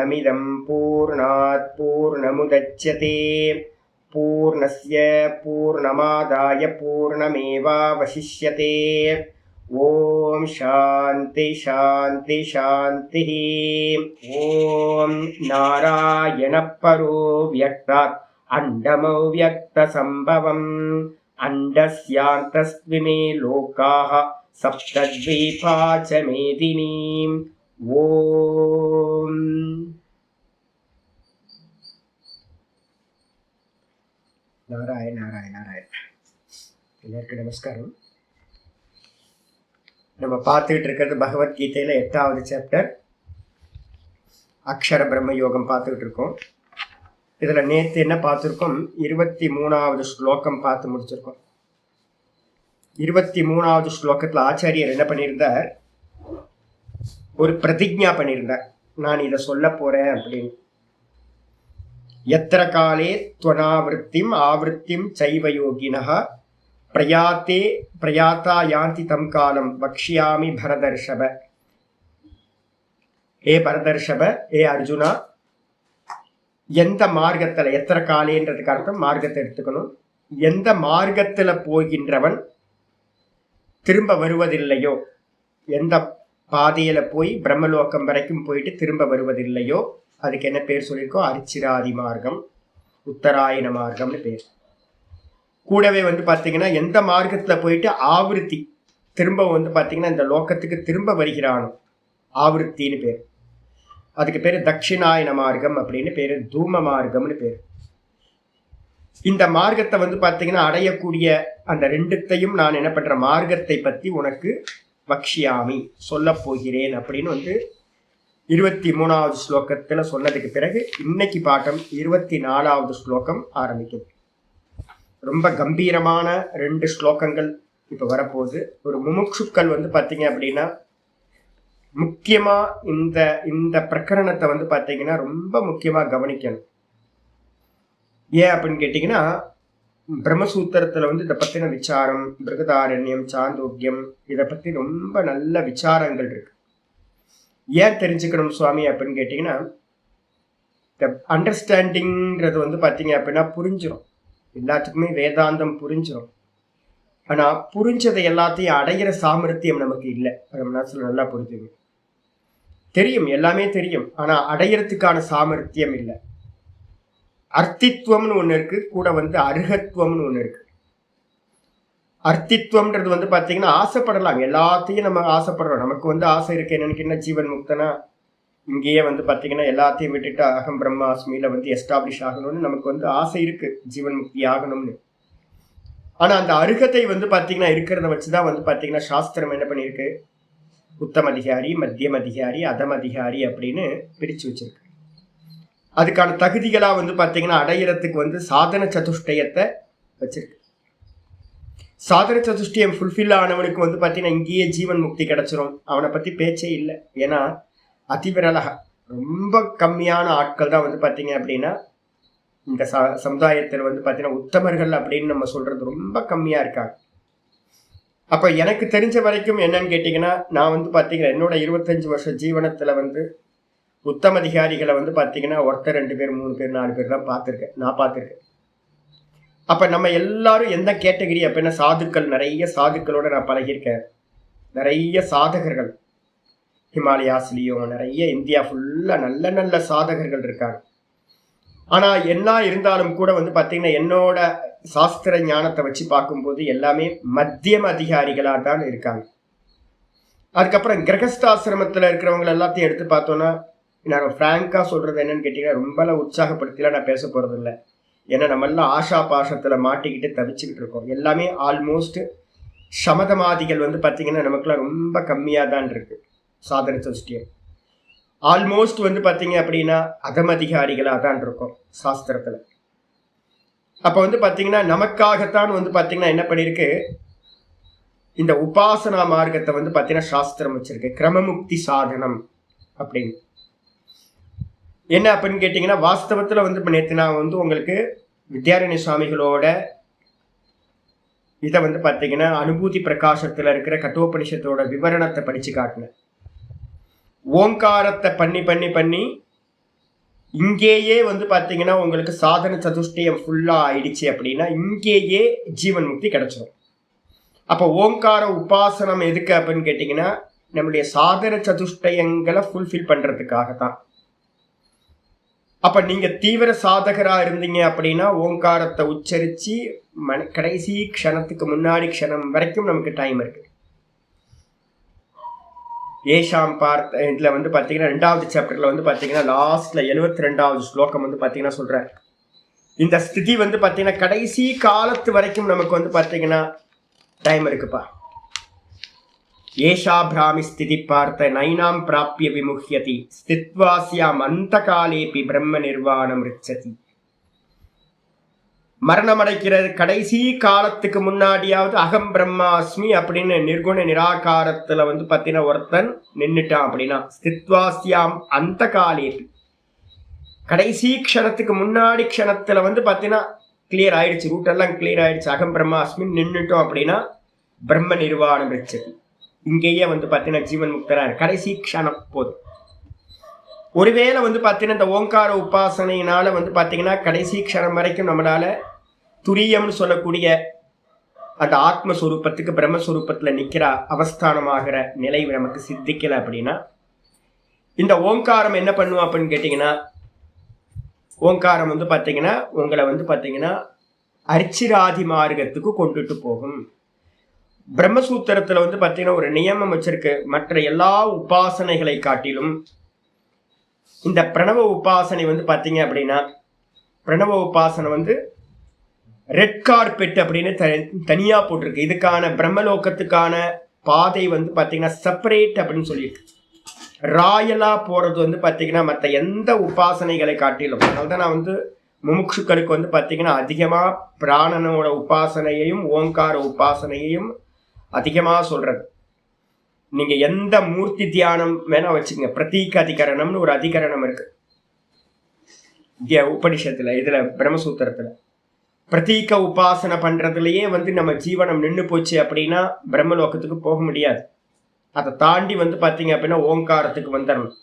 पूर्णमिदं पूर्णात् पूर्णमुदच्यते पूर्णस्य पूर्णमादाय पूर्णमेवावशिष्यते। ओम शांति शांति शांतिः। ओम नारायण परो व्यक्तात् अंडमो व्यक्तसंभवम् अंडस्यान्तस्त्विमे लोकाः सप्तद्वीपा च मेदिनीम्। ओम नारायण नारायण नारायण। எல்லாருக்கும் நமஸ்காரம். நம்ம பார்த்துக்கிட்டு இருக்கிறது பகவத்கீதையில் 8வது சாப்டர் அக்ஷர பிரம்ம யோகம் பார்த்துக்கிட்டு இருக்கோம். இதில் நேற்று என்ன பார்த்துருக்கோம்? 23வது ஸ்லோகம் பார்த்து முடிச்சிருக்கோம். 23வது ஸ்லோகத்தில் ஆச்சாரியர் என்ன பண்ணியிருந்தார்? ஒரு பிரதிஜ்ஞா பண்ணியிருந்தார், நான் இதை சொல்ல போகிறேன் அப்படின்னு. எத்திர காலே துவனாவிருத்திம் ஆவிருத்திம் சைவ யோகினஹ பிரயாத்தே பிரயாத்தா யாந்தி தம் காலம் வக்ஷ்யாமி பரதர்ஷப. ஏ பரதர்ஷப, ஏ அர்ஜுனா, எந்த மார்க்கத்தில், எத்திர காலேன்றதுக்கு அர்த்தம் மார்க்கத்தை எடுத்துக்கணும். எந்த மார்க்கத்தில் போகின்றவன் திரும்ப வருவதில்லையோ, எந்த பாதையில் போய் பிரம்மலோகம் வரைக்கும் போயிட்டு திரும்ப வருவதில்லையோ, அதுக்கு என்ன பேர் சொல்லியிருக்கோம்? அரிச்சிராதி மார்க்கம், உத்தராயண மார்க்கம்னு பேர். கூடவே பார்த்தீங்கன்னா எந்த மார்க்கத்தில் போயிட்டு ஆவருத்தி திரும்ப பார்த்தீங்கன்னா இந்த லோகத்துக்கு திரும்ப வருகிறானோ, ஆவருத்தின்னு பேர். அதுக்கு பேர் தட்சிணாயன மார்க்கம் அப்படின்னு பேர், தூம மார்க்கம்னு பேர். இந்த மார்க்கத்தை பார்த்தீங்கன்னா அடையக்கூடிய அந்த ரெண்டுத்தையும் நான் என்ன பண்ணுற மார்க்கத்தை பற்றி உனக்கு வக்ஷியாமி சொல்ல போகிறேன் அப்படின்னு 23வது ஸ்லோகத்தில் சொன்னதுக்கு பிறகு இன்னைக்கு பாட்டம் 24வது ஸ்லோகம் ஆரம்பிக்குது. ரொம்ப கம்பீரமான 2 ஸ்லோகங்கள் இப்போ வரப்போகுது. ஒரு முமுட்சுக்கள் பார்த்தீங்க அப்படின்னா முக்கியமாக இந்த பிரகரணத்தை பார்த்தீங்கன்னா ரொம்ப முக்கியமாக கவனிக்கணும். ஏன் அப்படின்னு கேட்டிங்கன்னா, பிரம்மசூத்திரத்தில் இதை பற்றின விசாரம், பிருகதாரண்யம், சாந்தோக்கியம், இதை பற்றி ரொம்ப நல்ல விசாரங்கள் இருக்கு. ஏன் தெரிஞ்சுக்கணும் சுவாமி அப்படின்னு கேட்டிங்கன்னா, இந்த அண்டர்ஸ்டாண்டிங்கிறது பார்த்தீங்க அப்படின்னா புரிஞ்சிடும், எல்லாத்துக்குமே வேதாந்தம் புரிஞ்சிடும். ஆனால் புரிஞ்சதை எல்லாத்தையும் அடையிற சாமர்த்தியம் நமக்கு இல்லை. அது மனசில் நல்லா புரிஞ்சுங்க. தெரியும், எல்லாமே தெரியும், ஆனால் அடையிறதுக்கான சாமர்த்தியம் இல்லை. அர்த்தித்வம்னு ஒன்று இருக்கு, கூட அருகத்துவம்னு ஒன்று இருக்கு. அர்த்தித்வம்ன்றது பார்த்தீங்கன்னா ஆசைப்படலாம், எல்லாத்தையும் நம்ம ஆசைப்படுறோம். நமக்கு ஆசை இருக்கு, என்னன்னு ஜீவன் முக்தனா இங்கேயே பார்த்தீங்கன்னா எல்லாத்தையும் விட்டுட்டு அகம் பிரம்மாஸ்மியில் எஸ்டாப்ளிஷ் ஆகணும்னு நமக்கு ஆசை இருக்கு, ஜீவன் முக்தி ஆகணும்னு. ஆனால் அந்த அருகத்தை பார்த்தீங்கன்னா இருக்கிறத வச்சு தான் பார்த்தீங்கன்னா சாஸ்திரம் என்ன பண்ணியிருக்கு? உத்தம அதிகாரி, மத்தியம் அதிகாரி, அதம் அதிகாரி அப்படின்னு பிரித்து வச்சிருக்கு. அதுக்கான தகுதிகளாக பார்த்தீங்கன்னா அடையிறதுக்கு சாதன சதுஷ்டயத்தை வச்சிருக்கு. சாதன சதுஷ்டயம் ஃபுல்ஃபில் ஆனவனுக்கு பார்த்தீங்கன்னா இங்கேயே ஜீவன் முக்தி கிடைச்சிரும், அவனை பற்றி பேச்சே இல்லை. ஏன்னா அதிவிரலாக ரொம்ப கம்மியான ஆட்கள் தான் பார்த்தீங்க அப்படின்னா இந்த சமுதாயத்தில் பார்த்தீங்கன்னா உத்தமர்கள் அப்படின்னு நம்ம சொல்றது ரொம்ப கம்மியாக இருக்காங்க. அப்போ எனக்கு தெரிஞ்ச வரைக்கும் என்னன்னு கேட்டிங்கன்னா, நான் பார்த்தீங்கன்னா என்னோட 25 வருஷ ஜீவனத்தில் உத்தம அதிகாரிகளை பார்த்தீங்கன்னா ஒருத்தர் 2 பேர் 3 பேர் 4 பேர் தான் நான் பார்த்துருக்கேன். அப்போ நம்ம எல்லாரும் எந்த கேட்டகரி அப்படின்னா சாதுக்கள், நிறைய சாதுக்களோட நான் பழகியிருக்கேன். நிறைய சாதகர்கள் ஹிமாலயாஸ்லேயும் நிறைய இந்தியா ஃபுல்லாக நல்ல நல்ல சாதகர்கள் இருக்காங்க. ஆனால் என்ன இருந்தாலும் கூட பார்த்தீங்கன்னா என்னோட சாஸ்திர ஞானத்தை வச்சு பார்க்கும்போது எல்லாமே மத்தியம அதிகாரிகளாக தான் இருக்காங்க. அதுக்கப்புறம் கிரகஸ்தாசிரமத்தில் இருக்கிறவங்க எல்லாத்தையும் எடுத்து பார்த்தோன்னா, நான் ஃப்ராங்காக சொல்கிறது என்னன்னு கேட்டிங்கன்னா, ரொம்பலாம் உற்சாகப்படுத்திலாம் நான் பேச போகிறது இல்லை. ஏன்னா நம்மெல்லாம் ஆஷா பாஷத்தில் மாட்டிக்கிட்டு தவிச்சுக்கிட்டு இருக்கோம். எல்லாமே ஆல்மோஸ்ட் சமதமாதிகள் பார்த்தீங்கன்னா நமக்குலாம் ரொம்ப கம்மியாக தான் இருக்குது. சாதன சதுஷ்டியம் ஆல்மோஸ்ட் பார்த்தீங்க அப்படின்னா அதமதிகாரிகளாக தான் இருக்கும் சாஸ்திரத்தில். அப்போ பார்த்தீங்கன்னா நமக்காகத்தான் பார்த்தீங்கன்னா என்ன பண்ணியிருக்கு? இந்த உபாசனா மார்க்கத்தை பார்த்தீங்கன்னா சாஸ்திரம் வச்சிருக்கு, கிரமமுக்தி சாதனம் அப்படின்னு. என்ன அப்படின்னு கேட்டிங்கன்னா, வாஸ்தவத்தில் இப்போ நேற்று நான் உங்களுக்கு வித்யாரண்ய சுவாமிகளோட இதை பார்த்தீங்கன்னா அனுபூதி பிரகாசத்தில் இருக்கிற கட்டோபனிஷத்தோட விவரணத்தை படித்து காட்டினேன். ஓங்காரத்தை பண்ணி பண்ணி பண்ணி இங்கேயே வந்து பார்த்தீங்கன்னா உங்களுக்கு சாதன சதுஷ்டயம் ஃபுல்லாக ஆயிடுச்சு அப்படின்னா இங்கேயே ஜீவன் முக்தி கிடைச்சிடும். அப்போ ஓங்கார உபாசனம் எதுக்கு அப்படின்னு கேட்டிங்கன்னா நம்முடைய சாதன சதுஷ்டயங்களை ஃபுல்ஃபில் பண்ணுறதுக்காக தான். அப்போ நீங்கள் தீவிர சாதகராக இருந்தீங்க அப்படின்னா ஓங்காரத்தை உச்சரித்து கடைசி க்ஷணத்துக்கு முன்னாடி க்ஷணம் வரைக்கும் நமக்கு டைம் இருக்கு. ஏஷாம் பார்த்த இதில் வந்து பார்த்தீங்கன்னா 2வது சாப்டரில் வந்து பார்த்தீங்கன்னா லாஸ்ட்ல 72வது ஸ்லோகம் வந்து பார்த்தீங்கன்னா சொல்கிறேன். இந்த ஸ்திதி வந்து பார்த்தீங்கன்னா கடைசி காலத்து வரைக்கும் நமக்கு வந்து பார்த்தீங்கன்னா டைம் இருக்குப்பா. ஏஷா பிராமி ஸ்திதி பார்த்த நைனாம் பிராப்பிய விமுஹ்யதி ஸ்தித்வாஸ்யாம் அந்த காலேபி பிரம்ம நிர்வாணம் ரிச்சதி. மரணம் அடைக்கிறது கடைசி காலத்துக்கு முன்னாடியாவது அகம் பிரம்மாஸ்மி அப்படின்னு நிர்குண நிராகாரத்துல வந்து பார்த்தீங்கன்னா ஒருத்தன் நின்றுட்டான் அப்படின்னா ஸ்தித்வாஸ்யாம் அந்த காலேபி கடைசி க்ஷணத்துக்கு முன்னாடி க்ஷணத்துல வந்து பார்த்தீங்கன்னா கிளியர் ஆயிடுச்சு, ரூட்டெல்லாம் கிளியர் ஆயிடுச்சு, அகம் பிரம்மாஸ்மி நின்றுட்டோம் அப்படின்னா பிரம்ம நிர்வாணம் ரிச்சதி. இங்கேயே வந்து பார்த்தீங்கன்னா ஜீவன் முக்தரா கடைசி க்ஷணம் போதும். ஒருவேளை வந்து பார்த்தீங்கன்னா இந்த ஓங்கார உபாசனையினால வந்து பார்த்தீங்கன்னா கடைசி க்ஷணம் வரைக்கும் நம்மளால துரியம்னு சொல்லக்கூடிய அந்த ஆத்மஸ்வரூபத்துக்கு பிரம்மஸ்வரூபத்தில் நிற்கிற அவஸ்தானமாகிற நிலை நமக்கு சித்திக்கலை அப்படின்னா இந்த ஓங்காரம் என்ன பண்ணுவோம் அப்படின்னு கேட்டிங்கன்னா ஓங்காரம் வந்து பார்த்தீங்கன்னா உங்களை வந்து பார்த்தீங்கன்னா அர்ச்சிராதி மார்க்கத்துக்கு கொண்டுட்டு போகும். பிரம்மசூத்திரத்தில் வந்து பார்த்தீங்கன்னா ஒரு நியமம் வச்சிருக்கு, மற்ற எல்லா உபாசனைகளை காட்டிலும் இந்த பிரணவ உபாசனை வந்து பார்த்தீங்க அப்படின்னா பிரணவ உபாசனை வந்து ரெட் கார்பெட் அப்படின்னு தனியாக போட்டிருக்கு. இதுக்கான பிரம்மலோகத்துக்கான பாதை வந்து பார்த்தீங்கன்னா செப்பரேட் அப்படின்னு சொல்லியிருக்கு. ராயலாக போகிறது வந்து பார்த்தீங்கன்னா மற்ற எந்த உபாசனைகளை காட்டிலும், அதனால தான் நான் வந்து முமுட்சுக்களுக்கு வந்து பார்த்தீங்கன்னா அதிகமாக பிராணனோட உபாசனையையும் ஓங்கார உபாசனையையும் அதிகமாக சொல்கிறது. நீங்கள் எந்த மூர்த்தி தியானம் வேணால் வச்சுக்கோங்க, பிரதீக அதிகரணம்னு ஒரு அதிகரணம் இருக்கு உபனிஷத்தில், இதில் பிரம்மசூத்திரத்தில். பிரதீக உபாசனை பண்ணுறதுலையே வந்து நம்ம ஜீவனம் நின்று போச்சு அப்படின்னா பிரம்மலோகத்துக்கு போக முடியாது. அதை தாண்டி வந்து பார்த்தீங்க அப்படின்னா ஓங்காரத்துக்கு வந்துடணும்.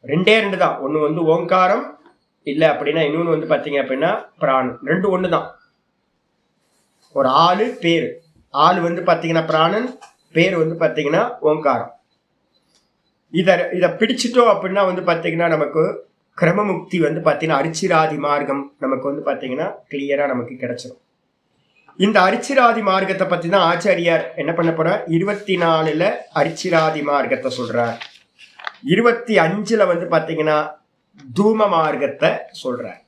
2 தான், ஒன்று வந்து ஓங்காரம், இல்லை அப்படின்னா இன்னொன்று வந்து பார்த்தீங்க அப்படின்னா பிராணன். 2 ஒன்று தான். ஒரு ஆளு பேர், ஆள் வந்து பார்த்தீங்கன்னா பிராணன், பேர் வந்து பார்த்தீங்கன்னா ஓங்காரம். இதை பிடிச்சிட்டோம் அப்படின்னா வந்து பார்த்தீங்கன்னா நமக்கு கிரமமுக்தி வந்து பார்த்தீங்கன்னா அரிச்சிராதி மார்க்கம் நமக்கு வந்து பார்த்தீங்கன்னா கிளியராக நமக்கு கிடைச்சிடும். இந்த அரிச்சிராதி மார்க்கத்தை பற்றி தான் ஆச்சாரியார் என்ன பண்ண போறார், 24ல் அரிச்சிராதி மார்க்கத்தை சொல்றார். 25ல் வந்து பார்த்தீங்கன்னா தூம மார்க்கத்தை சொல்றார்.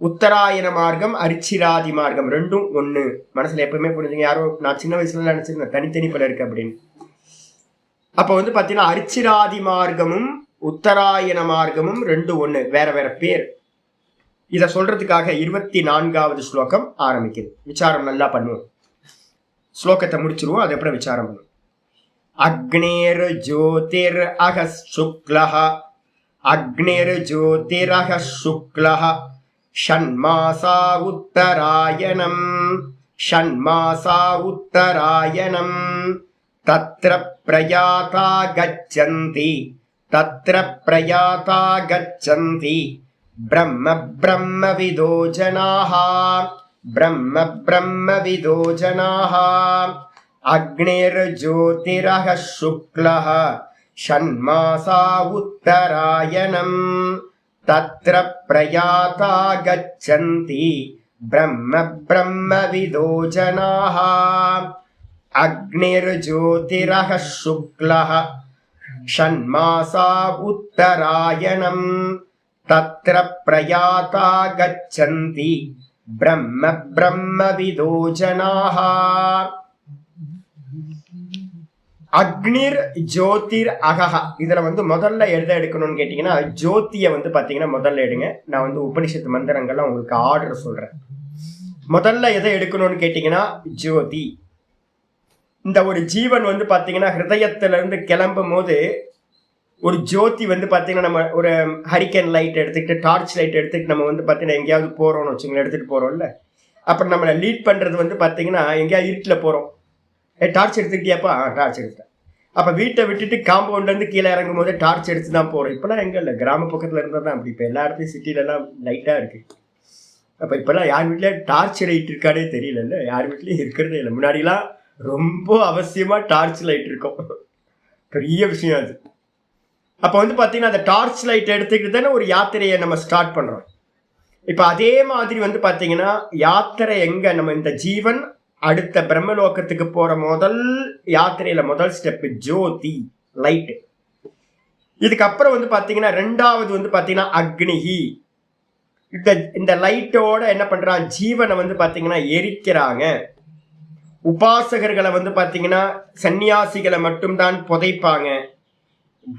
உத்தராயண மார்க்கம் அரிச்சிராதி மார்க்கம் 2ம் ஒன்று. மனசுல எப்பவுமே புரிஞ்சுங்க. யாரோ நான் சின்ன வயசுல நினைச்சிருந்தேன் தனித்தனி பல இருக்கு அப்படின்னு. அப்போ வந்து பார்த்தீங்கன்னா அரிச்சிராதி மார்க்கமும் உத்தராயண மார்க்கமும் 2 ஒன்று, வேற வேற பேர். இதை சொல்றதுக்காக 24வது ஸ்லோகம் ஆரம்பிக்குது. விசாரம் நல்லா பண்ணுவோம். ஸ்லோகத்தை முடிச்சிருவோம், அதுக்கப்புறம் விசாரம் பண்ணுவோம். அக்னேர் ஜோதிர் அக சுக்லஹ அக்னேர் ஜோதிர் அக சுக்லஹ ஷண்மாசா உத்தராயணம் ஷண்மாசா உத்தராயணம் தத்ர பிரயாதா கச்சந்தி தத்ர பிரயாதா கச்சந்தி பிரம்ம பிரம்மவிதோ ஜனாஹ பிரம்ம பிரம்மவிதோ ஜனாஹ அக்னிர் ஜோதிரஹ சுக்லஹ ஷண்மாசா உத்தராயணம் தத்ர பிரயாதா கச்சந்தி பிரம்ம பிரம்மவிதோ ஜனாஹ அக்னிர் ஜோதிரஹ சுக்லஹ ஷண்மாசா உத்தராயணம் தத்ர பிரயாதா கச்சந்தி பிரம்ம பிரம்மவிதோ ஜனாஹ. அக்னிர் ஜோதிர் அகஹ, இதுல வந்து முதல்ல எடுக்கணும்னு கேட்டீங்கன்னா ஜோதியை வந்து பாத்தீங்கன்னா முதல்ல எடுங்க. நான் வந்து உபனிஷத்து மந்திரங்கள்லாம் உங்களுக்கு ஆர்டர் சொல்றேன். முதல்ல எதை எடுக்கணும்னு கேட்டீங்கன்னா ஜோதி. இந்த ஒரு ஜீவன் வந்து பாத்தீங்கன்னா ஹிருதயத்துல இருந்து கிளம்பும் போது ஒரு ஜோதி வந்து பார்த்தீங்கன்னா நம்ம ஒரு ஹரிக்கன் லைட் எடுத்துக்கிட்டு டார்ச் லைட் எடுத்துக்கிட்டு நம்ம வந்து பார்த்தீங்கன்னா எங்கேயாவது போகிறோம்னு வச்சுங்களேன், எடுத்துகிட்டு போகிறோம்ல. அப்புறம் நம்மளை லீட் பண்ணுறது வந்து பார்த்தீங்கன்னா எங்கேயாவது இருட்டில் போகிறோம், டார்ச் எடுத்துக்கிட்டியாப்பா, டார்ச் எடுத்தேன். அப்ப வீட்டை விட்டுட்டு காம்பவுண்ட்ல இருந்து கீழே இறங்கும் போது டார்ச் எடுத்து தான் போறோம். இப்பெல்லாம் எங்க இல்லை, கிராம பக்கத்துல இருந்தா தான் அப்படி. இப்ப எல்லா இடத்தையும் சிட்டில எல்லாம் லைட்டா இருக்கு. அப்ப இப்பெல்லாம் யார் வீட்லயே டார்ச் லைட் இருக்கானே தெரியல, யார் வீட்லயும் இருக்கிறதே இல்லை. முன்னாடிலாம் ரொம்ப அவசியமா டார்ச் லைட் இருக்கும், பெரிய விஷயம் அது. அப்ப வந்து பாத்தீங்கன்னா அந்த டார்ச் லைட் எடுத்துக்கிட்டு தானே ஒரு யாத்திரையை நம்ம ஸ்டார்ட் பண்றோம். இப்ப அதே மாதிரி வந்து பாத்தீங்கன்னா யாத்திரை எங்க, நம்ம இந்த ஜீவன் அடுத்த பிரம்மலோகத்துக்கு போற முதல் யாத்திரையில முதல் ஸ்டெப் ஜோதி, லைட். இதுக்கப்புறம் வந்து பாத்தீங்கன்னா ரெண்டாவது வந்து பாத்தீங்கன்னா அக்னிஹி. இந்த லைட்டோட என்ன பண்றான், ஜீவனை வந்து பாத்தீங்கன்னா எரிக்கிறாங்க. உபாசகர்களை வந்து பாத்தீங்கன்னா சன்னியாசிகளை மட்டும்தான் புதைப்பாங்க.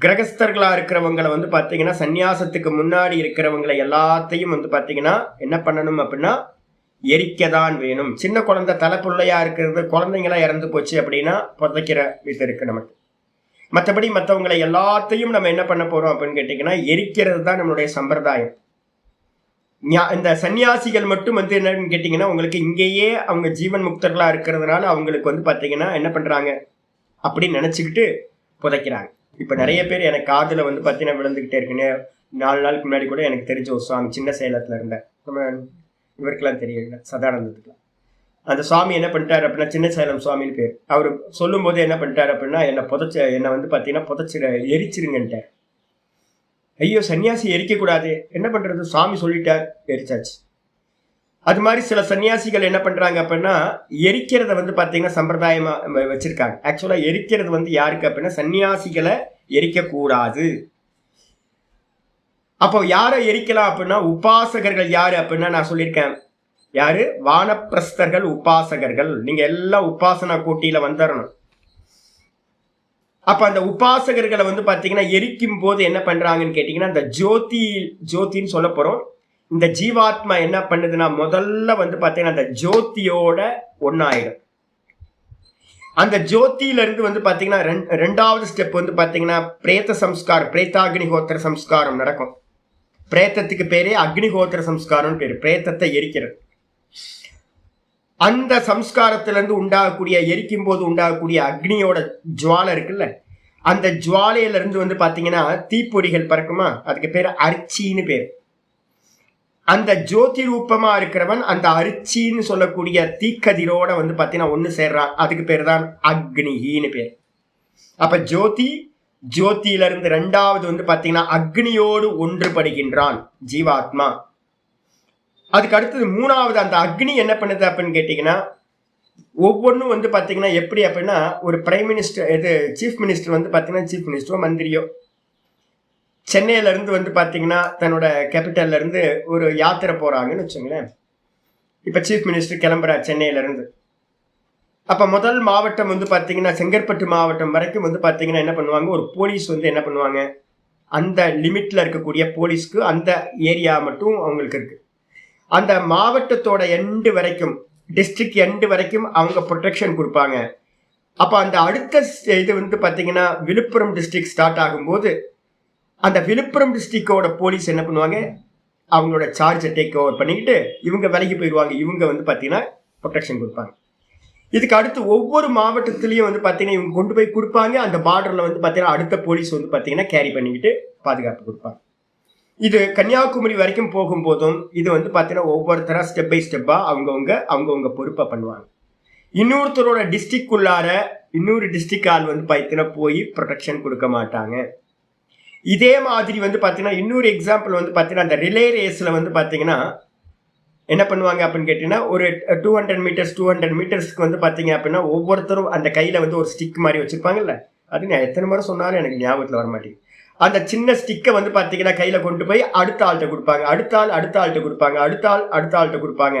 கிரகஸ்தர்களா இருக்கிறவங்களை வந்து பாத்தீங்கன்னா சன்னியாசத்துக்கு முன்னாடி இருக்கிறவங்களை எல்லாத்தையும் வந்து பாத்தீங்கன்னா என்ன பண்ணணும் அப்படின்னா எரிக்கதான் வேணும். சின்ன குழந்தை தலைப்புள்ளையா இருக்கிறது, குழந்தைங்களா இறந்து போச்சு அப்படின்னா புதைக்கிற இது இருக்கு நமக்கு. மற்றபடி மற்றவங்களை எல்லாத்தையும் நம்ம என்ன பண்ண போறோம் அப்படின்னு கேட்டீங்கன்னா எரிக்கிறது தான் நம்மளுடைய சம்பிரதாயம். இந்த சன்னியாசிகள் மட்டும் வந்து என்னன்னு கேட்டீங்கன்னா உங்களுக்கு இங்கேயே அவங்க ஜீவன் முக்தர்களா இருக்கிறதுனால அவங்களுக்கு வந்து பாத்தீங்கன்னா என்ன பண்றாங்க அப்படின்னு நினைச்சுக்கிட்டு புதைக்கிறாங்க. இப்ப நிறைய பேர் எனக்கு காதுல வந்து பாத்தீங்கன்னா விழுந்துகிட்டே இருக்குன்னு 4 நாளுக்கு முன்னாடி கூட எனக்கு தெரிஞ்ச ஒரு சுவாமி சின்ன சேலத்துல இருந்த, நம்ம இவருக்கெல்லாம் தெரியல, சதானந்தத்துக்குலாம். அந்த சுவாமி என்ன பண்ணிட்டாரு அப்படின்னா சின்ன சேலம் சுவாமின்னு பேர். அவர் சொல்லும் போது என்ன பண்ணிட்டாரு அப்படின்னா என்னை வந்து பாத்தீங்கன்னா புதைச்சிட எரிச்சிருங்கன்ட்டார். ஐயோ சன்னியாசி எரிக்க கூடாது, என்ன பண்றது, சுவாமி சொல்லிட்டார், எரிச்சாச்சு. அது மாதிரி சில சன்னியாசிகள் என்ன பண்றாங்க அப்படின்னா எரிக்கிறத வந்து பாத்தீங்கன்னா சம்பிரதாயமா வச்சிருக்காங்க. ஆக்சுவலா எரிக்கிறது வந்து யாருக்கு அப்படின்னா சன்னியாசிகளை எரிக்க கூடாது. அப்போ யாரை எரிக்கலாம் அப்படின்னா உபாசகர்கள். யாரு அப்படின்னா நான் சொல்லியிருக்கேன், யாரு, வானப்பிரஸ்தர்கள், உபாசகர்கள். நீங்க எல்லாம் உபாசனா கோட்டியில வந்துடணும். அப்ப அந்த உபாசகர்களை வந்து பாத்தீங்கன்னா எரிக்கும் போது என்ன பண்றாங்கன்னு கேட்டீங்கன்னா இந்த ஜோதின்னு சொல்ல போறோம். இந்த ஜீவாத்மா என்ன பண்ணுதுன்னா முதல்ல வந்து பாத்தீங்கன்னா அந்த ஜோதியோட ஒன்னாயிடும். அந்த ஜோதியில இருந்து வந்து பாத்தீங்கன்னா ரெண்டாவது ஸ்டெப் வந்து பாத்தீங்கன்னா பிரேத சம்ஸ்காரம், பிரேதாக்னிஹோத்திர சம்ஸ்காரம் நடக்கும். பிரேத்தத்துக்கு பேரே அக்னிஹோத்திர சம்ஸ்காரம் பேரு, பிரேத்தத்தை எரிக்கிறது. அந்த சம்ஸ்காரத்திலிருந்து உண்டாகக்கூடிய எரிக்கும் போது உண்டாகக்கூடிய அக்னியோட ஜுவாலை இருக்குல்ல, அந்த ஜுவாலையில இருந்து வந்து பாத்தீங்கன்னா தீப்பொடிகள் பறக்குமா, அதுக்கு பேரு அர்ச்சின்னு பேரு. அந்த ஜோதி ரூபமா இருக்கிறவன் அந்த அரிச்சின்னு சொல்லக்கூடிய தீக்கதிரோட வந்து பாத்தீங்கன்னா ஒண்ணு சேர்றான், அதுக்கு பேர் தான் அக்னின்னு பேர். அப்ப ஜோதியில இருந்து ரெண்டாவது வந்து பாத்தீங்கன்னா அக்னியோடு ஒன்றுபடுகின்றான் ஜீவாத்மா. அதுக்கு அடுத்தது மூணாவது அந்த அக்னி என்ன பண்ணுது அப்படின்னு கேட்டீங்கன்னா ஒவ்வொன்றும் வந்து பாத்தீங்கன்னா எப்படி அப்படின்னா ஒரு பிரைம் மினிஸ்டர், சீஃப் மினிஸ்டர் வந்து பாத்தீங்கன்னா சீஃப் மினிஸ்டரோ மந்திரியோ சென்னையில இருந்து வந்து பாத்தீங்கன்னா தன்னோட கேபிட்டல்ல இருந்து ஒரு யாத்திரை போறாங்கன்னு வச்சுங்களேன். இப்ப சீஃப் மினிஸ்டர் கிளம்புறார் சென்னையில இருந்து. அப்ப முதல் மாவட்டம் வந்து பாத்தீங்கன்னா செங்கற்பட்டு மாவட்டம் வரைக்கும் வந்து பாத்தீங்கன்னா என்ன பண்ணுவாங்க, ஒரு போலீஸ் வந்து என்ன பண்ணுவாங்க, அந்த லிமிட்ல இருக்கக்கூடிய போலீஸ்க்கு அந்த ஏரியா மட்டும் அவங்களுக்கு இருக்கு. அந்த மாவட்டத்தோட எண்டு வரைக்கும், டிஸ்ட்ரிக்ட் எண்டு வரைக்கும் அவங்க ப்ரொடெக்ஷன் கொடுப்பாங்க. அப்ப அந்த அடுத்த இது வந்து பாத்தீங்கன்னா விழுப்புரம் டிஸ்ட்ரிக்ட் ஸ்டார்ட் ஆகும்போது அந்த விழுப்புரம் டிஸ்ட்ரிக்டோட போலீஸ் என்ன பண்ணுவாங்க, அவங்களோட சார்ஜை டேக் ஓவர் பண்ணிக்கிட்டு இவங்க விலகி போயிடுவாங்க. இவங்க வந்து பாத்தீங்கன்னா ப்ரொடெக்ஷன் கொடுப்பாங்க. இதுக்கு அடுத்து ஒவ்வொரு மாவட்டத்திலையும் வந்து பாத்தீங்கன்னா இவங்க கொண்டு போய் கொடுப்பாங்க. அந்த பார்டர்ல வந்து பாத்தீங்கன்னா அடுத்த போலீஸ் வந்து பாத்தீங்கன்னா கேரி பண்ணிக்கிட்டு பாதுகாப்பு கொடுப்பாங்க. இது கன்னியாகுமரி வரைக்கும் போகும்போதும் இது வந்து பாத்தீங்கன்னா ஒவ்வொருத்தரா ஸ்டெப் பை ஸ்டெப்பா அவங்கவுங்க பொறுப்பா பண்ணுவாங்க. இன்னொருத்தரோட டிஸ்ட்ரிக்ட் உள்ளார இன்னொரு டிஸ்ட்ரிக்ட் ஆள் வந்து பாத்தீங்கன்னா போய் ப்ரொடெக்ஷன் கொடுக்க மாட்டாங்க. இதே மாதிரி வந்து பாத்தீங்கன்னா இன்னொரு எக்ஸாம்பிள் வந்து பாத்தீங்கன்னா அந்த ரிலே ரேஸ்ல வந்து பாத்தீங்கன்னா என்ன பண்ணுவாங்க அப்படின்னு கேட்டீங்கன்னா ஒரு 200 மீட்டர்ஸ்க்கு வந்து பாத்தீங்க அப்படின்னா ஒவ்வொருத்தரும் அந்த கையில வந்து ஒரு ஸ்டிக் மாதிரி வச்சிருப்பாங்கல்ல, அது நான் எத்தனை முறை சொன்னாலும் எனக்கு ஞாபகத்துல வர மாட்டேங்குது. அந்த சின்ன ஸ்டிக்கை வந்து பாத்தீங்கன்னா கையில கொண்டு போய் அடுத்த ஆள்கிட்ட கொடுப்பாங்க, அடுத்த ஆள்கிட்ட கொடுப்பாங்க, அடுத்த ஆள்கிட்ட கொடுப்பாங்க.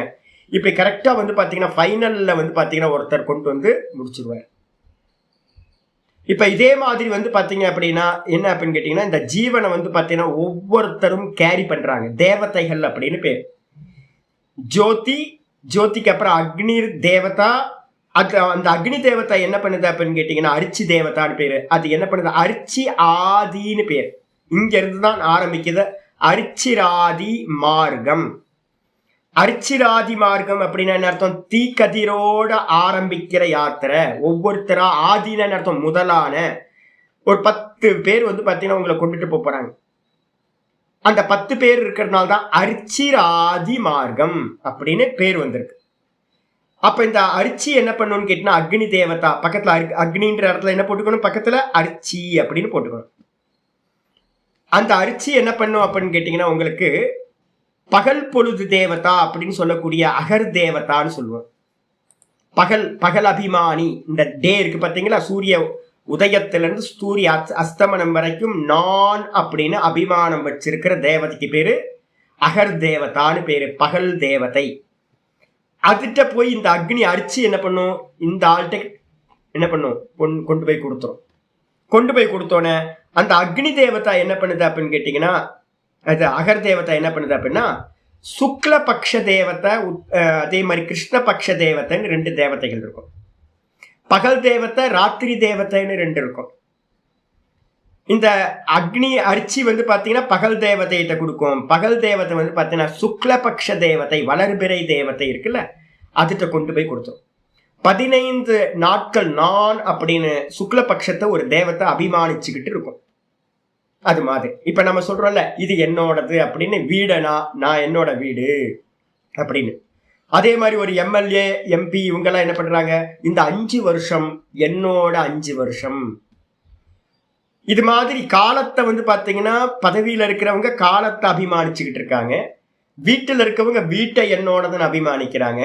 இப்படி கரெக்டா வந்து பாத்தீங்கன்னா ஃபைனல்ல வந்து பாத்தீங்கன்னா ஒருத்தர் கொண்டு வந்து முடிச்சிருவார். இப்ப இதே மாதிரி வந்து பாத்தீங்க அப்படின்னா என்ன அப்படின்னு கேட்டீங்கன்னா இந்த ஜீவனை வந்து பாத்தீங்கன்னா ஒவ்வொருத்தரும் கேரி பண்றாங்க. தேவதைகள் அப்படின்னு பேர். ஜோதிக்கு அப்புறம் அக்னி தேவதா. அந்த அக்னி தேவதா என்ன பண்ணுது அப்படின்னு கேட்டீங்கன்னா அரிச்சி தேவதான்னு பேரு. அது என்ன பண்ணுது, அரிச்சி ஆதின்னு பேர். இங்க இருந்துதான் ஆரம்பிக்குது அரிச்சிராதி மார்க்கம். அரிச்சிராதி மார்க்கம் அப்படின்னா என்ன அர்த்தம், தீக்கதிரோட ஆரம்பிக்கிற யாத்திரை. ஒவ்வொருத்தரா, ஆதின அர்த்தம் முதலான, ஒரு 10 பேர் வந்து பாத்தீங்கன்னா உங்களை கொண்டுட்டு போறாங்க. அந்த 10 பேர் இருக்கிறதுனால தான் அர்ச்சிராதி மார்க்கம் அப்படின்னு பேர் வந்திருக்கு. அப்ப இந்த அர்ச்சி என்ன பண்ணணும்னு கேட்டீங்கன்னா, அக்னி தேவதா பக்கத்துல அக்னின்ற இடத்துல என்ன போட்டுக்கணும், பக்கத்துல அர்ச்சி அப்படின்னு போட்டுக்கணும். அந்த அர்ச்சி என்ன பண்ணும் அப்படின்னு கேட்டீங்கன்னா, உங்களுக்கு பகல் பொழுது தேவதா அப்படின்னு சொல்லக்கூடிய அகர் தேவதான்னு சொல்லுவோம். பகல் அபிமானி. இந்த டே இருக்கு பாத்தீங்களா, சூரிய உதயத்திலிருந்து சூரிய அஸ்தமனம் வரைக்கும் நான் அப்படின்னு அபிமானம் வச்சிருக்கிற தேவதைக்கு பேரு அகர் தேவதான்னு பேரு, பகல் தேவதை. அதுகிட்ட போய் இந்த அக்னி அரிச்சு என்ன பண்ணும், இந்த ஆள்கிட்ட என்ன பண்ணும், கொண்டு போய் கொடுத்துரும். கொண்டு போய் கொடுத்தோன்னே அந்த அக்னி தேவதா என்ன பண்ணுது அப்படின்னு கேட்டீங்கன்னா, அது அகர் தேவதா என்ன பண்ணுது அப்படின்னா, சுக்லபக்ஷ தேவதை அதே மாதிரி கிருஷ்ணபக்ஷ தேவதைன்னு 2 தேவதைகள் இருக்கும். பகல் தேவதை ராத்திரி தேவதைன்னு 2 இருக்கும். இந்த அக்னி அரிச்சி வந்து பாத்தீங்கன்னா பகல் தேவதையிட்ட கொடுக்கும். பகல் தேவதை வந்து பாத்தீங்கன்னா சுக்லபக்ஷ தேவதை வளர்பிறை தேவதை இருக்குல்ல, அதுகிட்ட கொண்டு போய் கொடுத்தோம். 15 நாட்கள் நான் அப்படின்னு சுக்லபக்ஷத்தை ஒரு தேவத்தை அபிமானிச்சுக்கிட்டு இருக்கும். அது மாதிரி இப்ப நம்ம சொல்றோம்ல, இது என்னோடது அப்படின்னு, வீடனா நான் என்னோட வீடு அப்படின்னு. அதே மாதிரி ஒரு எம்எல்ஏ எம்பி இவங்கெல்லாம் என்ன பண்றாங்க, இந்த 5 வருஷம் என்னோட 5 வருஷம். இது மாதிரி காலத்தை வந்து பாத்தீங்கன்னா பதவியில இருக்கிறவங்க காலத்தை அபிமானிச்சுக்கிட்டு இருக்காங்க, வீட்டில் இருக்கவங்க வீட்டை என்னோடதுன்னு அபிமானிக்கிறாங்க.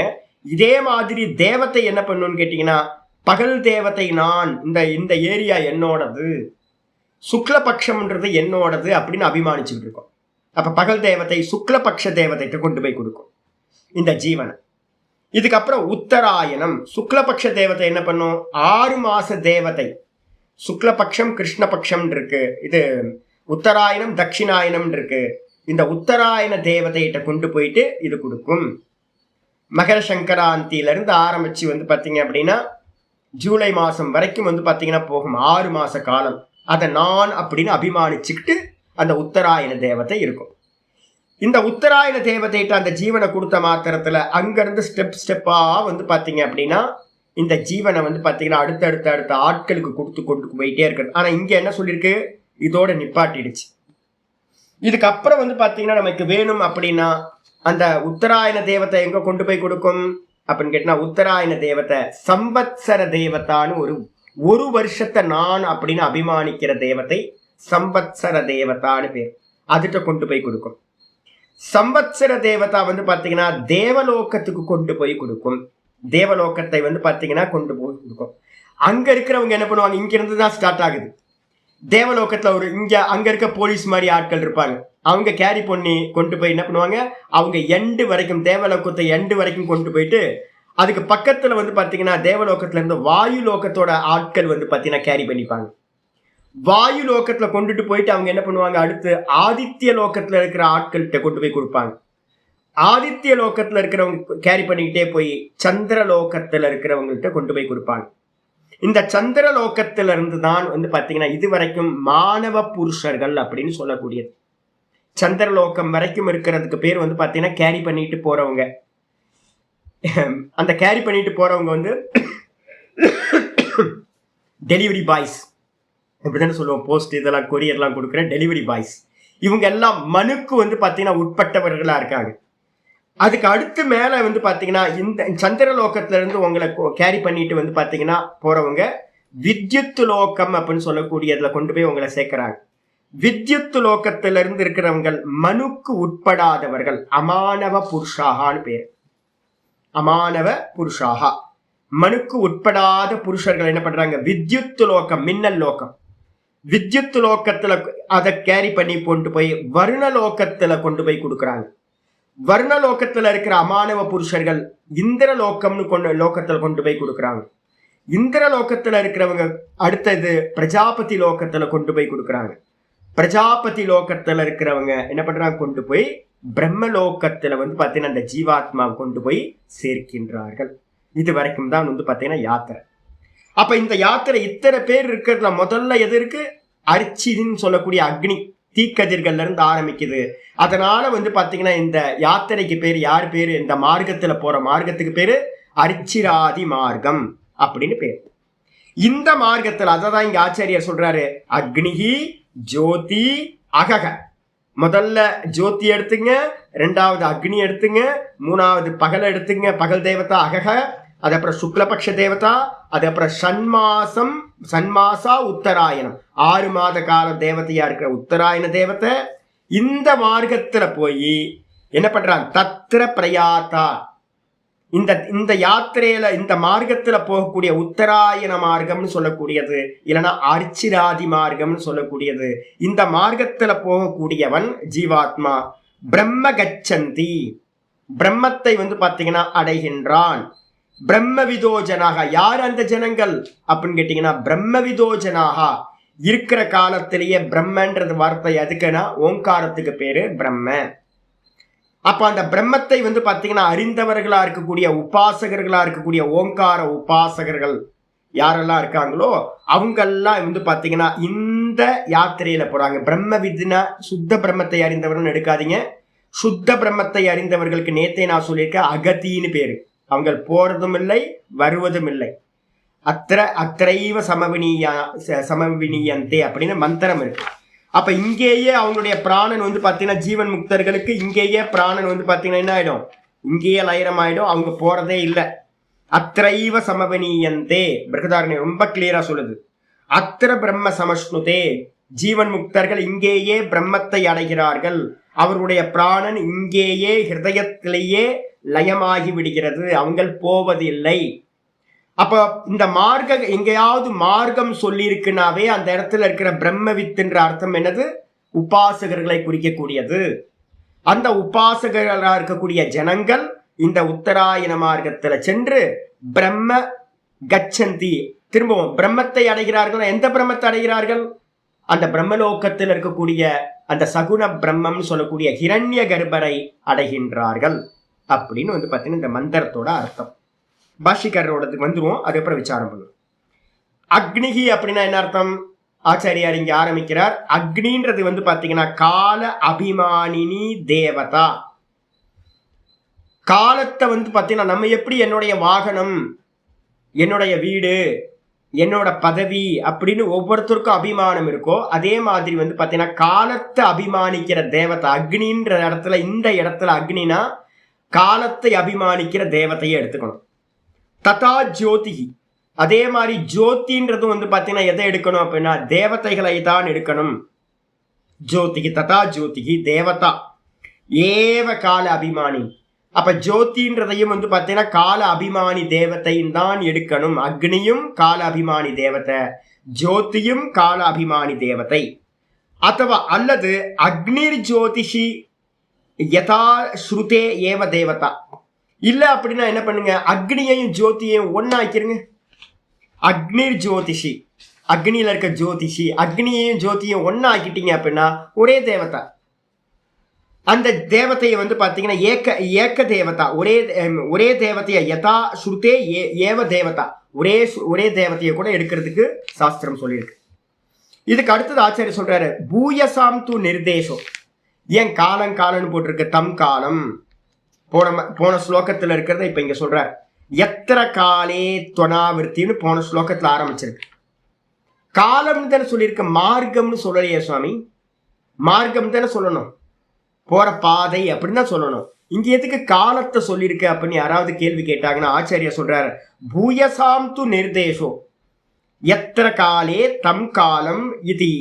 இதே மாதிரி தேவத்தை என்ன பண்ணணும்னு கேட்டீங்கன்னா, பகல் தேவத்தை நான், இந்த ஏரியா என்னோடது, சுக்லபக்ஷம்ன்றது என்னோடது அப்படின்னு அபிமானிச்சுக்கிட்டு இருக்கோம். அப்ப பகல் தேவத்தை சுக்லபக்ஷ தேவதைக்கு கொண்டு போய் கொடுக்கும் இந்த ஜீவனை. இதுக்கப்புறம் உத்தராயணம், சுக்லபக்ஷ தேவதை என்ன பண்ணும், 6 மாச தேவதை. சுக்லபக்ஷம் கிருஷ்ணபக்ஷம் இருக்கு, இது உத்தராயணம் தட்சிணாயணம் இருக்கு. இந்த உத்தராயண தேவதையிட்ட கொண்டு போயிட்டு இது கொடுக்கும். மகர சங்கராந்தியில இருந்து ஆரம்பிச்சு வந்து பாத்தீங்க அப்படின்னா ஜூலை மாசம் வரைக்கும் வந்து பாத்தீங்கன்னா போகும் 6 மாச காலம். அதை நான் அப்படின்னு அபிமானிச்சுக்கிட்டு அந்த உத்தராயண தேவதை இருக்கும். இந்த உத்தராயண தேவதையிட்ட அந்த ஜீவனை கொடுத்த மாத்திரத்துல அங்கிருந்து ஸ்டெப்பா வந்து பாத்தீங்க அப்படின்னா இந்த ஜீவனை வந்து பாத்தீங்கன்னா அடுத்த ஆட்களுக்கு கொடுத்து கொண்டு போயிட்டே இருக்கிறது. ஆனா இங்க என்ன சொல்லியிருக்கு, இதோட நிப்பாட்டிடுச்சு. இதுக்கப்புறம் வந்து பாத்தீங்கன்னா நமக்கு வேணும் அப்படின்னா அந்த உத்தராயண தேவத்தை எங்க கொண்டு போய் கொடுக்கும் அப்படின்னு கேட்டா, உத்தராயண தேவத்தை சம்பத்சர தேவதான்னு ஒரு வருஷத்தை நான் அப்படின்னு அபிமானிக்கிற தேவத்தை சம்பத்சர தேவதான்னு பேர், அதுகிட்ட கொண்டு போய் கொடுக்கும். சம்பத்சர தேவதா வந்து பாத்தீங்கன்னா தேவலோகத்துக்கு கொண்டு போய் கொடுக்கும். தேவலோகத்தை வந்து பாத்தீங்கன்னா கொண்டு போய் கொடுக்கும். அங்க இருக்கிறவங்க என்ன பண்ணுவாங்க, இங்க இருந்து தான் ஸ்டார்ட் ஆகுது. தேவலோகத்துல அங்க இருக்க போலீஸ் மாதிரி ஆட்கள் இருப்பாங்க, அவங்க கேரி பண்ணி கொண்டு போய் என்ன பண்ணுவாங்க, அவங்க எண்டு வரைக்கும் தேவலோகத்தை எண்டு வரைக்கும் கொண்டு போயிட்டு அதுக்கு பக்கத்துல வந்து பாத்தீங்கன்னா தேவலோகத்துல இருந்து வாயு லோகத்தோட ஆட்கள் வந்து பாத்தீங்கன்னா கேரி பண்ணிப்பாங்க. வாயு லோகத்துல கொண்டுட்டு போயிட்டு அவங்க என்ன பண்ணுவாங்க, அடுத்து ஆதித்ய லோகத்துல இருக்கிற ஆட்கள்கிட்ட கொண்டு போய் கொடுப்பாங்க. ஆதித்ய லோகத்துல இருக்கிறவங்க கேரி பண்ணிக்கிட்டே போய் சந்திர லோகத்துல இருக்கிறவங்கள்ட்ட கொண்டு போய் கொடுப்பாங்க. இந்த சந்திர லோகத்துல இருந்து தான் வந்து பாத்தீங்கன்னா இது வரைக்கும் மானவ புருஷர்கள் அப்படின்னு சொல்லக்கூடியது. சந்திரலோகம் வரைக்கும் இருக்கிறதுக்கு பேர் வந்து பாத்தீங்கன்னா கேரி பண்ணிட்டு போறவங்க. அந்த கேரி பண்ணிட்டு போறவங்க வந்து டெலிவரி பாய்ஸ் இப்படிதானே சொல்லுவோம், போஸ்ட் இதெல்லாம் கொரியர்லாம் கொடுக்குற டெலிவரி பாய்ஸ். இவங்க எல்லாம் மனுக்கு வந்து பாத்தீங்கன்னா உட்பட்டவர்களா இருக்காங்க. அதுக்கு அடுத்து மேல வந்து பாத்தீங்கன்னா இந்த சந்திரலோகத்துல இருந்து உங்களை கேரி பண்ணிட்டு வந்து பாத்தீங்கன்னா போறவங்க வித்யுத் லோகம் அப்படின்னு சொல்லக்கூடியதுல கொண்டு போய் உங்களை சேர்க்கிறாங்க. வித்யுத் லோகத்துல இருந்து இருக்கிறவங்க மனுக்கு உட்படாதவர்கள், அமானவ புருஷாகான்னு பேர். அமானவ புருஷாகா, மனுக்கு உட்படாத புருஷர்கள் என்ன பண்றாங்க, வித்யுத் லோகம் மின்னல் லோகம், வித்யுத் லோகத்துல அதை கேரி பண்ணி கொண்டு போய் வருணலோகத்துல கொண்டு போய் கொடுக்குறாங்க. வருணலோகத்துல இருக்கிற அமானவ புருஷர்கள் இந்திர லோகம்னு லோகத்துல கொண்டு போய் கொடுக்குறாங்க. இந்திர லோகத்துல இருக்கிறவங்க அடுத்தது பிரஜாபதி லோகத்துல கொண்டு போய் கொடுக்குறாங்க. பிரஜாபதி லோகத்துல இருக்கிறவங்க என்ன பண்றாங்க, கொண்டு போய் பிரம்மலோகத்துல வந்து பாத்தீங்கன்னா அந்த ஜீவாத்மா கொண்டு போய் சேர்க்கின்றார்கள். இது வரைக்கும் தான் வந்து பாத்தீங்கன்னா யாத்திரை. அப்ப இந்த யாத்திரை இத்தனை பேர் இருக்கிறதுல முதல்ல எது இருக்கு, அர்ச்சின்னு சொல்லக்கூடிய அக்னி தீக்கதிர்கள்ல இருந்து ஆரம்பிக்குது. அதனால வந்து பாத்தீங்கன்னா இந்த யாத்திரைக்கு பேர் யார் பேரு, இந்த மார்க்கத்துல போற மார்க்கத்துக்கு பேரு அர்ச்சிராதி மார்க்கம் அப்படின்னு பேர். இந்த மார்க்கத்தில் அததான் இங்க ஆச்சாரியர் சொல்றாரு, அக்னிஹி ஜோதி அகக. முதல்ல ஜோதி எடுத்துங்க, ரெண்டாவது அக்னி எடுத்துங்க, மூணாவது பகல் எடுத்துங்க, பகல் தேவதா அகக, அது அப்புறம் சுக்லபக்ஷ தேவதா, அது அப்புறம் சன்மாசா உத்தராயணம் 6 மாத கால தேவதையா இருக்கிற உத்தராயண தேவத்தை. இந்த மார்க்கத்துல போய் என்ன பண்றான், தத்திர பிரயாத்தா, இந்த யாத்திரையில இந்த மார்க்கத்துல போகக்கூடிய உத்தராயண மார்க்கம்னு சொல்லக்கூடியது, இல்லைன்னா அர்ச்சிராதி மார்க்கம்னு சொல்லக்கூடியது, இந்த மார்க்கத்துல போகக்கூடியவன் ஜீவாத்மா பிரம்ம கச்சந்தி, பிரம்மத்தை பாத்தீங்கன்னா அடைகின்றான். பிரம்மவிதோஜனாக. யார் அந்த ஜனங்கள் அப்படின்னு கேட்டீங்கன்னா, பிரம்மவிதோஜனாக. இருக்கிற காலத்திலேயே பிரம்மன்றது வார்த்தை எதுக்குன்னா ஓங்காரத்துக்கு பேரு பிரம்ம. அப்ப அந்த பிரம்மத்தை பாத்தீங்கன்னா அறிந்தவர்களா இருக்கக்கூடிய உபாசகர்களா இருக்கக்கூடிய ஓங்கார உபாசகர்கள் யாரெல்லாம் இருக்காங்களோ அவங்கெல்லாம் பாத்தீங்கன்னா இந்த யாத்திரையில போறாங்க. பிரம்ம வித்னா சுத்த பிரம்மத்தை அறிந்தவர்கள் எடுக்காதீங்க. சுத்த பிரம்மத்தை அறிந்தவர்களுக்கு நேத்தே நான் சொல்லியிருக்கேன் அகத்தின்னு பேரு. அவங்க போறதும் இல்லை வருவதும் இல்லை. அத்திரைவ சமவினியந்தே அப்படின்னு மந்திரம் இருக்கு. அப்ப இங்கேயே அவங்களுடைய பிராணன் பாத்தீங்கன்னா ஜீவன் முக்தர்களுக்கு இங்கேயே பிராணன் பாத்தீங்கன்னா என்ன ஆயிடும், இங்கேயே லயனம் ஆயிடும். அவங்க போறதே இல்லை. அத்திரைவ சமவனீயந்தே பிருகதாரண்யம் ரொம்ப கிளியரா சொல்லுது. அத்திர பிரம்ம சமஷ்ணுதே, ஜீவன் முக்தர்கள் இங்கேயே பிரம்மத்தை அடைகிறார்கள். அவருடைய பிராணன் இங்கேயே ஹிருதயத்திலேயே லயமாகி விடுகிறது, அவங்க போவதில்லை. அப்ப இந்த மார்க்க எங்கேயாவது மார்க்கம் சொல்லி இருக்குனாவே அந்த இடத்துல இருக்கிற பிரம்ம வித்துன்ற அர்த்தம் என்னது, உபாசகர்களை குறிக்கக்கூடியது. அந்த உபாசகர்களா இருக்கக்கூடிய ஜனங்கள் இந்த உத்தராயண மார்க்கத்துல சென்று பிரம்ம கச்சந்தி, திரும்பவும் பிரம்மத்தை அடைகிறார்கள். எந்த பிரம்மத்தை அடைகிறார்கள், அந்த பிரம்மலோகத்தில் இருக்கக்கூடிய அந்த சகுண பிரம்மம் சொல்லக்கூடிய ஹிரண்ய கர்ப்பரை அடைகின்றார்கள் அப்படின்னு பாத்தீங்கன்னா இந்த மந்திரத்தோட அர்த்தம். பாஷிகரோடதுக்கு வந்துருவோம், அதுக்கப்புறம் விசாரம் பண்ணுவோம். அக்னிகி அப்படின்னா என்ன அர்த்தம், ஆச்சாரியார் இங்க ஆரம்பிக்கிறார். அக்னின்றது பாத்தீங்கன்னா கால அபிமானினி தேவதா. காலத்தை பாத்தீங்கன்னா நம்ம எப்படி என்னுடைய வாகனம், என்னுடைய வீடு, என்னோட பதவி அப்படின்னு ஒவ்வொருத்தருக்கும் அபிமானம் இருக்கோ, அதே மாதிரி பாத்தீங்கன்னா காலத்தை அபிமானிக்கிற தேவதை அக்னின்ற இடத்துல, இந்த இடத்துல அக்னினா காலத்தை அபிமானிக்கிற தேவதையை எடுத்துக்கணும். ததா ஜோதிகி, அதே மாதிரி ஜோதின்றது பாத்தீங்கன்னா எதை எடுக்கணும் அப்படின்னா தேவதைகளை தான் எடுக்கணும். ஜோதிகி ததா ஜோதிகி தேவதா ஏவ கால அபிமானி. அப்ப ஜோதின்றதையும் பாத்தீங்கன்னா கால அபிமானி தேவத்தையும் தான் எடுக்கணும். அக்னியும் கால அபிமானி தேவதை, ஜோதியும் கால அபிமானி தேவதை. அத்தவா அல்லது அக்னிர் ஜோதிஷி யதா ஸ்ருதே ஏவ தேவதா. இல்ல அப்படின்னா என்ன பண்ணுங்க, அக்னியையும் ஜோதியையும் ஒன்னாக்கிருங்க. அக்னிர் ஜோதிஷி, அக்னியில இருக்க ஜோதிஷி, அக்னியையும் ஜோதியையும் ஒன்னாக்கிட்டீங்க அப்படின்னா ஒரே தேவதா. அந்த தேவதையை பாத்தீங்கன்னா ஏக்க தேவதா, ஒரே தேவதைய யதா ஸ்ருதே ஏவ தேவதா, ஒரே தேவதையை கூட எடுக்கிறதுக்கு சாஸ்திரம் சொல்லியிருக்கு. இதுக்கு அடுத்தது ஆச்சாரிய சொல்றாரு பூயசாம் து நிர்தேசம். ஏன் காலன்னு போட்டிருக்கு, தம் காலம். போன ஸ்லோகத்துல இருக்கிறத இப்ப இங்க சொல்றார். எத்திர காலே துவனாவிருத்தின்னு போன ஸ்லோகத்துல ஆரம்பிச்சிருக்கு. காலம் தானே சொல்லியிருக்க, மார்க்கம்னு சொல்லலையே சுவாமி. மார்க்கம் தானே சொல்லணும், போற பாதை அப்படின்னு தான் சொல்லணும். இங்க எதுக்கு காலத்தை சொல்லியிருக்க அப்படின்னு யாராவது கேள்வி கேட்டாங்கன்னா ஆச்சாரியா சொல்றாரு பூயசாம் து நிர்தேசோ எத்திர காலே தம் காலம் இது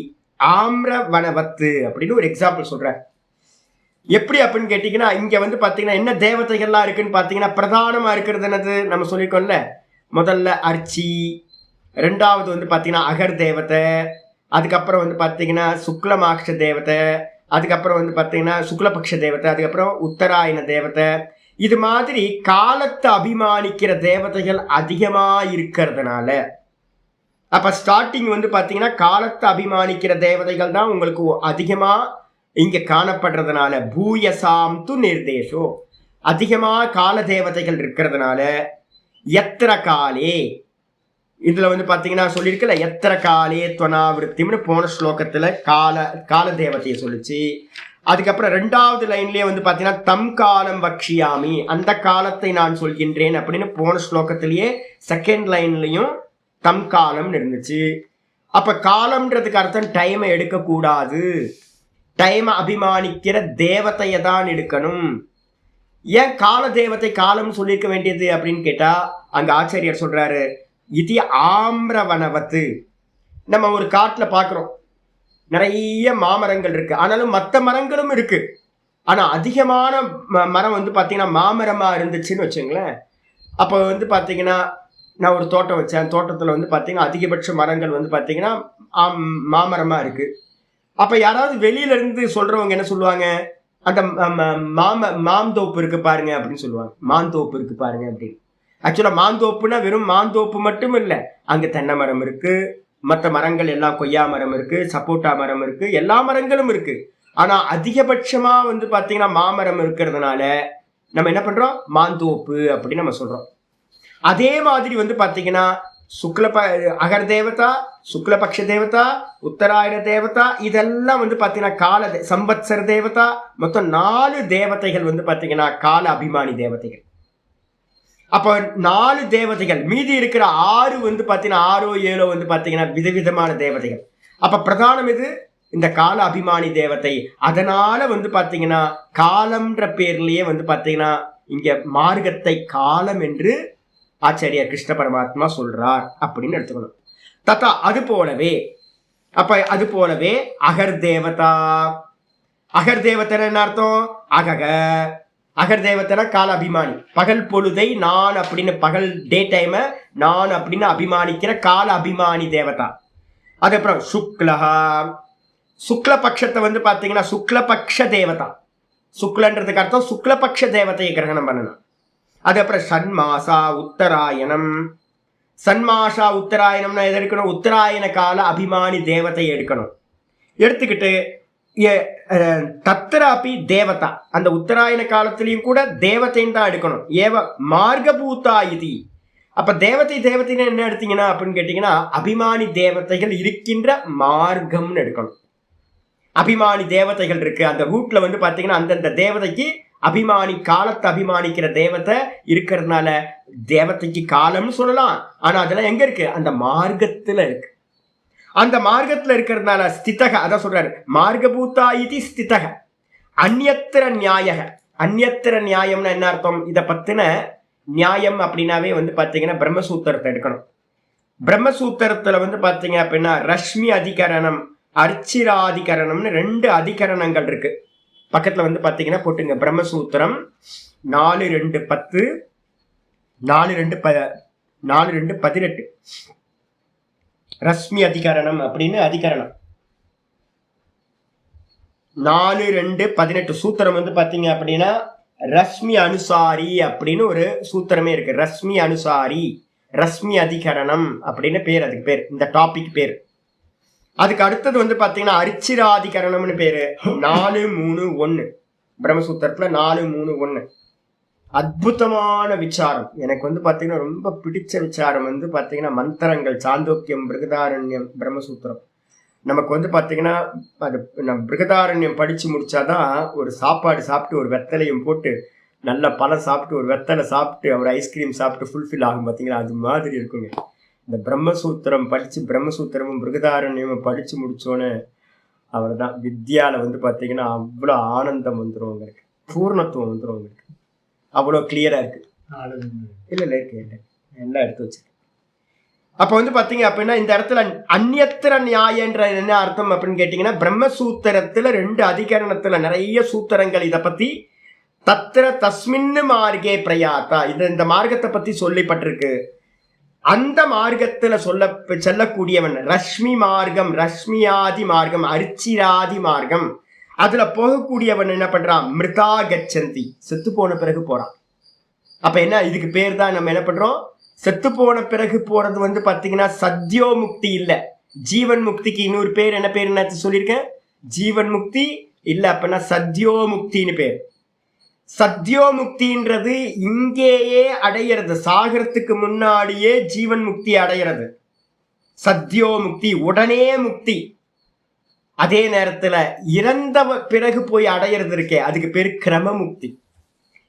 ஆம்ர வனவத்து அப்படின்னு ஒரு எக்ஸாம்பிள் சொல்றாரு. எப்படி அப்படின்னு கேட்டீங்கன்னா இங்க பாத்தீங்கன்னா என்ன தேவதைகள்லாம் இருக்குன்னு பாத்தீங்கன்னா பிரதானமா இருக்கிறது என்னது நம்ம சொல்லிக்கோம்ல. முதல்ல அர்ச்சி, ரெண்டாவது பாத்தீங்கன்னா அகர் தேவதை, அதுக்கப்புறம் பாத்தீங்கன்னா சுக்லமாக்ஷ தேவதை, அதுக்கப்புறம் பாத்தீங்கன்னா சுக்லபக்ஷ தேவதை, அதுக்கப்புறம் உத்தராயண தேவதை. இது மாதிரி காலத்தை அபிமானிக்கிற தேவதைகள் அதிகமா இருக்கிறதுனால அப்ப ஸ்டார்டிங் பாத்தீங்கன்னா காலத்தை அபிமானிக்கிற தேவதைகள் தான் உங்களுக்கு அதிகமா இங்க காணப்படுறதுனால பூயசாம் து நிர்தேசோ, அதிகமா கால தேவதைகள் இருக்கிறதுனால எத்திர காலே, இதுல பாத்தீங்கன்னா சொல்லியிருக்கல எத்திர காலே துவனாவிருத்தின்னு போன ஸ்லோகத்துல கால தேவதையை சொல்லிச்சு. அதுக்கப்புறம் ரெண்டாவது லைன்லயே பாத்தீங்கன்னா தம் காலம் வக்ஷியாமி, அந்த காலத்தை நான் சொல்கின்றேன் அப்படின்னு போன ஸ்லோகத்திலேயே செகண்ட் லைன்லயும் தம் காலம்னு இருந்துச்சு. அப்ப காலம்ன்றதுக்கு அர்த்தம் டைமை எடுக்கக்கூடாது, டைமை அபிமானிக்கிற தேவதையை தான் எடுக்கணும். ஏன் கால தேவத்தை காலம் சொல்லியிருக்க வேண்டியது அப்படின்னு கேட்டா, அங்க ஆச்சாரியர் சொல்றாரு, இது ஆம்ரவனவத்து. நம்ம ஒரு காட்டுல பாக்குறோம், நிறைய மாமரங்கள் இருக்கு, ஆனாலும் மற்ற மரங்களும் இருக்கு. ஆனா அதிகமான மரம் வந்து பாத்தீங்கன்னா மாமரமா இருந்துச்சுன்னு வச்சுங்களேன். அப்ப வந்து பாத்தீங்கன்னா நான் ஒரு தோட்டம் வச்சேன், தோட்டத்துல வந்து பாத்தீங்கன்னா அதிகபட்ச மரங்கள் வந்து பாத்தீங்கன்னா மாமரமா இருக்கு. அப்ப யாராவது வெளியில இருந்து சொல்றவங்க என்ன சொல்லுவாங்க, அந்த மாந்தோப்பு இருக்கு பாருங்க அப்படின்னு சொல்லுவாங்க. மாந்தோப்பு இருக்கு பாருங்க அப்படின்னு. ஆக்சுவலா மாந்தோப்புனா வெறும் மாந்தோப்பு மட்டும் இல்லை, அங்க தென்னை மரம் இருக்கு, மற்ற மரங்கள் எல்லாம் கொய்யா மரம் இருக்கு, சப்போட்டா மரம் இருக்கு, எல்லா மரங்களும் இருக்கு. ஆனா அதிகபட்சமா வந்து பாத்தீங்கன்னா மாமரம் இருக்கிறதுனால நம்ம என்ன பண்றோம், மாந்தோப்பு அப்படின்னு நம்ம சொல்றோம். அதே மாதிரி வந்து பாத்தீங்கன்னா அகர் தேவதா, சுக்லபக்ஷ தேவதா, உத்தராயண தேவதா, இதெல்லாம் வந்து பாத்தீங்கன்னா கால சம்பத்சர தேவதா, மொத்தம் 4 தேவதைகள் வந்து பாத்தீங்கன்னா கால அபிமானி தேவதைகள். அப்ப 4 தேவதைகள், மீதி இருக்கிற 6 வந்து பாத்தீங்கன்னா 6 7 வந்து பாத்தீங்கன்னா விதவிதமான தேவதைகள். அப்ப பிரதானம் இது இந்த கால அபிமானி தேவதை. அதனால வந்து பாத்தீங்கன்னா காலம்ன்ற பேர்லயே வந்து பாத்தீங்கன்னா இங்க மார்க்கத்தை காலம் என்று ஆச்சாரியா கிருஷ்ண பரமாத்மா சொல்றார் அப்படின்னு எடுத்துக்கணும். தத்தா அது போலவே, அப்ப அது போலவே அகர் தேவதா. அகர் தேவத்தன என்ன அர்த்தம், அகக. அகர் தேவத்தன கால அபிமானி, பகல் பொழுதை நான் அப்படின்னு, பகல் டே டைம நான் அப்படின்னு அபிமானிக்கிற கால அபிமானி தேவதா. அதுக்கப்புறம் சுக்லஹா, சுக்லபக்ஷத்தை வந்து பாத்தீங்கன்னா சுக்லபக்ஷ தேவதா. சுக்லன்றதுக்கு அர்த்தம் சுக்லபக்ஷ தேவதையை கிரகணம் பண்ணணும். அதுக்கப்புறம் சன்மாசா உத்தராயணம். சன்மாசா உத்தராயணம்னா எது எடுக்கணும், உத்தராயண கால அபிமானி தேவதை எடுக்கணும். எடுத்துக்கிட்டு தத்திராபி தேவதா, அந்த உத்தராயண காலத்திலையும் கூட தேவதைன்னு தான் எடுக்கணும். ஏவ மார்கபூதா இது. அப்ப தேவதைன்னு என்ன எடுத்தீங்கன்னா அப்படின்னு கேட்டீங்கன்னா அபிமானி தேவதைகள் இருக்கின்ற மார்க்கம்னு எடுக்கணும். அபிமானி தேவதைகள் இருக்கு, அந்த ரூட்ல வந்து பாத்தீங்கன்னா அந்தந்த தேவதைக்கு அபிமானி, காலத்தை அபிமானிக்கிற தேவதை இருக்கிறதுனால தேவதைக்கு காலம்னு சொல்லலாம். ஆனா அதெல்லாம் எங்க இருக்கு, அந்த மார்க்கத்துல இருக்கு. அந்த மார்க்கத்துல இருக்கிறதுனால ஸ்திதக, அதான் சொல்றாரு, மார்கபூதா இது ஸ்திதக. அந்நியத்திர நியாயக. அந்நியத்திர நியாயம்னா என்ன அர்த்தம், இதை பத்தின நியாயம் அப்படின்னாவே வந்து பாத்தீங்கன்னா பிரம்மசூத்திரத்தை எடுக்கணும். பிரம்மசூத்திரத்துல வந்து பாத்தீங்க அப்படின்னா ரஷ்மி அதிகரணம், அர்ச்சிராதிகரணம்னு 2 அதிகரணங்கள் இருக்கு. பக்கத்துல வந்து பாத்தீங்கன்னா போட்டுங்க, பிரம்மசூத்திரம் 4.2.10, 4.2.18 ரஷ்மி அதிகரணம் அப்படின்னு அதிகரணம் 4.2.18 சூத்திரம் வந்து பாத்தீங்க அப்படின்னா ரஷ்மி அனுசாரி அப்படின்னு ஒரு சூத்திரமே இருக்கு. ரஷ்மி அனுசாரி, ரஷ்மி அதிகரணம் அப்படின்னு பேர், அதுக்கு பேர், இந்த டாபிக் பேர். அதுக்கு அடுத்தது வந்து பாத்தீங்கன்னா அரிச்சிராதிகரணம்னு பேரு, 4.3.1 பிரம்மசூத்திரத்துல 4.3.1. அற்புதமான விசாரம். எனக்கு வந்து பாத்தீங்கன்னா ரொம்ப பிடிச்ச விசாரம் வந்து பாத்தீங்கன்னா மந்திரங்கள், சாந்தோக்கியம், பிருகதாரண்யம், பிரம்மசூத்திரம். நமக்கு வந்து பாத்தீங்கன்னா அது நம்ம பிருகதாரண்யம் படிச்சு முடிச்சாதான் ஒரு சாப்பாடு சாப்பிட்டு ஒரு வெத்தலையும் போட்டு நல்ல பழம் சாப்பிட்டு ஒரு வெத்தலை சாப்பிட்டு ஒரு ஐஸ்கிரீம் சாப்பிட்டு ஃபுல்ஃபில் ஆகும் பாத்தீங்களா, அது மாதிரி இருக்குங்க. இந்த பிரம்மசூத்திரம் படிச்சு, பிரம்மசூத்திரமும் பிருகதாரண்யமும் படிச்சு முடிச்சோன்னு அவ்வளவுதான், வித்யால வந்து பாத்தீங்கன்னா அவ்வளோ ஆனந்தம் வந்துடும் உங்களுக்கு, பூர்ணத்துவம் வந்துடும் உங்களுக்கு. அவ்வளோ கிளியரா இருக்கு. இல்ல இருக்கு, எல்லாம் எடுத்து வச்சிருக்கேன். அப்ப வந்து பாத்தீங்க அப்படின்னா இந்த இடத்துல அந்நியத்திர நியாயன்ற என்ன அர்த்தம் அப்படின்னு கேட்டீங்கன்னா, பிரம்மசூத்திரத்துல 2 அதிகரணத்துல நிறைய சூத்திரங்கள் இதை பத்தி தத்திர தஸ்மின்னு மார்க்கே பிரயாத்தா, இந்த மார்க்கத்தை பத்தி சொல்லப்பட்டிருக்கு. அந்த மார்க்கத்துல செல்லக்கூடியவன் ரஷ்மி மார்க்கம், ரஷ்மியாதி மார்க்கம், அரிச்சிராதி மார்க்கம், அதுல போகக்கூடியவன் என்ன பண்றான், மிருதா கச்சந்தி, செத்து போன பிறகு போறான். அப்ப என்ன, இதுக்கு பேர் தான் நம்ம என்ன பண்றோம், செத்து போன பிறகு போறது வந்து பாத்தீங்கன்னா சத்யோ முக்தி இல்ல, ஜீவன் முக்திக்கு இன்னொரு பேர் என்ன பேர் என்ன சொல்லியிருக்கேன், ஜீவன் முக்தி இல்ல, அப்படின்னா சத்யோ முக்தின்னு பேர். சத்யோ முக்தின்றது இங்கேயே அடையிறது, சாகரத்துக்கு முன்னாடியே ஜீவன் முக்தி அடையிறது. சத்யோ முக்தி உடனே முக்தி. அதே நேரத்துல இறந்த பிறகு போய் அடையிறது இருக்கே, அதுக்கு பேரு கிரம முக்தி.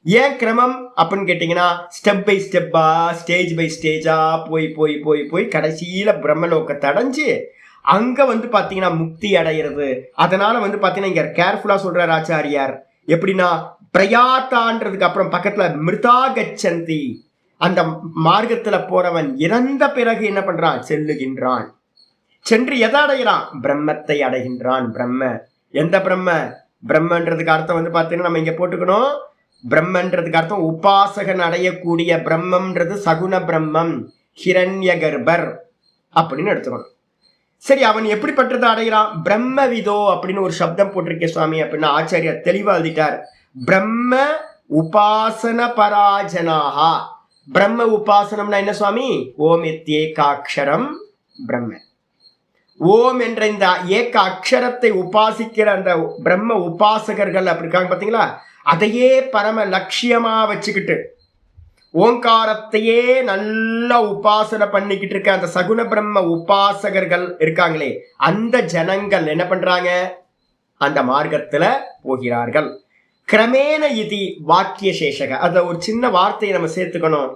ஏன் கிரமம் அப்படின்னு கேட்டீங்கன்னா ஸ்டெப் பை ஸ்டெப்பா ஸ்டேஜ் பை ஸ்டேஜா போய் போய் போய் போய் கடைசியில பிரம்மலோகத்தை அடைஞ்சு அங்க வந்து பாத்தீங்கன்னா முக்தி அடைகிறது. அதனால வந்து பாத்தீங்கன்னா இங்க கேர்ஃபுல்லா சொல்றார் ஆச்சாரியார். எப்படின்னா பிரயாத்தான்றதுக்கு அப்புறம் பக்கத்துல மிருதா கச்சந்தி, அந்த மார்க்கத்துல போறவன் இறந்த பிறகு என்ன பண்றான், செல்லுகின்றான். சென்று எதை அடைகிறான், பிரம்மத்தை அடைகின்றான். பிரம்ம எந்த பிரம்ம, பிரம்மன்றதுக்கு அர்த்தம் வந்து பாத்தீங்கன்னா நம்ம இங்க போட்டுக்கணும், பிரம்மன்றதுக்கு அர்த்தம் உபாசகன் அடையக்கூடிய பிரம்மம்ன்றது சகுன பிரம்மம், ஹிரண்ய கர்ப்பர் அப்படின்னு எடுத்துக்கணும். சரி, அவன் எப்படிப்பட்டதை அடைகிறான், பிரம்மவிதோ அப்படின்னு ஒரு சப்தம் போட்டிருக்கேன் சுவாமி அப்படின்னா ஆச்சாரியார் தெளிவா எழுதிட்டார். பிரம்ம உபாசன பராஜனாகா. பிரம்ம உபாசனம்னா என்ன சுவாமி, ஓம் ஏகாட்சரம் பிரம்ம. ஓம் என்ற இந்த ஏக அக்ஷரத்தை உபாசிக்கிற அந்த பிரம்ம உபாசகர்கள் அப்படி இருக்காங்க பாத்தீங்களா, அதையே பரம லட்சியமா வச்சுக்கிட்டு ஓங்காரத்தையே நல்லா உபாசனை பண்ணிக்கிட்டு இருக்க அந்த சகுன பிரம்ம உபாசகர்கள் இருக்காங்களே, அந்த ஜனங்கள் என்ன பண்றாங்க, அந்த மார்க்கத்துல போகிறார்கள். கிரமேண இது வாக்கிய சேஷக, அத ஒரு சின்ன வார்த்தையை நம்ம சேர்த்துக்கணும்.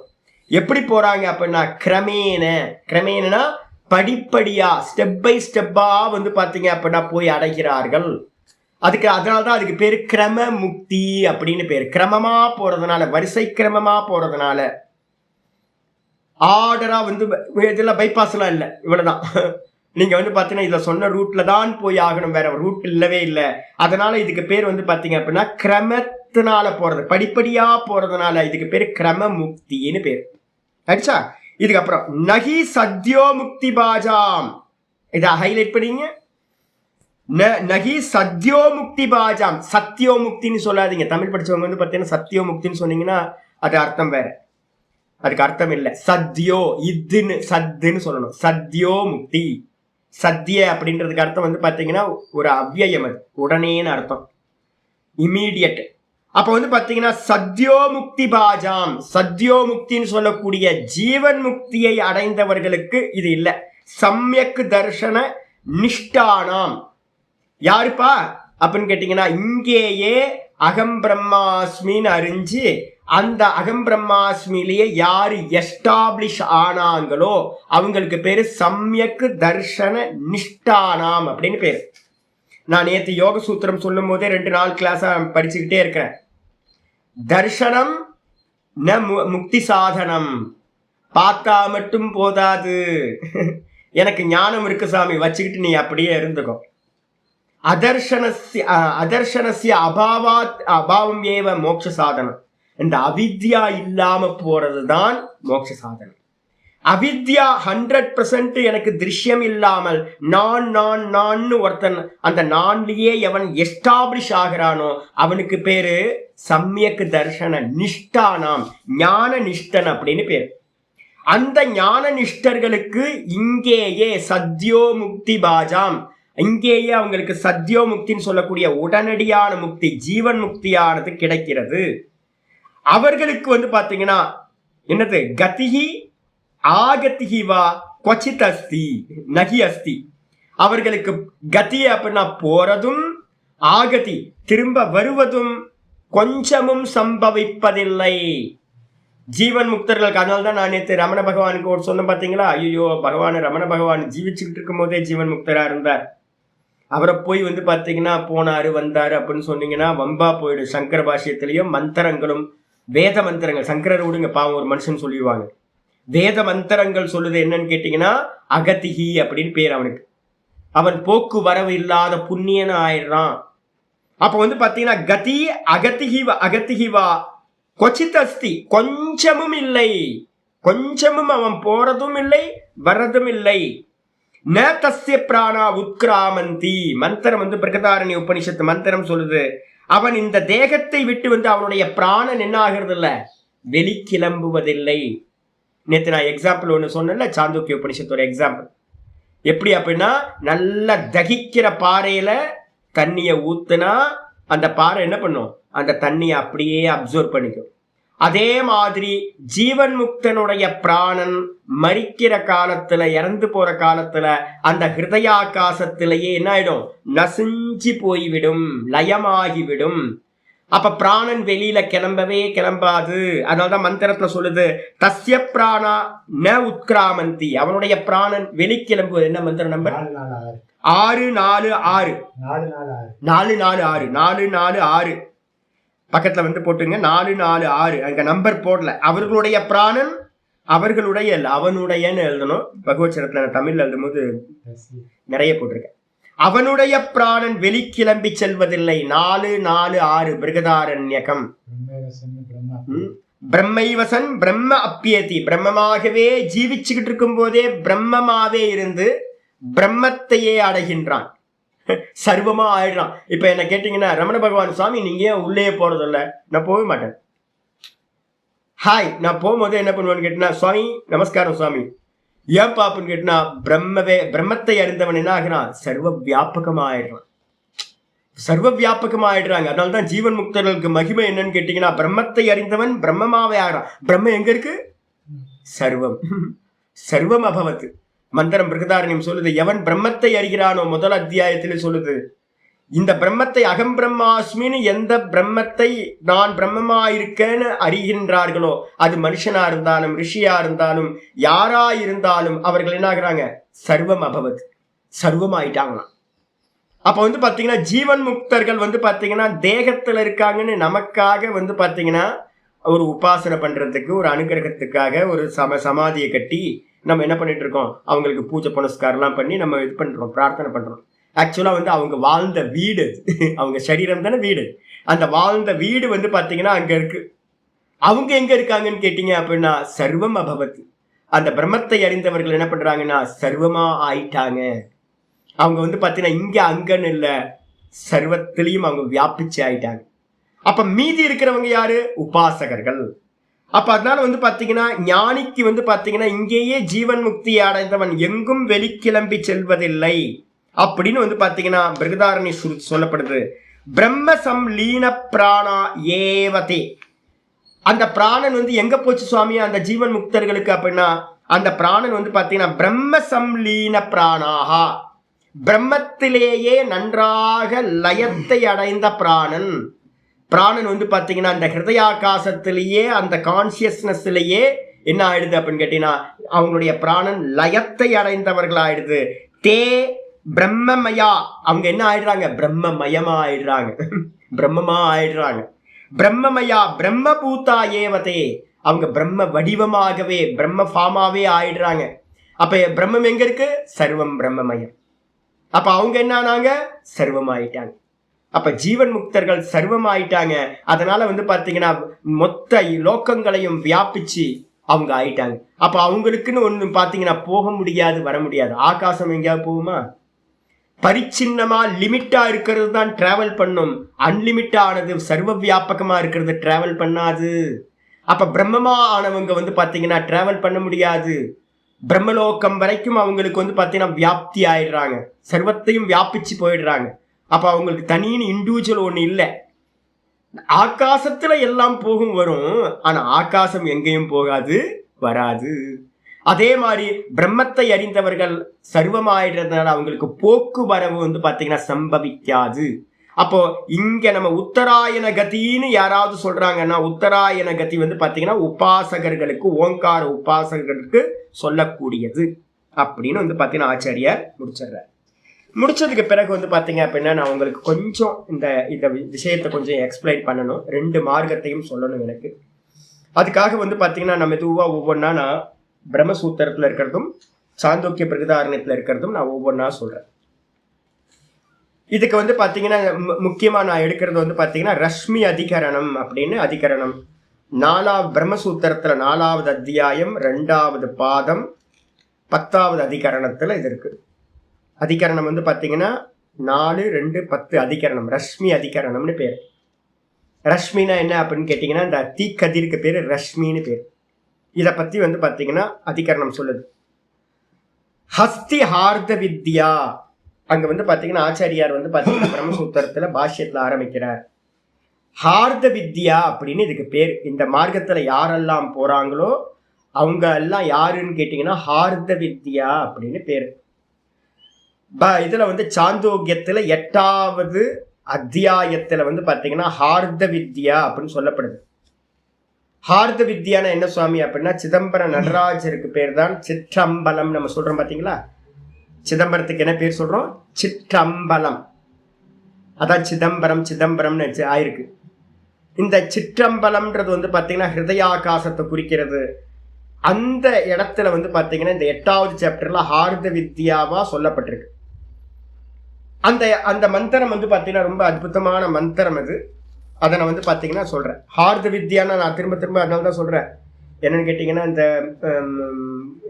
எப்படி போறாங்க அப்படின்னா கிரமேண, கிரமேணா படிப்படியா ஸ்டெப் பை ஸ்டெப்பா வந்து பாத்தீங்க அப்படின்னா போய் அடைகிறார்கள். அதுக்கு அதனால்தான் அதுக்கு பேரு கிரம முக்தி அப்படின்னு பேரு. கிரமமா போறதுனால, வரிசை கிரமமா போறதுனால, ஆர்டரா வந்து இதெல்லாம் பைபாஸ் எல்லாம் இல்லை, இவ்வளவுதான். நீங்க வந்து பாத்தீங்கன்னா இதை சொன்ன ரூட்ல தான் போய் ஆகணும், வேற ரூட் இல்லவே இல்லை. அதனால இதுக்கு பேர் வந்து பாத்தீங்க அப்படின்னா கிரமத்தினால போறது, படிப்படியா போறதுனால இதுக்கு பேரு கிரம முக்தின்னு பேரு. ஆச்சா, இதுக்கப்புறம் நகி சத்யோ முக்தி பாஜாம், இதை ஹைலைட் பண்ணீங்க. நகி சத்யோ முக்தி பாஜாம், சத்யோ முக்தின்னு சொல்லாதீங்க. தமிழ் படிச்சவங்க வந்து பாத்தீங்கன்னா சத்யோ முக்தின்னு சொன்னீங்கன்னா அது அர்த்தம் வேற, அதுக்கு அர்த்தம் இல்லை. சத்யோ இதுன்னு சத்துன்னு சொல்லணும். சத்யோ முக்தி, சத்ய அப்படின்றதுக்கு அர்த்தம் வந்து பாத்தீங்கன்னா ஒரு அவ்யயம், அது உடனேன்னு அர்த்தம், இமீடியட். அப்ப வந்து பாத்தீங்கன்னா சத்யோ முக்தி பாஜாம், சத்யோ முக்தின்னு சொல்லக்கூடிய ஜீவன் முக்தியை அடைந்தவர்களுக்கு இது இல்லை. சம்யக் தர்ஷன நிஷ்டானாம், யாருப்பா அப்படின்னு கேட்டீங்கன்னா இங்கேயே அகம் பிரம்மாஸ்மின்னு அறிஞ்சு அந்த அகம் பிரம்மாஸ்மிலேயே யாரு எஸ்டாப்ளிஷ் ஆனாங்களோ அவங்களுக்கு பேரு சம்யக் தர்ஷன நிஷ்டானாம் அப்படின்னு பேரு. நான் நேற்று யோக சூத்திரம் சொல்லும் போதே 2 நாள் கிளாஸா படிச்சுக்கிட்டே இருக்கிறேன். தர்ஷனம் ந முக்தி சாதனம், பார்த்தா மட்டும் போதாது, எனக்கு ஞானம் இருக்கு சாமி வச்சுக்கிட்டு நீ அப்படியே இருந்துக்கோ. அதர்ஷனஸ்ய அபாவம் ஏவ மோட்ச சாதனம். இந்த அவித்யா இல்லாம போறதுதான் மோட்ச சாதனம். அவித்யா 100% எனக்கு திருஷ்யம் இல்லாமல் நான் நான் நான் ஒருத்தன் அந்த நான்லயே எவன் எஸ்டாப்ளிஷ் ஆகிறானோ அவனுக்கு பேரு சம்யக் தர்ஷன நிஷ்டானாம், ஞான நிஷ்டன் அப்படின்னு பேரு. அந்த ஞான நிஷ்டர்களுக்கு இங்கேயே சத்யோ முக்தி பாஜாம், இங்கேயே அவங்களுக்கு சத்யோ முக்தின்னு சொல்லக்கூடிய உடனடியான முக்தி, ஜீவன் முக்தியானது கிடைக்கிறது. அவர்களுக்கு வந்து பாத்தீங்கன்னா என்னது, கதிஹி ஆகதிஹி வா கொச்சித் அஸ்தி நகி அஸ்தி. அவர்களுக்கு கதி அப்படின்னா போறதும், ஆகதி திரும்ப வருவதும் கொஞ்சமும் சம்பவிப்பதில்லை ஜீவன் முக்தர்களுக்கு. அதனால்தான் நான் நேற்று ரமண பகவானுக்கு ஒரு சொன்ன பார்த்தீங்களா, ஐயோ பகவான் ரமண பகவான் ஜீவிச்சுக்கிட்டு இருக்கும் போதே ஜீவன் முக்தரா இருந்தார். அவரை போய் வந்து பார்த்தீங்கன்னா போனாரு வந்தாரு அப்படின்னு சொன்னீங்கன்னா வம்பா போயிடும். சங்கர பாஷ்யத்திலையும் மந்திரங்களும் வேத மந்திரங்கள், சங்கரர் விடுங்க பாவம் ஒரு மனுஷன் சொல்லிடுவாங்க. வேத மந்திரங்கள் சொல்லுது என்னன்னு கேட்டீங்கன்னா அகதிஹி அப்படின்னு பேர் அவனுக்கு. அவன் போக்கு வரவு இல்லாத புண்ணியன ஆயிடுறான். அப்ப வந்து பாத்தீங்கன்னா கதி அகதிஹிவா கொச்சித் அஸ்தி, கொஞ்சமும் இல்லை, கொஞ்சமும் அவன் போறதும் இல்லை வர்றதும் இல்லை. ந தஸ்ய பிராணா உத்கிராமந்தி, மந்திரம் வந்து பிரகதாரண்ய உபனிஷத்து மந்திரம் சொல்லுது. அவன் இந்த தேகத்தை விட்டு வந்து அவனுடைய பிராணன் என்ன ஆகிறது இல்ல, வெளிக்கிளம்புவதில்லை. நேற்று நான் எக்ஸாம்பிள் ஒன்று சொன்னேன்ல, சாந்தோக்கிய உபனிஷத்தோட எக்ஸாம்பிள். எப்படி அப்படின்னா நல்ல தகிக்கிற பாறையில தண்ணியை ஊத்துனா அந்த பாறை என்ன பண்ணும், அந்த தண்ணியை அப்படியே அப்சர்வ் பண்ணிக்கும். அதே மாதிரி ஜீவன் முக்தனுடைய பிராணன் மரிக்கிற காலத்துல, இறந்து போற காலத்துல அந்த ஹிருதயாகாசத்திலேயே என்ன ஆயிடும், நசிஞ்சு போய்விடும், லயமாகிவிடும். அப்ப பிராணன் வெளியில கிளம்பவே கிளம்பாது. அதனாலதான் மந்திரத்துல சொல்லுது, தஸ்ய பிராணா ந உத்கிராமந்தி, அவனுடைய பிராணன் வெளி கிளம்புவது. என்ன மந்திரம் நம்பர்? 646 446 446 பக்கத்துல வந்து போட்டுங்க. 446 அங்க நம்பர் போடல. அவர்களுடைய பிராணன் அவர்களுடைய அவனுடையன்னு எழுதணும். பகவத்சரத்துல தமிழ்ல எழுதும் போது நிறைய போட்டிருக்கேன். அவனுடைய பிராணன் வெளிக்கிளம்பி செல்வதில்லை. 446 பிருகதாரண்யகம். பிரம்மைவசன் பிரம்ம அப்பியதி, பிரம்மமாகவே ஜீவிச்சுக்கிட்டு இருக்கும் போதே பிரம்மமாவே இருந்து பிரம்மத்தையே அடைகின்றான், சர்வமா ஆயிடுறான். இப்ப என்ன கேட்டீங்கன்னா, ரமண பகவான் சுவாமி நீங்க ஏன் உள்ளே போறதில்ல? நான் போக மாட்டேன். ஹாய், நான் போகும்போது என்ன பண்ணுவேன்னு கேட்டீங்கன்னா, சுவாமி நமஸ்காரம் சுவாமி, ஏன் பாப்புன்னு கேட்டினா, பிரம்மத்தை அறிந்தவன் என்ன ஆகிறான்? சர்வ வியாபகமாயிடுறான், சர்வ வியாபகமாயிடுறாங்க. அதனால்தான் ஜீவன் முக்தர்களுக்கு மகிமை என்னன்னு கேட்டீங்கன்னா, பிரம்மத்தை அறிந்தவன் பிரம்மமாவே ஆகிறான். பிரம்மம் எங்க இருக்கு? சர்வம். சர்வம் அபவத்து. மந்திரம் பிருகதாரண்யம் சொல்லுது, எவன் பிரம்மத்தை அறிகிறானோ, முதல் அத்தியாயத்தில் சொல்லுது, இந்த பிரம்மத்தை அகம் பிரம்மாஸ்மின்னு எந்த பிரம்மத்தை நான் பிரம்மமா இருக்கேன்னு அறிகின்றார்களோ, அது மனுஷனா இருந்தாலும் ரிஷியா இருந்தாலும் யாரா இருந்தாலும் அவர்கள் என்ன ஆகுறாங்க? சர்வம் அபவத், சர்வம் ஆயிட்டாங்களாம். அப்ப வந்து பாத்தீங்கன்னா ஜீவன் முக்தர்கள் வந்து பாத்தீங்கன்னா தேகத்துல இருக்காங்கன்னு நமக்காக வந்து பாத்தீங்கன்னா ஒரு உபாசனை பண்றதுக்கு, ஒரு அனுகிரகத்துக்காக ஒரு சமாதியை கட்டி நம்ம என்ன பண்ணிட்டு இருக்கோம்? அவங்களுக்கு பூஜை புனஸ்காரம்லாம் பண்ணி நம்ம இது பண்றோம், பிரார்த்தனை பண்றோம். ஆக்சுவலா வந்து அவங்க வாழ்ந்த வீடு, அவங்க சரீரம் தானே வீடு. அந்த வாழ்ந்த வீடு வந்து பாத்தீங்கன்னா அங்க இருக்கு. அவங்க எங்க இருக்காங்கன்னு கேட்டீங்க அப்படின்னா சர்வம் அபவத். அந்த பிரம்மத்தை அறிந்தவர்கள் என்ன பண்றாங்கன்னா சர்வமா ஆயிட்டாங்க. அவங்க வந்து பாத்தீங்கன்னா இங்க அங்கன்னு இல்ல, சர்வத்திலையும் அவங்க வியாபிச்சு ஆயிட்டாங்க. அப்ப மீதி இருக்கிறவங்க யாரு? உபாசகர்கள். அப்ப அதனால வந்து பாத்தீங்கன்னா ஞானிக்கு வந்து பாத்தீங்கன்னா இங்கேயே ஜீவன் முக்தி அடைந்தவன் எங்கும் வெளிக்கிளம்பி செல்வதில்லை அப்படின்னு வந்து பாத்தீங்கன்னா பிருகதாரண்ய சொல்லப்படுது. பிரம்ம சம்லீன பிராணா ஏவதே. அந்த பிராணன் வந்து எங்க போச்சு சுவாமி அந்த ஜீவன் முக்தர்களுக்கு அப்படின்னா, அந்த பிராணன் வந்து பாத்தீங்கன்னா பிரம்ம சம்லீன பிராணாகா, பிரம்மத்திலேயே நன்றாக லயத்தை அடைந்த பிராணன். பிராணன் வந்து பாத்தீங்கன்னா அந்த ஹிருதயாகாசத்திலேயே அந்த கான்சியஸ்னஸ்லயே என்ன ஆயிடுது அப்படின்னு கேட்டீங்கன்னா அவங்களுடைய பிராணன் லயத்தை அடைந்தவர்கள் ஆயிடுது. தே பிரம்மமயா, அவங்க என்ன ஆயிடுறாங்க? பிரம்மமயமா ஆயிடுறாங்க, பிரம்மமா ஆயிடுறாங்க. பிரம்மமயா பிரம்மபூதா ஏவதே, அவங்க பிரம்ம வடிவமாகவே பிரம்ம ஃபார்மாவே ஆயிடுறாங்க. அப்ப பிரம்மம் எங்க இருக்கு? சர்வம் பிரம்மமயம். அப்ப அவங்க என்ன ஆனாங்க? சர்வம் ஆயிட்டாங்க. அப்ப ஜீவன் முக்தர்கள் சர்வம் ஆயிட்டாங்க. அதனால வந்து பாத்தீங்கன்னா மொத்த லோக்கங்களையும் வியாபிச்சு அவங்க ஆயிட்டாங்க. அப்ப அவங்களுக்குன்னு ஒண்ணு பாத்தீங்கன்னா போக முடியாது, வர முடியாது. ஆகாசம் எங்கேயாவது போகுமா? பரிச்சின்னமா லிமிட்டா இருக்கிறது தான் டிராவல் பண்ணும். அன்லிமிட்டா ஆனது சர்வ வியாபகமா இருக்கிறது டிராவல் பண்ணாது. அப்ப பிரம்மமா ஆனவங்க வந்து பாத்தீங்கன்னா டிராவல் பண்ண முடியாது. பிரம்மலோகம் வரைக்கும் அவங்களுக்கு வந்து பாத்தீங்கன்னா வியாப்தி ஆயிடுறாங்க, சர்வத்தையும் வியாபிச்சு போயிடுறாங்க. அப்ப அவங்களுக்கு தனின்னு இண்டிவிஜுவல் ஒண்ணு இல்லை. ஆகாசத்துல எல்லாம் போகும் வரும், ஆனா ஆகாசம் எங்கேயும் போகாது, வராது. அதே மாதிரி பிரம்மத்தை அறிந்தவர்கள் சர்வமாயிடுறதுனால அவங்களுக்கு போக்குவரவு வந்து பாத்தீங்கன்னா சம்பவிக்காது. அப்போ இங்க நம்ம உத்தராயண கதின்னு யாராவது சொல்றாங்கன்னா, உத்தராயண கதி வந்து பாத்தீங்கன்னா உபாசகர்களுக்கு, ஓங்கார உபாசகர்களுக்கு சொல்லக்கூடியது அப்படின்னு வந்து பாத்தீங்கன்னா ஆச்சாரியார் முடிச்சிடுறார். முடிச்சதுக்கு பிறகு வந்து பாத்தீங்க அப்படின்னா நான் உங்களுக்கு கொஞ்சம் இந்த விஷயத்தை கொஞ்சம் எக்ஸ்பிளைன் பண்ணணும். 2 மார்க்கத்தையும் சொல்லணும் எனக்கு. அதுக்காக வந்து பாத்தீங்கன்னா நம்ம மெதுவா ஒவ்வொன்றா நான் பிரம்மசூத்திரத்துல இருக்கிறதும் சாந்தோக்கிய பிருகதாரண்யத்துல இருக்கிறதும் நான் ஒவ்வொன்றா சொல்றேன். இதுக்கு வந்து பாத்தீங்கன்னா முக்கியமா நான் எடுக்கிறது வந்து பாத்தீங்கன்னா ரஷ்மி அதிகரணம் அப்படின்னு அதிகரணம் 4வது பிரம்மசூத்திரத்துல 4வது அத்தியாயம் 2வது பாதம் 10வது அதிகரணத்துல இது இருக்கு. அதிகரணம் வந்து பாத்தீங்கன்னா 4, 2, 10 அதிகரணம், ரஷ்மி அதிகரணம்னு பேர். ரஷ்மினா என்ன அப்படின்னு கேட்டீங்கன்னா இந்த தீக்கதிருக்கு பேரு ரஷ்மின்னு பேர். இதை பத்தி வந்து பாத்தீங்கன்னா அதிகரணம் சொல்லுது. ஹஸ்தி ஹார்த வித்யா, அங்க வந்து பாத்தீங்கன்னா ஆச்சாரியார் வந்து பாத்தீங்கன்னா பிரம்மசூத்திரத்துல பாஷ்யத்துல ஆரம்பிக்கிறார். ஹார்த வித்யா அப்படின்னு இதுக்கு பேர். இந்த மார்க்கத்துல யாரெல்லாம் போறாங்களோ அவங்க எல்லாம் யாருன்னு கேட்டீங்கன்னா ஹார்த வித்யா அப்படின்னு பேரு. இதுல வந்து சாந்தோக்கியத்துல 8வது அத்தியாயத்துல வந்து பாத்தீங்கன்னா ஹார்த வித்யா அப்படின்னு சொல்லப்படுது. ஹார்த வித்யான என்ன சுவாமி அப்படின்னா சிதம்பரம் நடராஜருக்கு பேர் தான் சிற்றம்பலம் நம்ம சொல்றோம் பாத்தீங்களா. சிதம்பரத்துக்கு என்ன பேர் சொல்றோம்? சிற்றம்பலம். அதான் சிதம்பரம் சிதம்பரம்னு ஆயிருக்கு. இந்த சிற்றம்பலம்ன்றது வந்து பாத்தீங்கன்னா ஹிருதயாகாசத்தை குறிக்கிறது. அந்த இடத்துல வந்து பாத்தீங்கன்னா இந்த 8வது சாப்டர்ல ஹார்த வித்யாவா சொல்லப்பட்டிருக்கு. அந்த அந்த மந்திரம் வந்து பாத்தீங்கன்னா ரொம்ப அற்புதமான மந்திரம் அது. அதை நான் வந்து பாத்தீங்கன்னா சொல்றேன். ஹார்த வித்யான்னு நான் திரும்ப திரும்ப அதனால தான் சொல்றேன். என்னன்னு கேட்டீங்கன்னா இந்த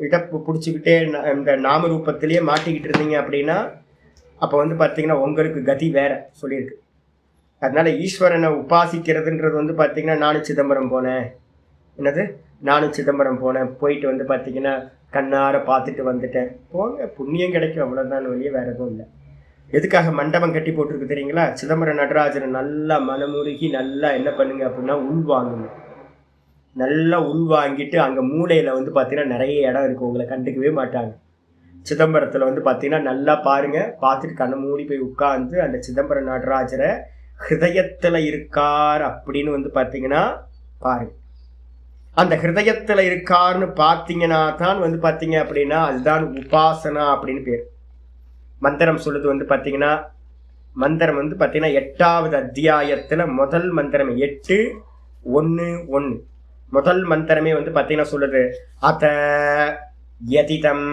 இடப்பு பிடிச்சிக்கிட்டே இந்த நாம ரூபத்திலேயே மாட்டிக்கிட்டு இருந்தீங்க அப்படின்னா அப்போ வந்து பாத்தீங்கன்னா உங்களுக்கு கதி வேற சொல்லியிருக்கு. அதனால ஈஸ்வரனை உபாசிக்கிறதுன்றது வந்து பாத்தீங்கன்னா நானும் சிதம்பரம் போனேன். என்னது? நானும் சிதம்பரம் போனேன், போயிட்டு வந்து பாத்தீங்கன்னா கண்ணார பார்த்துட்டு வந்துட்டேன். போங்க, புண்ணியம் கிடைக்கும், அவ்வளவுதான் வழியே, வேற எதுவும் இல்லை. எதுக்காக மண்டபம் கட்டி போட்டிருக்கு தெரியுங்களா? சிதம்பரம் நடராஜரை நல்லா மனமுருகி நல்லா என்ன பண்ணுங்க அப்படின்னா உள்வாங்குங்க. நல்லா உள்வாங்கிட்டு அங்கே மூளையில் வந்து பார்த்தீங்கன்னா நிறைய இடம் இருக்குது, உங்களை கண்டுக்கவே மாட்டாங்க. சிதம்பரத்தில் வந்து பார்த்தீங்கன்னா நல்லா பாருங்க, பார்த்துட்டு கண்ணை மூடி போய் உட்கார்ந்து அந்த சிதம்பரம் நடராஜரை ஹிருதயத்தில் இருக்கார் அப்படின்னு வந்து பார்த்தீங்கன்னா பாருங்க. அந்த ஹிருதயத்தில் இருக்காருன்னு பார்த்தீங்கன்னா தான் வந்து பார்த்தீங்க அப்படின்னா அதுதான் உபாசனா அப்படின்னு பேர். மந்திரம் சொல்லுது வந்து பார்த்தீங்கன்னா மந்திரம் வந்து பார்த்தீங்கன்னா 8வது அத்தியாயத்தில் முதல் மந்திரம் 8:1:1 முதல் மந்திரமே வந்து பார்த்தீங்கன்னா சொல்லுது அத யதிதம்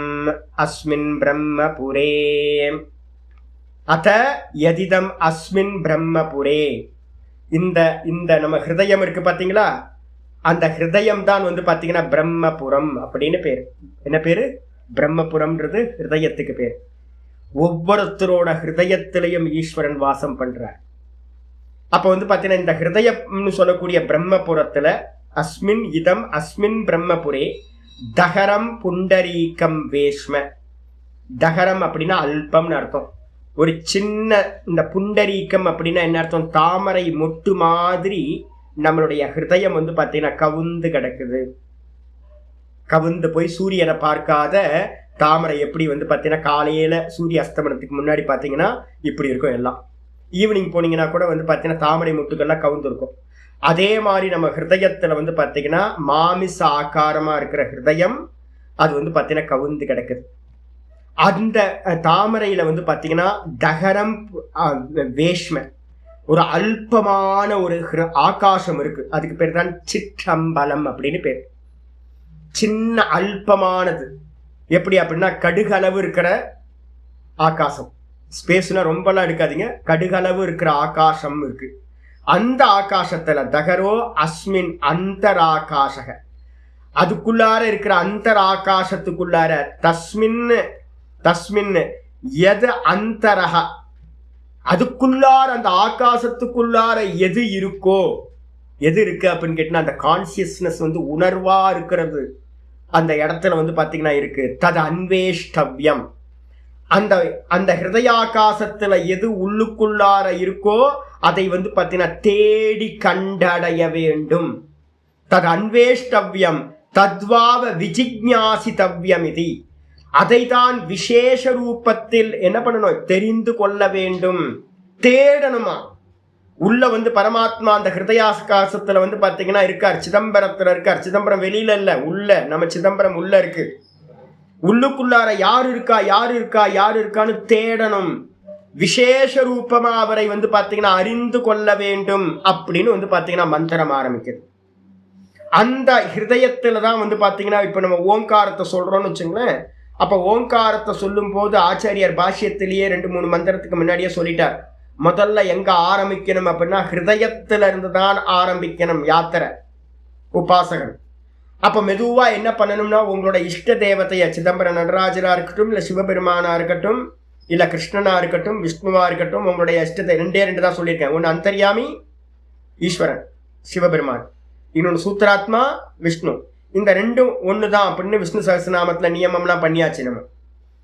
அஸ்மின் பிரம்மபுரே. அத யதிதம் அஸ்மின் பிரம்மபுரே. இந்த இந்த நம்ம ஹிருதயம் இருக்கு பார்த்தீங்களா, அந்த ஹிருதயம் தான் வந்து பார்த்தீங்கன்னா பிரம்மபுரம் அப்படின்னு பேர். என்ன பேரு? பிரம்மபுரம்ன்றது ஹிருதயத்துக்கு பேர். ஒவ்வொருத்தரோட ஹிருதயத்திலையும் ஈஸ்வரன் வாசம் பண்றார். அப்ப வந்து பாத்தீங்கன்னா இந்த ஹிருதயம்னு சொல்லக்கூடிய பிரம்மபுரத்துல அஸ்மின் இதம் அஸ்மின் பிரம்மபுரே தகரம் புண்டரீகம் வேஷ்ம. தகரம் அப்படின்னா அல்பம்னு அர்த்தம். ஒரு சின்ன இந்த புண்டரீகம் அப்படின்னா என்ன அர்த்தம்? தாமரை மொட்டு மாதிரி நம்மளுடைய ஹிருதயம் வந்து பாத்தீங்கன்னா கவுந்து கிடக்குது. கவுந்து போய் சூரியனை பார்க்காத தாமரை எப்படி வந்து பார்த்தீங்கன்னா காலையில் சூரிய அஸ்தமனத்துக்கு முன்னாடி பார்த்தீங்கன்னா இப்படி இருக்கும் எல்லாம். ஈவினிங் போனீங்கன்னா கூட வந்து பார்த்தீங்கன்னா தாமரை முட்டுக்கள்லாம் கவுந்து இருக்கும். அதே மாதிரி நம்ம ஹிருதயத்தில் வந்து பார்த்தீங்கன்னா மாமிச ஆகாரமாக இருக்கிற ஹிருதயம் அது வந்து பார்த்தீங்கன்னா கவுந்து கிடக்குது. அந்த தாமரையில் வந்து பார்த்தீங்கன்னா தகரம் வேஷ்ம ஒரு அல்பமான ஒரு ஆகாசம் இருக்கு. அதுக்கு பேர் தான் சிற்றம்பலம் அப்படின்னு பேர். சின்ன அல்பமானது. எப்படி அப்படின்னா கடுகளவு இருக்கிற ஆகாசம். ஸ்பேஸ்னா ரொம்பலாம் எடுக்காதீங்க, கடுகளவு இருக்கிற ஆகாசம் இருக்கு. அந்த ஆகாசத்துல தகரோ அஸ்மின் அந்தராகாசக, அதுக்குள்ளார இருக்கிற அந்தர் ஆகாசத்துக்குள்ளார தஸ்மின் தஸ்மின் எது அந்தரக, அதுக்குள்ளார அந்த ஆகாசத்துக்குள்ளார எது இருக்கோ, எது இருக்கு அப்படின்னு கேட்டீங்கன்னா அந்த கான்சியஸ்னஸ் வந்து உணர்வா இருக்கிறது அந்த இடத்துல வந்து பாத்தீங்கன்னா இருக்கு. தது அன்வேஷ்டவ்யம். அந்த அந்த ஹிருதயாகாசத்துல எது உள்ளுக்குள்ளார இருக்கோ அதை வந்து பாத்தீங்கன்னா தேடி கண்டடைய வேண்டும். தது அன்வேஷ்டவ்யம் தத்வாவ விஜிக்ஞாசிதவ்யம் இது. அதைதான் விசேஷ ரூபத்தில் என்ன பண்ணணும்? தெரிந்து கொள்ள வேண்டும், தேடணுமா. உள்ள வந்து பரமாத்மா அந்த ஹிருதயாகாசத்துல வந்து பாத்தீங்கன்னா இருக்கார், சிதம்பரத்துல இருக்கார். சிதம்பரம் வெளியில இல்ல, உள்ள. நம்ம சிதம்பரம் உள்ள இருக்கு. உள்ளுக்குள்ளார யாரு இருக்கா யாரு இருக்கா யாரு இருக்கான்னு தேடணும். விசேஷ ரூபமா அவரை வந்து பாத்தீங்கன்னா அறிந்து கொள்ள வேண்டும் அப்படின்னு வந்து பாத்தீங்கன்னா மந்திரம் ஆரம்பிக்குது. அந்த ஹிருதயத்துல தான் வந்து பாத்தீங்கன்னா இப்ப நம்ம ஓங்காரத்தை சொல்றோம்னு வச்சுங்களேன். அப்ப ஓங்காரத்தை சொல்லும் போது ஆச்சாரியார் பாஷ்யத்திலேயே 2-3 மந்திரத்துக்கு முன்னாடியே சொல்லிட்டார். முதல்ல எங்க ஆரம்பிக்கணும் அப்படின்னா ஹிருதயத்துல இருந்து தான் ஆரம்பிக்கணும் யாத்திரை உபாசகன். அப்ப மெதுவா என்ன பண்ணணும்னா உங்களோட இஷ்ட தேவதைய சிதம்பரம் நடராஜரா இருக்கட்டும், இல்ல சிவபெருமானா இருக்கட்டும், இல்ல கிருஷ்ணனா இருக்கட்டும், விஷ்ணுவா இருக்கட்டும், உங்களுடைய இஷ்டத்தை 2 தான் சொல்லியிருக்கேன். ஒன்னு அந்தர்யாமி ஈஸ்வரன் சிவபெருமான், இன்னொன்னு சூத்திராத்மா விஷ்ணு. இந்த 2 ஒண்ணுதான் அப்படின்னு விஷ்ணு சகஸ்ரநாமத்துல நியமம்லாம் பண்ணியாச்சு. நம்ம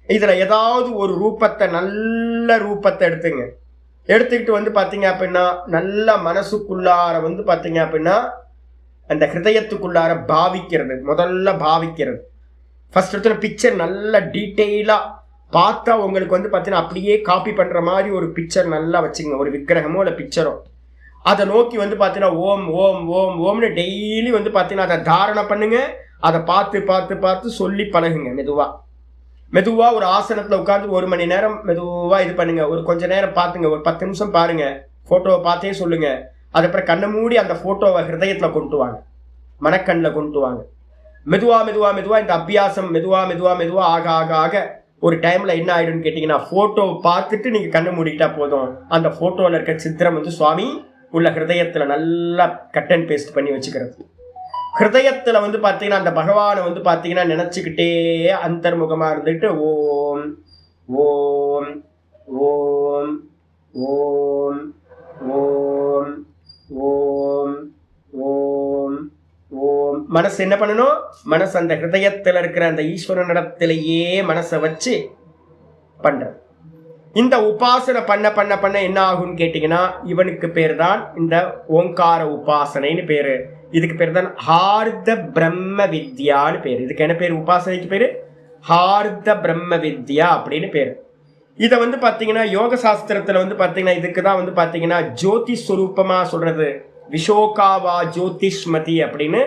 இதுல ஏதாவது ஒரு ரூபத்தை, நல்ல ரூபத்தை எடுத்துக்கிட்டு வந்து பாத்தீங்க அப்படின்னா நல்ல மனசுக்குள்ளார வந்து பாத்தீங்க அப்படின்னா அந்த ஹிருதயத்துக்குள்ளார பாவிக்கிறது. முதல்ல பாவிக்கிறது. ஃபர்ஸ்ட் எடுத்து பிக்சர் நல்ல டீட்டெயிலா பார்த்தா உங்களுக்கு வந்து பார்த்தீங்கன்னா அப்படியே காப்பி பண்ணுற மாதிரி ஒரு பிக்சர் நல்லா வச்சுக்கோங்க, ஒரு விக்கிரகமோ இல்லை பிக்சரோ. அதை நோக்கி வந்து பார்த்தீங்கன்னா ஓம் ஓம் ஓம் ஓம்னு டெய்லி வந்து பார்த்தீங்கன்னா அதை தாரணை பண்ணுங்க. அதை பார்த்து பார்த்து பார்த்து சொல்லி பழகுங்க. மெதுவாக ஒரு ஆசனத்தில் உட்காந்து 1 மணி நேரம் மெதுவாக இது பண்ணுங்க. ஒரு கொஞ்ச நேரம் பார்த்துங்க, ஒரு 10 நிமிஷம் பாருங்க, ஃபோட்டோவை பார்த்தே சொல்லுங்க. அதுக்கப்புறம் கண்ணை மூடி அந்த ஃபோட்டோவை ஹிருதயத்தில் கொண்டு வாங்க, மனக்கண்ணில் கொண்டு வாங்க. மெதுவாக இந்த அபியாசம் மெதுவாக ஆக ஆக ஆக ஒரு டைமில் என்ன ஆகிடும்னு கேட்டிங்கன்னா, ஃபோட்டோவை பார்த்துட்டு நீங்கள் கண்ணை மூடிக்கிட்டா போதும், அந்த ஃபோட்டோவில் இருக்க சித்திரம் வந்து சுவாமி உள்ள ஹிருதயத்தில் நல்லா கட் அண்ட் பேஸ்ட் பண்ணி வச்சுக்கிறது. ஹிருதயத்தில் வந்து பார்த்தீங்கன்னா அந்த பகவானை வந்து பார்த்தீங்கன்னா நினச்சிக்கிட்டே அந்தர்முகமாக இருந்துட்டு ஓம் ஓம் ஓம் ஓம் ஓம் ஓம் ஓம் ஓம். மனசு என்ன பண்ணணும்? மனசு அந்த ஹிருதயத்தில் இருக்கிற அந்த ஈஸ்வரனிடத்திலேயே மனசை வச்சு பண்ற. இந்த உபாசனை பண்ண பண்ண பண்ண என்ன ஆகும்னு கேட்டீங்கன்னா, இவனுக்கு பேர் தான் இந்த ஓங்கார உபாசனைன்னு பேரு. இதுக்கு பேர் தான் ஹார்த பிரம்ம வித்யான்னு பேரு. இதுக்கு என்ன பேர்? உபாசனைக்கு பேரு ஹார்த பிரம்ம வித்யா அப்படின்னு பேரு. இதை வந்து பார்த்தீங்கன்னா யோக சாஸ்திரத்தில் வந்து பார்த்தீங்கன்னா இதுக்கு தான் வந்து பார்த்தீங்கன்னா ஜோதி ஸ்வரூபமாக சொல்றது, விஷோகாவா ஜோதிஷ்மதி அப்படின்னு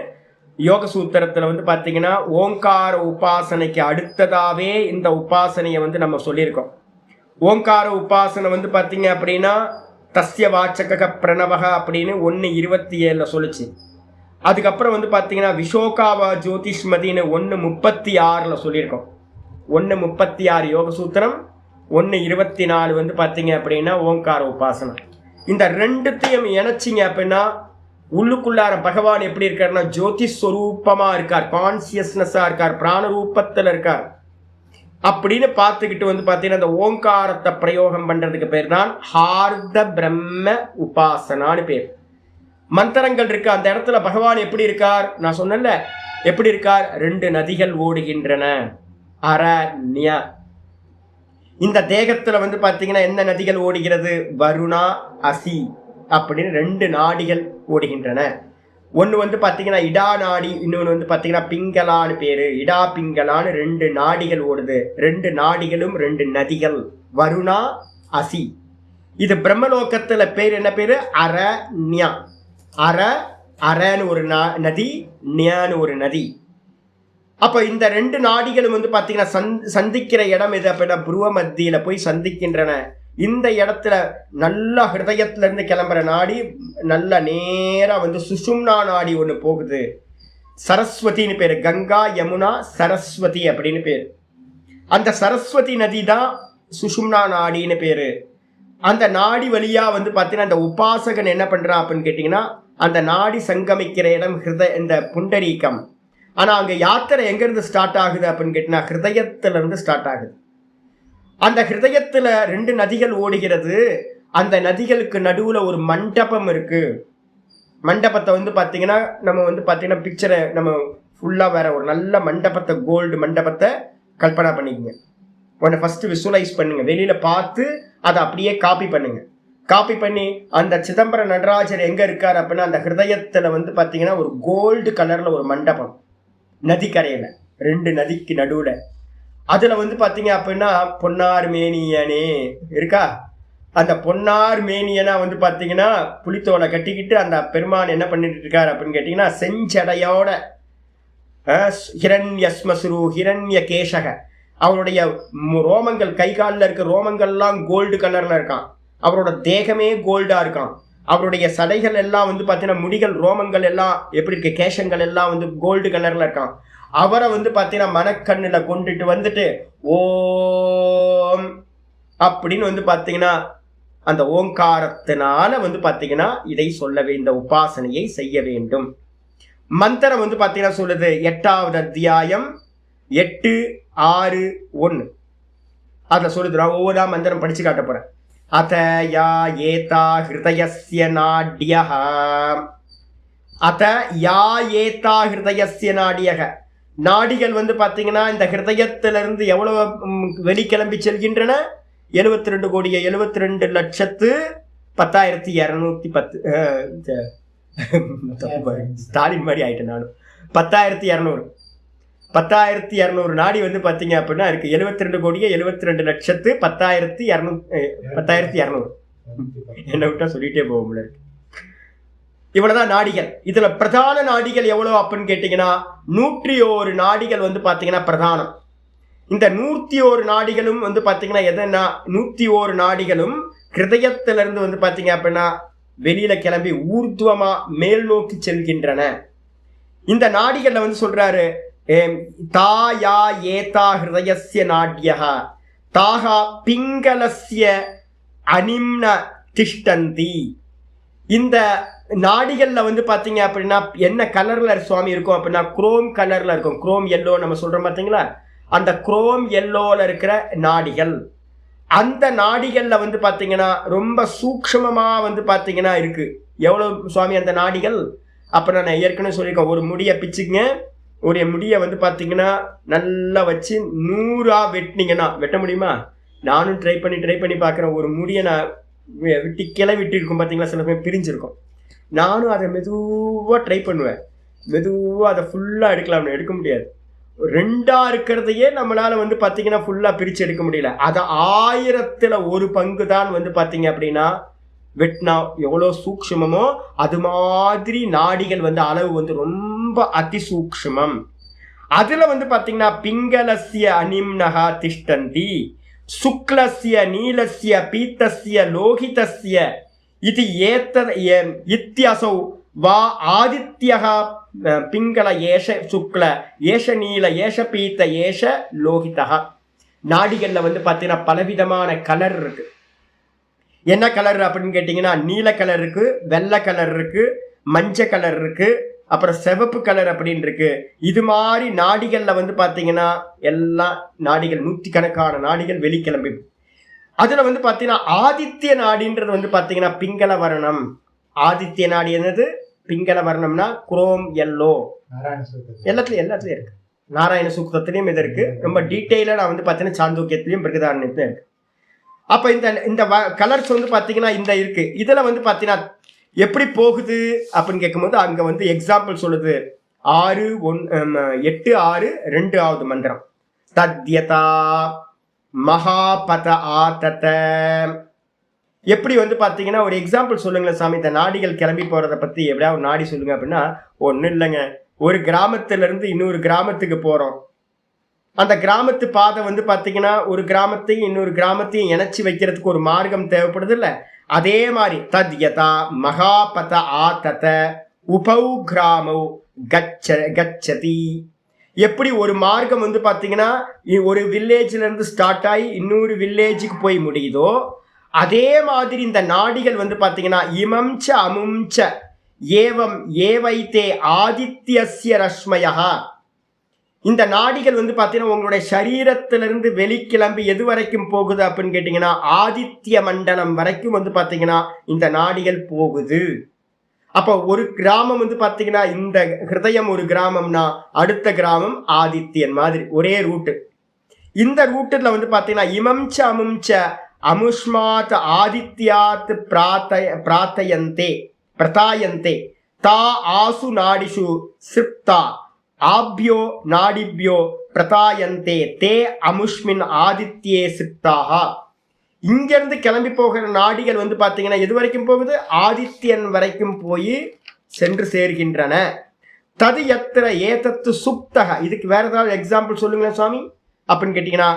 யோக சூத்திரத்தில் வந்து பார்த்தீங்கன்னா ஓங்கார உபாசனைக்கு அடுத்ததாகவே இந்த உபாசனையை வந்து நம்ம சொல்லியிருக்கோம். ஓங்கார உபாசனை வந்து பார்த்தீங்க அப்படின்னா தஸ்ய வாச்சக பிரணவக அப்படின்னு 1:27 சொல்லிச்சு. அதுக்கப்புறம் வந்து பார்த்தீங்கன்னா விஷோகாவா ஜோதிஷ்மதின்னு 1:36 சொல்லியிருக்கோம். 1:36 யோக சூத்திரம், 1:24 வந்து பார்த்தீங்க அப்படின்னா ஓங்கார உபாசனை. இந்த ரெண்டுத்தையும் இணைச்சிங்க அப்படின்னா உள்ளுக்குள்ளார பகவான் எப்படி இருக்காருன்னா ஜோதி ஸ்வரூபமாக இருக்கார், கான்சியஸ்னஸாக இருக்கார், பிராண ரூபத்தில் இருக்கார் அப்படின்னு பார்த்துக்கிட்டு வந்து பார்த்தீங்கன்னா இந்த ஓங்காரத்தை பிரயோகம் பண்ணுறதுக்கு பேர் தான் ஹார்த பிரம்ம உபாசனான்னு பேர். மந்திரங்கள் இருக்கு, அந்த இடத்துல பகவான் எப்படி இருக்கார்? நான் சொன்னேன்ல எப்படி இருக்கார்? 2 நதிகள் ஓடுகின்றன, அரண்ய. இந்த தேகத்துல வந்து பார்த்தீங்கன்னா எந்த நதிகள் ஓடுகிறது? வருணா அசி அப்படின்னு 2 நாடிகள் ஓடுகின்றன. ஒன்று வந்து பார்த்தீங்கன்னா இடா நாடி, இன்னொன்று வந்து பார்த்தீங்கன்னா பிங்களான்னு பேரு. இடா பிங்களான்னு 2 நாடிகள் ஓடுது. 2 நாடிகளும் 2 நதிகள், வருணா அசி. இது பிரம்மலோகத்துல பேர் என்ன பேரு? அரண்யா. அரன்னு ஒரு நதி, ஞான்னு ஒரு நதி. அப்போ இந்த 2 நாடிகளும் வந்து பார்த்தீங்கன்னா சந்திக்கிற இடம் எது அப்படின்னா புருவ மத்தியில போய் சந்திக்கின்றன. இந்த இடத்துல நல்ல ஹிருதயத்துல இருந்து கிளம்புற நாடி நல்ல நேரா வந்து சுஷும்னா நாடி ஒன்று போகுது. சரஸ்வதினு பேரு, கங்கா யமுனா சரஸ்வதி அப்படின்னு பேரு. அந்த சரஸ்வதி நதி தான் சுஷும்னா நாடின்னு பேரு. அந்த நாடி வழியா வந்து பார்த்தீங்கன்னா அந்த உபாசகன் என்ன பண்றான் அப்படின்னு கேட்டீங்கன்னா, அந்த நாடி சங்கமிக்கிற இடம் இந்த புண்டரீகம். ஆனா அங்க யாத்திரை எங்க இருந்து ஸ்டார்ட் ஆகுது அப்படின்னு கேட்டீங்கன்னா ஹிருதயத்துல இருந்து ஸ்டார்ட் ஆகுது. அந்த ஹிருதயத்துல 2 நதிகள் ஓடுகிறது. அந்த நதிகளுக்கு நடுவுல ஒரு மண்டபம் இருக்கு. மண்டபத்தை வந்து பார்த்தீங்கன்னா நம்ம வந்து பார்த்தீங்கன்னா பிக்சரை நம்ம ஃபுல்லா வேற ஒரு நல்ல மண்டபத்தை, கோல்டு மண்டபத்தை கல்பனா பண்ணிக்கோங்க. உன்னை ஃபர்ஸ்ட் விசுவலைஸ் பண்ணுங்க, வெளியில பார்த்து அதை அப்படியே காப்பி பண்ணுங்க. காப்பி பண்ணி அந்த சிதம்பரம் நடராஜர் எங்க இருக்காரு அப்படின்னா அந்த ஹிருதயத்துல வந்து பார்த்தீங்கன்னா ஒரு கோல்டு கலர்ல ஒரு மண்டபம், நதிக்கரையில 2 நதிக்கு நடுவுல. அதுல வந்து பாத்தீங்க அப்படின்னா பொன்னார் மேனியனே இருக்கா. அந்த பொன்னார் மேனியனா வந்து பாத்தீங்கன்னா புலித்தோலை கட்டிக்கிட்டு அந்த பெருமான் என்ன பண்ணிட்டு இருக்காரு அப்படின்னு கேட்டீங்கன்னா செஞ்சடையோட ஹிரண்யஸ்மசுரு ஹிரண்ய கேசக, அவருடைய ரோமங்கள், கை காலில் இருக்க ரோமங்கள்லாம் கோல்டு கலர்ல இருக்கான். அவரோட தேகமே கோல்டா இருக்கான். அவருடைய சடைகள் எல்லாம் வந்து பார்த்தீங்கன்னா முடிகள், ரோமங்கள் எல்லாம் எப்படி இருக்கு, கேசங்கள் எல்லாம் வந்து கோல்டு கலர்ல இருக்கான். அவரை வந்து பார்த்தீங்கன்னா மனக்கண்ணில் கொண்டுட்டு வந்துட்டு ஓம் அப்படின்னு வந்து பார்த்தீங்கன்னா அந்த ஓங்காரத்தினால வந்து பார்த்தீங்கன்னா இதை சொல்லவே, இந்த உபாசனையை செய்ய வேண்டும். மந்திரம் வந்து பார்த்தீங்கன்னா சொல்லுது 8வது அத்தியாயம் 8:6:1 அதில் சொல்லுது. நான் ஒவ்வொரு மந்திரம் படிச்சு காட்ட போறேன். அத யா ஏதா ஹிருதயஸ்ய நாட்யஹ, அத யா ஏதா ஹிருதயஸ்ய நாட்யஹ. நாடிகள் வந்து பார்த்தீங்கன்னா இந்த ஹிருதயத்திலிருந்து எவ்வளவு வெளிக்கிளம்பி செல்கின்றன? 72,72,10,210. ஸ்டாலின் மாதிரி ஆயிட்டேன் நானும். 10,200. 10,200 நாடி வந்து பாத்தீங்க அப்படின்னா இருக்கு. 72,72,10,200 என்ன விட்டா சொல்லிட்டே போக முடியல. இவ்வளவுதான் நாடிகள். இதுல பிரதான நாடிகள் எவ்வளவு அப்படின்னு கேட்டீங்கன்னா 101 நாடிகள் வந்து பாத்தீங்கன்னா பிரதானம். இந்த 101 நாடிகளும் வந்து பாத்தீங்கன்னா எதனா 101 நாடிகளும் ஹிருதயத்திலிருந்து வந்து பாத்தீங்க அப்படின்னா வெளியில கிளம்பி ஊர்துவமா மேல் நோக்கி செல்கின்றன. இந்த நாடிகள்ல வந்து சொல்றாரு தாயா ஏதா ஹிருதயஸ்ய நாட்யஹ தாஹா பிங்களஸ்ய அனிம்ன திஷ்டந்தி. இந்த நாடிகள்ல வந்து பாத்தீங்க அப்படின்னா என்ன கலர்ல சுவாமி இருக்கும் அப்படின்னா குரோம் கலர்ல இருக்கும். குரோம் எல்லோ நம்ம சொல்றோம் பாத்தீங்களா, அந்த குரோம் எல்லோல இருக்கிற நாடிகள். அந்த நாடிகள்ல வந்து பாத்தீங்கன்னா ரொம்ப சூக்ஷ்மமா வந்து பாத்தீங்கன்னா இருக்கு. எவ்வளவு சுவாமி அந்த நாடிகள்? அப்ப நான் ஏற்கனவே சொல்லியிருக்கேன், ஒரு முடிய பிச்சுக்குங்க, ஒரு முடிய வந்து பாத்தீங்கன்னா நல்லா வச்சு 100ஆ வெட்டினீங்கன்னா வெட்ட முடியுமா? நானும் ட்ரை பண்ணி பாக்குறேன். ஒரு முடிய நான் விட்டு விட்டு இருக்கும் பாத்தீங்களா, சில பேர் பிரிஞ்சிருக்கும். நானும் அதை மெதுவா ட்ரை பண்ணுவேன், மெதுவா அதை ஃபுல்லா எடுக்கலாம்னு எடுக்க முடியாது. 2ஆ இருக்கிறதையே நம்மளால வந்து பாத்தீங்கன்னா ஃபுல்லா பிரிச்சு எடுக்க முடியல. அதை 1000ல் 1 பங்கு தான் வந்து பாத்தீங்க அப்படின்னா வெட்டினா எவ்வளவு சூக்ஷ்மமோ அது மாதிரி நாடிகள் வந்து அளவு வந்து ரொம்ப அதிசூக்ஷ்மம். அதுல வந்து பாத்தீங்கன்னா பிங்களஸ்ய அனிம்னஹா திஷ்டந்தி சுக்லஸ்ய நீலஸ்ய பீத்தஸ்ய லோகிதஸ்ய இது இத்யசௌ வா ஆதித்யஹ பிங்கள ஏஷ சுக்ல ஏஷ நீல ஏஷ பீத்த ஏஷ லோகிதஹ. நாடிகள்ல வந்து பாத்தீங்கன்னா பலவிதமான கலர் இருக்கு. என்ன கலர் அப்படின்னு கேட்டீங்கன்னா நீல கலர் இருக்கு, வெள்ளை கலர் இருக்கு, மஞ்சள் கலர் இருக்கு, அப்புறம் சிவப்பு கலர் அப்படின்னு இருக்கு. இது மாதிரி நாடிகள்ல வந்து பாத்தீங்கன்னா எல்லாம் நாடிகள் 100கணக்கான நாடிகள் வெளிக்கிளம்பி. அதுல வந்து பாத்தீங்கன்னா ஆதித்ய நாடின்றது வந்து பாத்தீங்கன்னா பிங்கள வர்ணம். ஆதித்ய நாடி என்னது? பிங்கள வர்ணம்னா குரோம் எல்லோ. எல்லாத்துலயும் இருக்கு. நாராயண சூக்தத்திலையும் இது இருக்கு. ரொம்ப டீட்டெயிலா நான் வந்து பாத்தீங்கன்னா சாந்தோக்கியத்திலையும் பிருகதாரண்யத்திலும் இருக்கு. அப்ப இந்த கலர்ஸ் வந்து பாத்தீங்கன்னா இந்த இருக்கு. இதுல வந்து பாத்தீங்கன்னா எப்படி போகுது அப்படின்னு கேட்கும்போது அங்க வந்து எக்ஸாம்பிள் சொல்லுது. 8-6-2வது மந்திரம் தத்யதா மகாபத ஆதத. எப்படி வந்து பாத்தீங்கன்னா ஒரு எக்ஸாம்பிள் சொல்லுங்களேன் சாமி, இந்த நாடிகள் கிளம்பி போறதை பத்தி எப்படியா ஒரு நாடி சொல்லுங்க அப்படின்னா, ஒன்றும் இல்லைங்க, ஒரு கிராமத்துல இருந்து இன்னொரு கிராமத்துக்கு போறோம். அந்த கிராமத்து பாதை வந்து பாத்தீங்கன்னா ஒரு கிராமத்தையும் இன்னொரு கிராமத்தையும் இணைச்சி வைக்கிறதுக்கு ஒரு மார்க்கம் தேவைப்படுது இல்ல? அதே மாதிரி தத்யதா மகாபத ஆதத உபௌ கிராமௌ கச்சதி. எப்படி ஒரு மார்க்கம் வந்து பாத்தீங்கன்னா ஒரு வில்லேஜ்ல இருந்து ஸ்டார்ட் ஆகி இன்னொரு வில்லேஜுக்கு போய் முடியுதோ, அதே மாதிரி இந்த நாடிகள் வந்து பாத்தீங்கன்னா இமம்ச அமும்ச ஏவம் ஏவைத்தே ஆதித்யஸ்ய ரஷ்மயா. இந்த நாடிகள் வந்து பாத்தீங்கன்னா உங்களுடைய சரீரத்திலிருந்து வெளிக்கிளம்பி எது வரைக்கும் போகுது அப்படின்னு கேட்டீங்கன்னா ஆதித்ய மண்டலம் வரைக்கும் வந்து பாத்தீங்கன்னா இந்த நாடிகள் போகுது. அப்போ ஒரு கிராமம் வந்து பாத்தீங்கன்னா இந்த ஹிருதயம் ஒரு கிராமம்னா அடுத்த கிராமம் ஆதித்யன் மாதிரி ஒரே ரூட்டு. இந்த ரூட்டுல வந்து பாத்தீங்கன்னா இமம்ச அமும்ச அமுஷ்மாத் ஆதித்யாத் பிரதாயந்தே தா ஆசு நாடிஷு சிப்தா ஆப்யோ நாடிபியோ பிரதாயந்தே தே அமுஷ்மின் ஆதித்யே சிப்தாக. இங்கிருந்து கிளம்பி போகிற நாடிகள் வந்து பாத்தீங்கன்னா எது வரைக்கும் போகுது? ஆதித்யன் வரைக்கும் போய் சென்று சேர்கின்றன. தது எத்திர ஏதத்து சுப்தக. இதுக்கு வேற ஏதாவது எக்ஸாம்பிள் சொல்லுங்களேன் சுவாமி அப்படின்னு கேட்டீங்கன்னா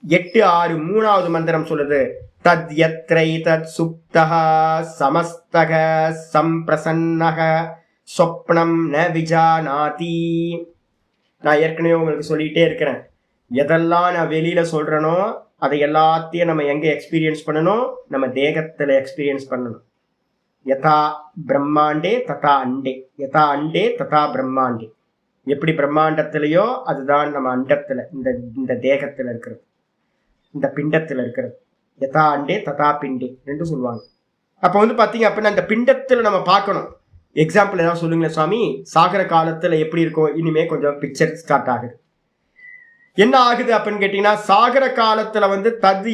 8-6 3வது மந்திரம் சொல்லுது. தத் எத்ரை தத் சுப்தக சமஸ்தக சம்பிரசன்னக சொப்னம் ந விஜானாதி. நான் ஏற்கனவே உங்களுக்கு சொல்லிட்டே இருக்கிறேன், எதெல்லாம் நான் வெளியில சொல்றேனோ அதை எல்லாத்தையும் நம்ம எங்க எக்ஸ்பீரியன்ஸ் பண்ணணும்? நம்ம தேகத்துல எக்ஸ்பீரியன்ஸ் பண்ணணும். யதா பிரம்மாண்டே ததா அண்டே, யதா அண்டே ததா பிரம்மாண்டே. எப்படி பிரம்மாண்டத்திலேயோ அதுதான் நம்ம அண்டத்துல இந்த தேகத்துல இருக்கிறது, இந்த பிண்டத்துல இருக்கிறது. யதா அண்டே ததா பிண்டே ரெண்டு சொல்லுவாங்க. அப்ப வந்து பாத்தீங்க அப்படின்னா அந்த பிண்டத்துல நம்ம பார்க்கணும். எக்ஸாம்பிள் ஏதாவது சொல்லுங்களேன் சுவாமி. சாகர காலத்துல எப்படி இருக்கும்? இனிமே கொஞ்சம் பிக்சர் ஸ்டார்ட் ஆகுது. என்ன ஆகுது அப்படின்னு கேட்டீங்கன்னா சாகர காலத்துல வந்து தது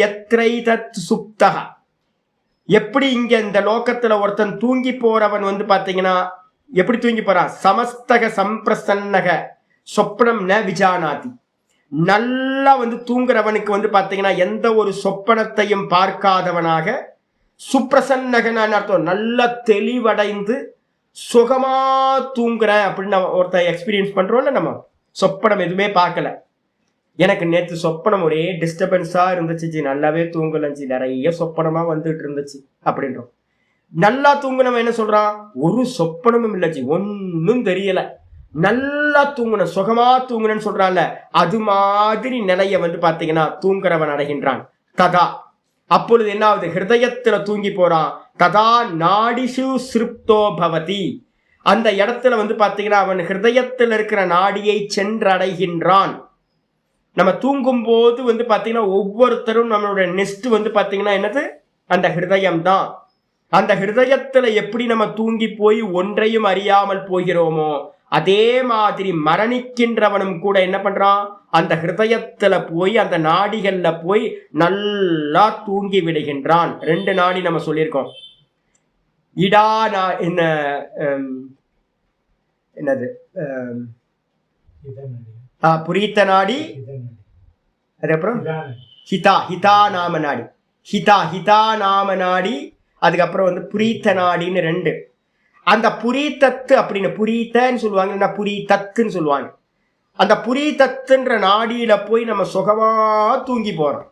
எத்ரை தத் சுப்தக. எப்படி இங்க இந்த லோகத்துல ஒருத்தன் தூங்கி போறவன் வந்து பாத்தீங்கன்னா எப்படி தூங்கி போறான்? சமஸ்தக சம்பிரசன்னக சொப்பனம் ந விஜானாதி. நல்லா தூங்குறவனுக்கு பாத்தீங்கன்னா எந்த ஒரு சொப்பனத்தையும் பார்க்காதவனாக, சுப்பிரசன்னகன்னு அர்த்தம் நல்லா தெளிவடைந்து சுகமா தூங்குறேன் அப்படின்னு நம்ம ஒருத்தர் எக்ஸ்பீரியன்ஸ் பண்றோம்ல. நம்ம சொப்பனம் எதுவுமே பார்க்கல, எனக்கு நேற்று சொப்பனம் ஒரே டிஸ்டர்பன்ஸா இருந்துச்சு, நல்லாவே தூங்கலஞ்சி, நிறைய சொப்பனமா வந்துட்டு இருந்துச்சு அப்படின்றோம். நல்லா தூங்குனவன் என்ன சொல்றான்? ஒரு சொப்பனமும் இல்லைச்சு, ஒன்னும் தெரியல, நல்லா தூங்குன, சுகமா தூங்குனன்னு சொல்றான்ல. அது மாதிரி நிலைய பாத்தீங்கன்னா தூங்குறவன் அடைகின்றான். ததா அப்பொழுது என்ன ஆகுது? ஹிருதயத்துல தூங்கி போறான். ததா நாடிஷு சிருப்தோ பவதி. அந்த இடத்துல பாத்தீங்கன்னா அவன் ஹிருதயத்தில் இருக்கிற நாடியை சென்றடைகின்றான். நம்ம தூங்கும் போது பாத்தீங்கன்னா ஒவ்வொருத்தரும் நம்மளோட நெஸ்ட் பாத்தீங்கன்னா என்னது? அந்த ஹிருதயம் தான். அந்த ஹிருதயத்துல எப்படி நம்ம தூங்கி போய் ஒன்றையும் அறியாமல் போகிறோமோ, அதே மாதிரி மரணிக்கின்றவனும் கூட என்ன பண்றான்? அந்த ஹிருதயத்துல போய் அந்த நாடிகள்ல போய் நல்லா தூங்கி விடுகின்றான். 2 நாடி நம்ம சொல்லியிருக்கோம். என்னது புரீத்த நாடி, அதுக்கப்புறம் ஹிதா நாம நாடி, ஹிதா நாம நாடி, அதுக்கப்புறம் புரீத்த நாடின்னு 2. அந்த புரீத்தத்து அப்படின்னு புரீத்தன்னு சொல்லுவாங்க, புரீத்தத்துன்னு சொல்லுவாங்க. அந்த புரீத்தத்துன்ற நாடியில போய் நம்ம சுகமா தூங்கி போறோம்.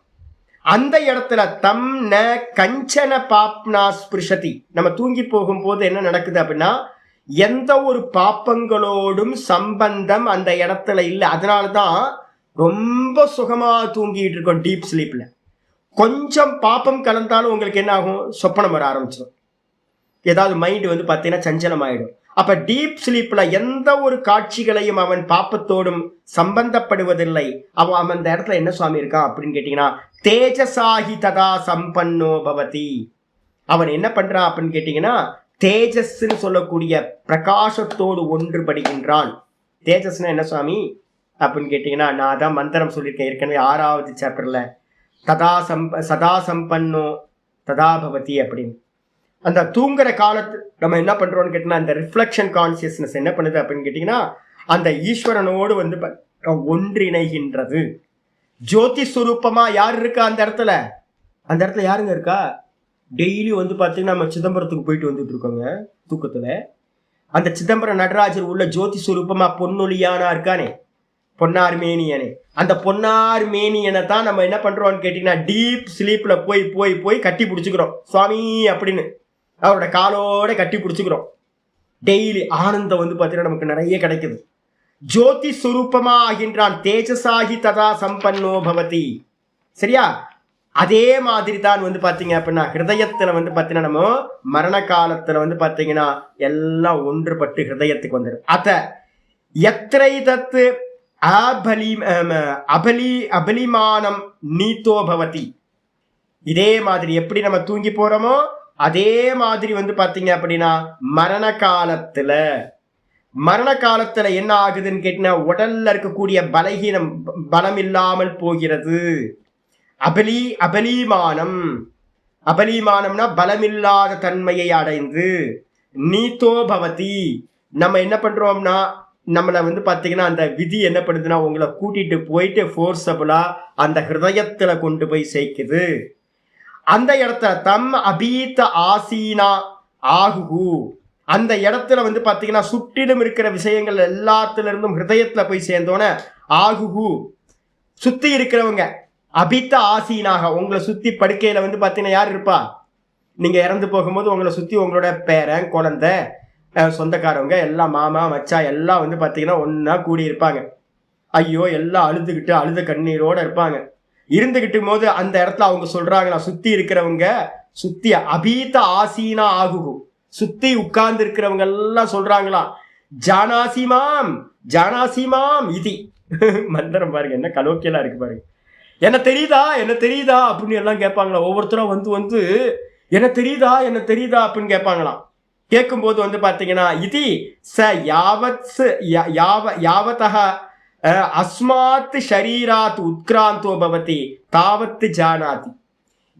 அந்த இடத்துல தம் ந கஞ்சன பாப்னா ஸ்பிருஷதி. நம்ம தூங்கி போகும்போது என்ன நடக்குது அப்படின்னா, எந்த ஒரு பாப்பங்களோடும் சம்பந்தம் அந்த இடத்துல இல்லை. அதனாலதான் ரொம்ப சுகமா தூங்கிட்டு இருக்கோம் டீப் ஸ்லீப்ல. கொஞ்சம் பாப்பம் கலந்தாலும் உங்களுக்கு என்ன ஆகும்? சொப்பனம் வர ஆரம்பிச்சிடும். ஏதாவது மைண்ட் பாத்தீங்கன்னா சஞ்சலம் ஆயிடும். அப்ப டீப் ஸ்லீப்ல எந்த ஒரு காட்சிகளையும் அவன் பாப்பத்தோடும் சம்பந்தப்படுவதில்லை. அவன் அந்த இடத்துல என்ன சுவாமி இருக்கான் அப்படின்னு கேட்டீங்கன்னா, தேஜசாகி ததா சம்பன்னோ பவதி. அவன் என்ன பண்றான் அப்படின்னு கேட்டீங்கன்னா, தேஜஸ்ன்னு சொல்லக்கூடிய பிரகாசத்தோடு ஒன்றுபடுகின்றான். தேஜஸ்னா என்ன சுவாமி அப்படின்னு கேட்டீங்கன்னா, நான் தான் மந்திரம் சொல்லியிருக்கேன் ஏற்கனவே 6வது சாப்டர்ல, சதா சம்பன்னோ ததா பவதி அப்படின்னு. அந்த தூங்குற காலத்து நம்ம என்ன பண்றோம்னு கேட்டீங்கன்னா, அந்த ரிஃப்ளெக்ஷன் கான்சியஸ்னஸ் என்ன பண்ணுது அப்படின்னு கேட்டீங்கன்னா, அந்த ஈஸ்வரனோடு ஒன்றிணைகின்றது. ஜோதி சுரூபமா யார் இருக்கா அந்த இடத்துல? அந்த இடத்துல யாருங்க இருக்கா? டெய்லி பாத்தீங்கன்னா நம்ம சிதம்பரத்துக்கு போயிட்டு வந்துட்டு இருக்கோங்க தூக்கத்துல. அந்த சிதம்பரம் நடராஜர் உள்ள ஜோதி சுரூபமா பொன்னொழியானா இருக்கானே, பொன்னார் மேனியனே. அந்த பொன்னார் மேனியனை தான் நம்ம என்ன பண்றோம்னு கேட்டீங்கன்னா, டீப் ஸ்லீப்ல போய் போய் போய் கட்டி பிடிச்சுக்கிறோம் சுவாமி அப்படின்னு. அவரோட காலோட கட்டி பிடிச்சுக்கிறோம். டெய்லி ஆனந்தம் பாத்தீங்கன்னா நமக்கு நிறைய கிடைக்குது. ஜோதி சுரூபமா ஆகின்றான். தேஜசாகி ததா சம்பன்னோ பவதி. சரியா? அதே மாதிரி தான் பாத்தீங்க அப்படின்னா ஹிருதயத்துல பாத்தீங்கன்னா நம்ம மரண காலத்துல பாத்தீங்கன்னா எல்லாம் ஒன்றுபட்டு ஹிருதயத்துக்கு வந்துடும். அத எத்திரை தத்து அபலிமானம் நீத்தோ பவதி. இதே மாதிரி எப்படி நம்ம தூங்கி போறோமோ அதே மாதிரி பாத்தீங்க அப்படின்னா மரண காலத்துல என்ன ஆகுதுன்னு கேட்டீங்கன்னா, உடல்ல இருக்கக்கூடிய பலகீனம் பலம் இல்லாமல் போகிறது. அபலிமானம்னா பலமில்லாத தன்மையை அடைந்து, நீத்தோ பவதி. நம்ம என்ன பண்றோம்னா, நம்மள பாத்தீங்கன்னா அந்த விதி என்ன பண்ணுதுன்னா, உங்களை கூட்டிட்டு போயிட்டு ஃபோர்ஸபிளா அந்த ஹிருதயத்துல கொண்டு போய் சேர்க்குது. அந்த இடத்துல தம் அபீத ஆசீனா ஆகுகு. அந்த இடத்துல பாத்தீங்கன்னா சுற்றிலும் இருக்கிற விஷயங்கள் எல்லாத்துல இருந்தும் ஹிருதயத்துல போய் சேர்ந்தோன்னே ஆகுகு. சுத்தி இருக்கிறவங்க அபித்த ஆசீனாக, உங்களை சுத்தி படுக்கையில பாத்தீங்கன்னா யார் இருப்பா? நீங்க இறந்து போகும்போது உங்களை சுத்தி உங்களோட பேரன், குழந்தை, சொந்தக்காரவங்க எல்லாம், மாமா, மச்சா எல்லாம் பாத்தீங்கன்னா ஒன்னா கூடி இருப்பாங்க. ஐயோ எல்லாம் அழுதுகிட்டு அழுத கண்ணீரோட இருப்பாங்க. இருந்துகிட்டு போது அந்த இடத்துல அவங்க சொல்றாங்களா, சுத்தி இருக்கிறவங்க சுத்தி அபீத ஆசீனா ஆகுகு, சுத்தி உட்கார்ந்து இருக்கிறவங்க எல்லாம் சொல்றாங்களா, ஜானாசிமாம் ஜானாசிமாம் இது. மந்திரம் பாருங்க, என்ன கலோக்கியலா இருக்கு பாருங்க. என்ன தெரியுதா அப்படின்னு எல்லாம் கேட்பாங்களா. ஒவ்வொருத்தரும் வந்து என்ன தெரியுதா அப்படின்னு கேட்பாங்களாம். கேட்கும்போது பாத்தீங்கன்னா, இது ச யாவத்தக அஸ்மாத் ஷரீராத் உத்கிராந்தோ பவதி தாவத்து ஜானாதி.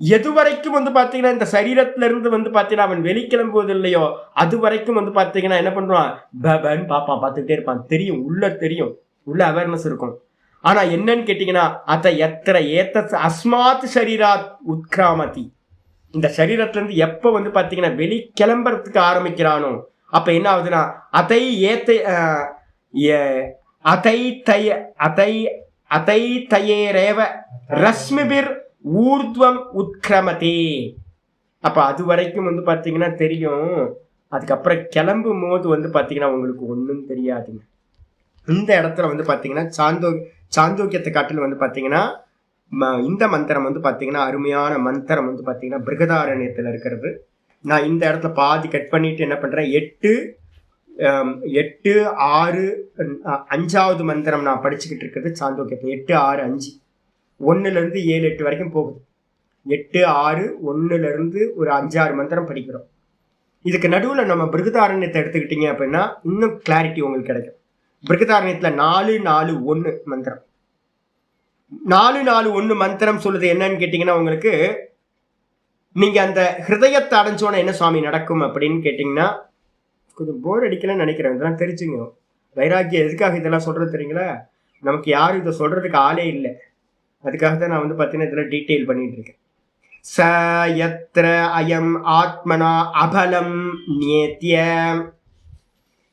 எது வரைக்கும் வந்து பாத்தீங்கன்னா இந்த சரீரத்துல இருந்து வந்து பாத்தீங்கன்னா அவன் வெளிக்கிளம்புவது இல்லையோ அது வரைக்கும் வந்து பாத்தீங்கன்னா என்ன பண்றான், பாப்பான், பார்த்துக்கிட்டே இருப்பான். தெரியும், தெரியும், உள்ள அவேர்னஸ் இருக்கும். ஆனா என்னன்னு கேட்டீங்கன்னா அத எத்திர ஏத்த அஸ்மாத் சரீராத் உத்கிராமதி, இந்த சரீரத்துல இருந்து எப்ப வந்து பாத்தீங்கன்னா வெளி கிளம்புறதுக்கு ஆரம்பிக்கிறானோ அப்ப என்ன ஆகுதுன்னா அதை ஏத்த அதை தய அதை அதை தயேரேவ ரஸ்மிபிர் ஊர்துவம் உத்கிரமதே. அப்ப அது வரைக்கும் வந்து பாத்தீங்கன்னா தெரியும், அதுக்கப்புறம் கிளம்பும் போது வந்து பாத்தீங்கன்னா உங்களுக்கு ஒன்றும் தெரியாதுங்க. இந்த இடத்துல வந்து பாத்தீங்கன்னா சாந்தோக்கியத்தை காட்டில் வந்து பாத்தீங்கன்னா இந்த மந்திரம் வந்து பாத்தீங்கன்னா அருமையான மந்திரம் வந்து பாத்தீங்கன்னா பிருகதாரண்யத்துல இருக்கிறது. நான் இந்த இடத்துல பாதி கட் பண்ணிட்டு என்ன பண்றேன், 8, 6, 5வது மந்திரம் நான் படிச்சுக்கிட்டு இருக்கிறது சாந்தோக்கியத்தை. 8, 6, 5 1லேருந்து 7, 8 வரைக்கும் போகுது. 8, 6, 1லேருந்து ஒரு 5, 6 மந்திரம் படிக்கிறோம். இதுக்கு நடுவில் நம்ம பிருகதாரண்யத்தை எடுத்துக்கிட்டீங்க அப்படின்னா இன்னும் கிளாரிட்டி உங்களுக்கு கிடைக்கும். பிருகதாரண்யத்துல 4, 4, 1 மந்திரம். 4, 4, 1 மந்திரம் சொல்லுது என்னன்னு கேட்டீங்கன்னா, உங்களுக்கு நீங்க அந்த ஹிருதயத்தை அடைஞ்சோன்னா என்ன சுவாமி நடக்கும் அப்படின்னு கேட்டீங்கன்னா, கொஞ்சம் போர் அடிக்கலன்னு நினைக்கிறேன். இதெல்லாம் தெரிஞ்சுங்க. வைராக்கியம் எதுக்காக இதெல்லாம் சொல்றது தெரியுங்களா, நமக்கு யாரும் இதை சொல்றதுக்கு ஆளே இல்லை. அதுக்காக தான் நான் வந்து பார்த்தீங்கன்னா இதில் டீட்டெயில் பண்ணிட்டு இருக்கேன். ச யத்ர அயம் ஆத்மனா அபலம் நியத்ய,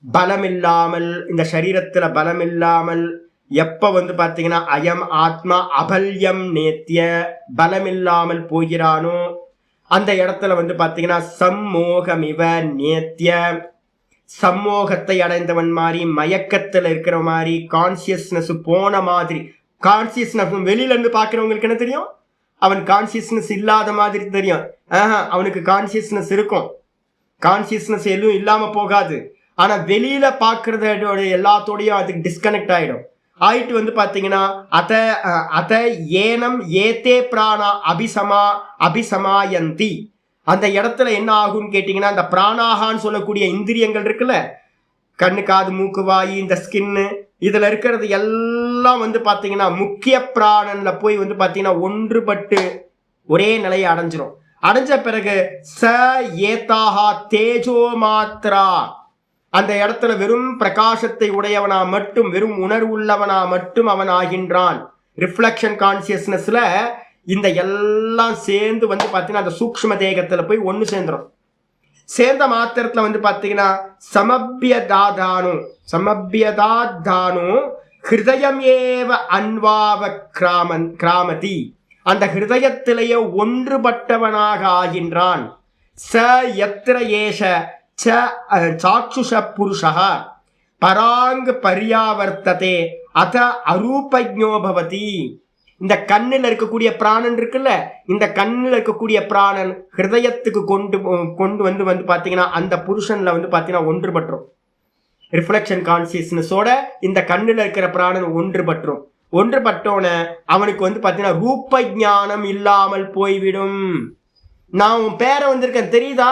பலம் இல்லாமல், இந்த சரீரத்துல பலம் இல்லாமல் எப்ப வந்து பாத்தீங்கன்னா அயம் ஆத்மா அபல்யம் நேத்திய, பலம் இல்லாமல் போகிறானோ அந்த இடத்துல வந்து பாத்தீங்கன்னா சம்மோகமிவ நேத்திய, சம்மோகத்தை அடைந்தவன் மாதிரி, மயக்கத்துல இருக்கிற மாதிரி, கான்சியஸ்னஸ் போன மாதிரி. கான்சியஸ்னஸ் வெளியில இருந்து பாக்குறவங்களுக்கு என்ன தெரியும், அவன் கான்சியஸ்னஸ் இல்லாத மாதிரி தெரியும். அவனுக்கு கான்சியஸ்னஸ் இருக்கும், கான்சியஸ்னஸ் எதுவும் இல்லாம போகாது. ஆனா வெளியில பாக்குறதோட எல்லாத்தோடையும் அதுக்கு டிஸ்கனெக்ட் ஆயிட்டு வந்து பாத்தீங்கன்னா அத ஏனம் ஏத்தே பிராணா அபிசமாயந்தி. அந்த இடத்துல என்ன ஆகும்னு கேட்டீங்கன்னா, அந்த பிராணாகான்னு சொல்லக்கூடிய இந்திரியங்கள் இருக்குல்ல, கண்ணு, காது, மூக்கு, வாயு, இந்த ஸ்கின்னு, இதுல இருக்கிறது எல்லாம் வந்து பாத்தீங்கன்னா முக்கிய பிராணன்ல போய் வந்து பாத்தீங்கன்னா ஒன்றுபட்டு ஒரே நிலையை அடைஞ்சிரும். அடைஞ்ச பிறகு ச ஏதாஹா தேஜோ மாத்ரா, அந்த இடத்துல வெறும் பிரகாசத்தை உடையவனா மட்டும், வெறும் உணர்வு உள்ளவனா மட்டும் அவன் ஆகின்றான். ரிஃப்ளெக்ஷன் கான்சியஸ்னஸ்ல இந்த எல்லாம் சேர்ந்து வந்து பாத்தீங்கன்னா அந்த சூக்ஷ்ம தேகத்துல போய் ஒண்ணு சேர்ந்துடும். சேர்ந்த மாத்திரத்துல வந்து பாத்தீங்கன்னா சமபியதாதானு ஹிருதயம் ஏவ அன்வாவ கிராமதி, அந்த ஹிருதயத்திலேயே ஒன்றுபட்டவனாக ஆகின்றான். ச யத்ர ஏஷ சாக்ஷுஷ புருஷः பராங் பர்யாவர்த்ததே அத அரூபஜ்ஞோ பவதி. இந்த கண்ணில் இருக்கக்கூடிய பிராணன் இருக்குல்ல, இந்த கண்ணில் இருக்கக்கூடிய பிராணன் ஹிருதயத்துக்கு கொண்டு வந்து பாத்தீங்கன்னா அந்த புருஷன்ல வந்து பாத்தீங்கன்னா ஒன்றுபற்றும். ரிஃப்ளெக்ஷன் கான்சியஸ்னஸோட இந்த கண்ணில் இருக்கிற பிராணன் ஒன்றுபட்டோன அவனுக்கு வந்து பாத்தீங்கன்னா ரூப ஞானம் இல்லாமல் போய்விடும். நான் உன் பேரை வந்திருக்கேன் தெரியுதா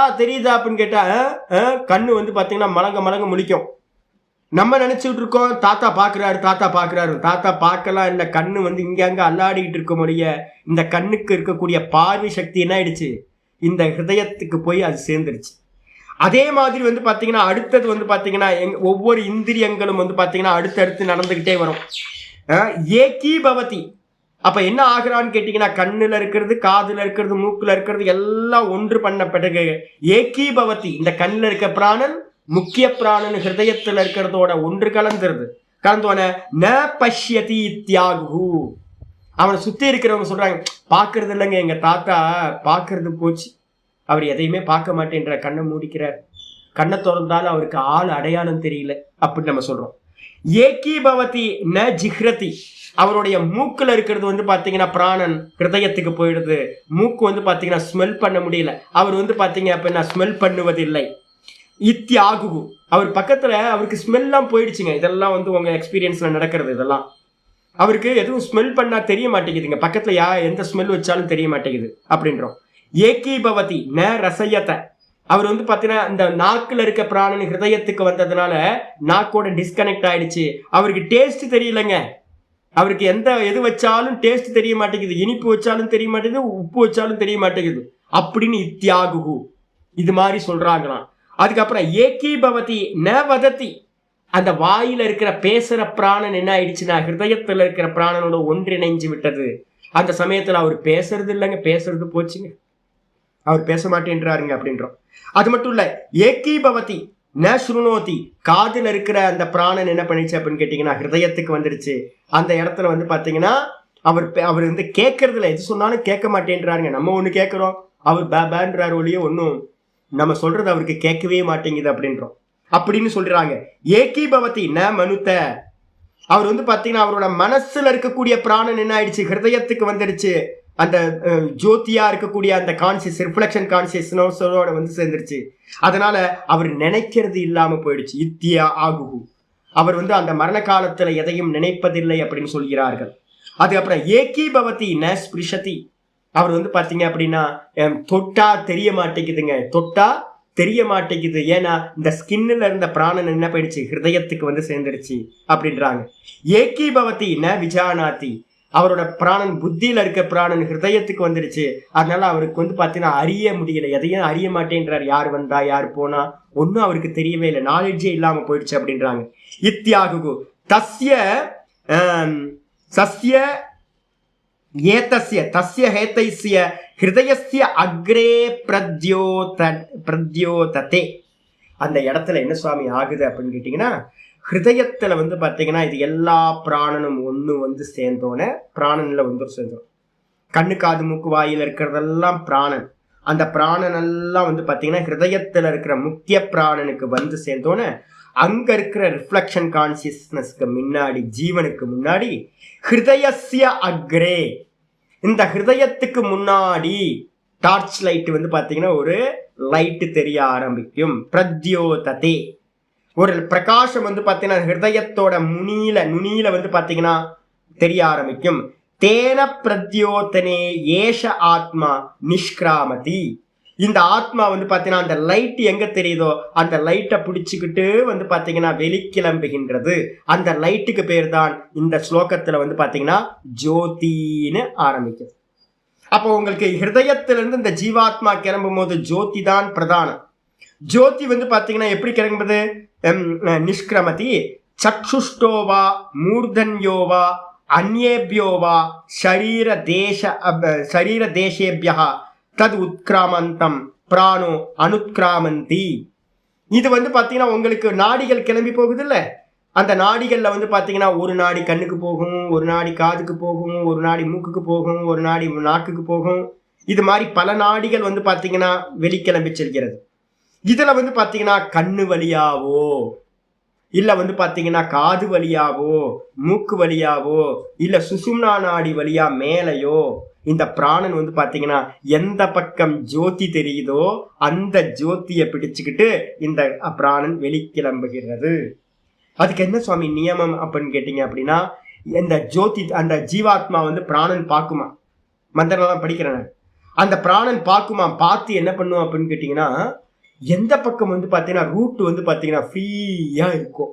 அப்படின்னு கேட்டா கண்ணு வந்து பாத்தீங்கன்னா மலங்க முழிக்கும். நம்ம நினைச்சுட்டு இருக்கோம் தாத்தா பாக்குறாரு. தாத்தா பார்க்கலாம் இல்ல, கண்ணு வந்து இங்க அங்க அல்லாடிக்கிட்டு இருக்க முடிய இந்த கண்ணுக்கு இருக்கக்கூடிய பார்வை சக்தி என்ன ஆயிடுச்சு, இந்த ஹிருதயத்துக்கு போய் அது சேர்ந்துருச்சு. அதே மாதிரி வந்து பாத்தீங்கன்னா அடுத்தது வந்து பாத்தீங்கன்னா ஒவ்வொரு இந்திரியங்களும் வந்து பாத்தீங்கன்னா அடுத்தடுத்து நடந்துகிட்டே வரும். ஏகீ பவதி. அப்ப என்ன ஆகுறான்னு கேட்டீங்கன்னா, கண்ணுல இருக்கிறது, காதுல இருக்கிறது, மூக்குல இருக்கிறது எல்லாம் ஒன்று பண்ண பிறகு ஏகீ பவதி. இந்த கண்ணுல இருக்க பிராணன் முக்கிய பிராணன் ஹிருதயத்துல இருக்கிறதோட ஒன்று கலந்தோன ந பஷ்யதி இத்யாகு. அவனை சுத்தி இருக்கிறவங்க சொல்றாங்க, பாக்குறது இல்லைங்க எங்க தாத்தா, பாக்குறது போச்சு, அவர் எதையுமே பார்க்க மாட்டேன்ற, கண்ணை மூடிக்கிறார், கண்ணை திறந்தாலும் அவருக்கு ஆள் அடையாளம் தெரியல அப்படின்னு நம்ம சொல்றோம். ஏகீ பவதி ந ஜிஹ்ரதி. அவருடைய மூக்குல இருக்கிறது வந்து பாத்தீங்கன்னா பிராணன் ஹிருதயத்துக்கு போயிடுது. மூக்கு வந்து பாத்தீங்கன்னா ஸ்மெல் பண்ண முடியல, அவர் வந்து பாத்தீங்க அப்படின்னா ஸ்மெல் பண்ணுவதில்லை. இத்தியாகு, அவர் பக்கத்துல அவருக்கு ஸ்மெல்லாம் போயிடுச்சுங்க. இதெல்லாம் வந்து உங்க எக்ஸ்பீரியன்ஸ்ல நடக்கிறது. இதெல்லாம் அவருக்கு எதுவும் ஸ்மெல் பண்ணா தெரிய மாட்டேங்குதுங்க, பக்கத்துல எந்த ஸ்மெல் வச்சாலும் தெரிய மாட்டேங்குது அப்படின்றோம். ஏகீ பவதி ந ரசயத்தை. அவர் வந்து பாத்தீங்கன்னா இந்த நாக்குல இருக்க பிராணன் ஹிருதயத்துக்கு வந்ததுனால நாக்கோட டிஸ்கனெக்ட் ஆயிடுச்சு, அவருக்கு டேஸ்ட் தெரியலங்க. அவருக்கு எது வச்சாலும் டேஸ்ட் தெரிய மாட்டேங்குது, இனிப்பு வச்சாலும் தெரிய மாட்டேங்குது, உப்பு வச்சாலும் தெரிய மாட்டேங்குது அப்படின்னு இத்தியாகு இது மாதிரி சொல்றாங்களாம். அதுக்கப்புறம் ஏகி பவதி ந வதத்தி, அந்த வாயில இருக்கிற பேசுற பிராணன் என்ன ஆயிடுச்சுன்னா ஹிருதயத்துல இருக்கிற பிராணனோட ஒன்றிணைஞ்சு விட்டது. அந்த சமயத்துல அவர் பேசுறது இல்லைங்க, பேசுறது போச்சுங்க, அவர் பேச மாட்டேன்றாருங்க அப்படின்றோம். அது மட்டும் இல்ல, ஏகி பவதி ந ஸ்ருணோதி, காதுல இருக்கிற அந்த பிராணன் என்ன பண்ணிச்சு அப்படின்னு கேட்டீங்கன்னா ஹிருதயத்துக்கு வந்துருச்சு. அந்த இடத்துல வந்து பாத்தீங்கன்னா அவர் வந்து கேட்கறதுல எது சொன்னாலும் கேட்க மாட்டேன்றாருங்க. நம்ம ஒண்ணு கேட்கிறோம், அவர் பேன்றாரு ஒழிய ஒன்னும் நம்ம சொல்றது அவருக்கு கேட்கவே மாட்டேங்குது அப்படின்றோம் அப்படின்னு சொல்றாங்க. ஏகி பவதி ந மனுத்த, அவர் வந்து பாத்தீங்கன்னா அவரோட மனசுல இருக்கக்கூடிய பிராணன் என்ன ஆயிடுச்சு ஹிருதயத்துக்கு வந்துடுச்சு. அந்த ஜோதியா இருக்கக்கூடிய அந்த கான்சியஸ் ரிஃப்ளெக்ஷன் கான்சியஸ்னஸோட வந்து சேர்ந்துருச்சு. அதனால அவர் நினைக்கிறது இல்லாம போயிடுச்சு. இத்தியா ஆகுகு, அவர் வந்து அந்த மரண காலத்துல எதையும் நினைப்பதில்லை அப்படின்னு சொல்கிறார்கள். அதுக்கப்புறம் ஏகி பவதி ந ஸ்பிருஷதி, அவர் வந்து பாத்தீங்க அப்படின்னா தொட்டா தெரிய மாட்டேங்குதுங்க, தொட்டா தெரிய மாட்டேங்குது. ஏன்னா இந்த ஸ்கின்ல இருந்த பிராணன் என்ன போயிடுச்சு ஹிருதயத்துக்கு வந்து சேர்ந்துருச்சு அப்படின்றாங்க. ஏகி பவதி ந விஜானாதி, அவரோட பிராணன் புத்தியில இருக்க பிராணன் ஹிருதயத்துக்கு வந்துடுச்சு. அதனால அவருக்கு வந்து பாத்தீங்கன்னா அறிய முடியல, எதையும் அறிய மாட்டேன்றார். யார் வந்தா யார் போனா ஒன்னும் அவருக்கு தெரியவே இல்லை, நாலேஜே இல்லாம போயிடுச்சு அப்படின்றாங்க. இத்தியாகு தஸ்ய சஸ்ய ஏதஸ்ய தஸ்ய ஹேதைஸ்ய ஹிருதயஸ்ய அக்ரே பிரத்யோததே. அந்த இடத்துல என்ன சுவாமி ஆகுது அப்படின்னு கேட்டீங்கன்னா ஹிருதயத்துல வந்து பாத்தீங்கன்னா இது எல்லா பிராணனும் ஒண்ணு வந்து சேர்ந்தோன்னே பிராணன்ல வந்து சேர்ந்தோம். கண்ணு காது மூக்கு வாயில இருக்கிறதெல்லாம் பிராணன். அந்த பிராணன் எல்லாம் வந்து பாத்தீங்கன்னா ஹிருதயத்துல இருக்கிற முக்கிய பிராணனுக்கு வந்து சேர்ந்தோன்னே அங்க இருக்கிற ரிஃப்ளெக்ஷன் கான்சியஸ்னஸ்க்கு முன்னாடி ஜீவனுக்கு முன்னாடி ஹிருதயஸ்ய அக்ரே, இந்த ஹிருதயத்துக்கு முன்னாடி டார்ச் லைட் வந்து பாத்தீங்கன்னா ஒரு லைட் தெரிய ஆரம்பிக்கும். பிரத்யோததே, ஒரு பிரகாசம் வந்து பாத்தீங்கன்னா ஹிருதயத்தோட நுனியில வந்து பாத்தீங்கன்னா தெரிய ஆரம்பிக்கும். தேன பிரத்யோதனே ஏஷ ஆத்மா நிஷ்கிராமதி, இந்த ஆத்மா வந்து பாத்தீங்கன்னா அந்த லைட் எங்க தெரியுதோ அந்த லைட்டை பிடிச்சுக்கிட்டு வந்து பாத்தீங்கன்னா வெளிக்கிளம்புகின்றது. அந்த லைட்டுக்கு பேர் தான் இந்த ஸ்லோகத்துல வந்து பாத்தீங்கன்னா ஜோதின்னு ஆரம்பிக்குது. அப்போ உங்களுக்கு ஹிருதயத்திலிருந்து இந்த ஜீவாத்மா கிளம்பும் போது ஜோதி தான் பிரதானம். ஜோதி வந்து பாத்தீங்கன்னா எப்படி கிளம்புது? நிஷ்கிரமதி சக்ஷுஷ்டோவா மூர்தன்யோவா அந்நேபியோவா சரீர தேசேபியா தது உத்கிராமந்தம் பிராணோ அனுத்கிராமந்தி. இது வந்து பாத்தீங்கன்னா உங்களுக்கு நாடிகள் கிளம்பி போகுது இல்ல, அந்த நாடிகள்ல வந்து பாத்தீங்கன்னா ஒரு நாடி கண்ணுக்கு போகும், ஒரு நாடி காதுக்கு போகும், ஒரு நாடி மூக்குக்கு போகும், ஒரு நாடி நாக்குக்கு போகும். இது மாதிரி பல நாடிகள் வந்து பாத்தீங்கன்னா வெளிக்கிளம்பி செல்கிறது. இதுல வந்து பாத்தீங்கன்னா கண்ணு வழியாவோ இல்ல வந்து பாத்தீங்கன்னா காது வழியாவோ மூக்கு வழியாவோ இல்ல சுசும்னா நாடி வழியா மேலையோ இந்த பிராணன் வந்து பாத்தீங்கன்னா எந்த பக்கம் ஜோதி தெரியுதோ அந்த ஜோதியை பிடிச்சுக்கிட்டு இந்த பிராணன் வெளிக்கிளம்புகிறது. அதுக்கு என்ன சுவாமி நியமம் அப்படின்னு கேட்டீங்க அப்படின்னா, இந்த ஜோதி அந்த ஜீவாத்மா வந்து பிராணன் பார்க்குமா, மந்திரம்லாம் படிக்கிறேன், அந்த பிராணன் பார்க்குமா, பார்த்து என்ன பண்ணுவோம் அப்படின்னு கேட்டீங்கன்னா எந்த பக்கம் வந்து பாத்தீங்கன்னா ரூட் வந்து பாத்தீங்கன்னா ஃப்ரீயா இருக்கும்,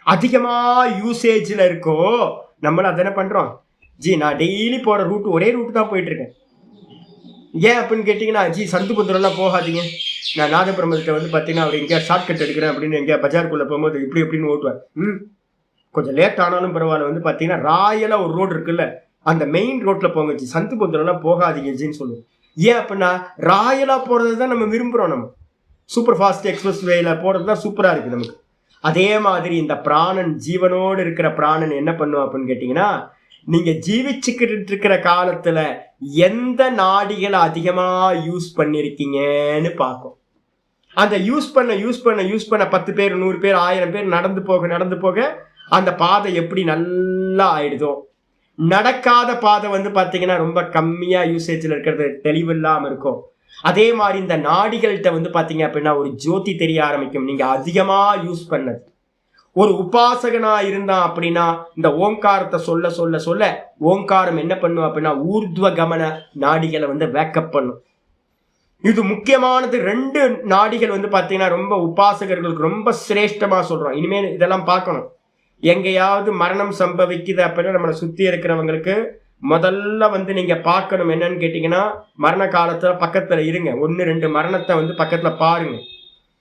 அதிகமா யூசேஜ்ல இருக்கோ நம்மளும் அதை என்ன பண்றோம், ஜி நான் டெய்லி போற ரூட் ஒரே ரூட் தான் போயிட்டு இருக்கேன். ஏன் அப்படின்னு கேட்டீங்கன்னா ஜி சந்து புந்தரெல்லாம் போகாதீங்க, நான் நாதபிரமத்தை வந்து பாத்தீங்கன்னா அவர் எங்கேயா ஷார்ட்கட் எடுக்கிறேன் அப்படின்னு எங்கேயா பஜாருக்குள்ள போகும்போது இப்படி எப்படின்னு ஓட்டுவார். கொஞ்சம் லேட் ஆனாலும் பரவாயில்ல, வந்து பாத்தீங்கன்னா ராயலா ஒரு ரோடு இருக்குல்ல அந்த மெயின் ரோட்ல போங்க ஜி, சந்து புந்தரெல்லாம் போகாதீங்க ஜின்னு சொல்லுவோம். ஏன் அப்படின்னா ராயலா போறது தான் நம்ம விரும்புறோம், நம்ம சூப்பர் ஃபாஸ்ட் எக்ஸ்பிரஸ் வேல போறது தான் சூப்பரா இருக்கு நமக்கு. அதே மாதிரி இந்த பிராணன் ஜீவனோடு இருக்கிற பிராணன் என்ன பண்ணும் அப்படின்னு கேட்டீங்கன்னா, நீங்க ஜீவிச்சுக்கிட்டு இருக்கிற காலத்துல எந்த நாடிகளை அதிகமா யூஸ் பண்ணிருக்கீங்கன்னு பார்க்கும். அந்த யூஸ் பண்ண 10 பேர் 100 பேர் 1000 பேர் நடந்து போக அந்த பாதை எப்படி நல்லா ஆயிடுதோ, நடக்காத பாதை வந்து பாத்தீங்கன்னா ரொம்ப கம்மியா யூசேஜ்ல இருக்கிறது தெளிவில்லாம இருக்கும். அதே மாதிரி இந்த நாடிகள்கிட்ட வந்து பாத்தீங்க அப்படின்னா ஒரு ஜோதி தெரிய ஆரம்பிக்கும். நீங்க அதிகமா யூஸ் பண்ணது ஒரு உபாசகனா இருந்தா அப்படின்னா இந்த ஓங்காரத்தை சொல்ல சொல்ல சொல்ல ஓங்காரம் என்ன பண்ணும் அப்படின்னா ஊர்துவ கமன நாடிகளை வந்து வேக்கப் பண்ணும். இது முக்கியமானது. 2 நாடிகள் வந்து பாத்தீங்கன்னா ரொம்ப உபாசகர்களுக்கு ரொம்ப சிரேஷ்டமா சொல்றோம். இனிமேல் இதெல்லாம் பார்க்கணும். எங்கேயாவது மரணம் சம்பவிக்குது அப்படின்னா நம்மளை சுத்தி இருக்கிறவங்களுக்கு முதல்ல வந்து நீங்க பார்க்கணும் என்னன்னு கேட்டீங்கன்னா, மரண காலத்துல பக்கத்துல இருங்க. 1-2 மரணத்தை வந்து பக்கத்துல பாருங்க.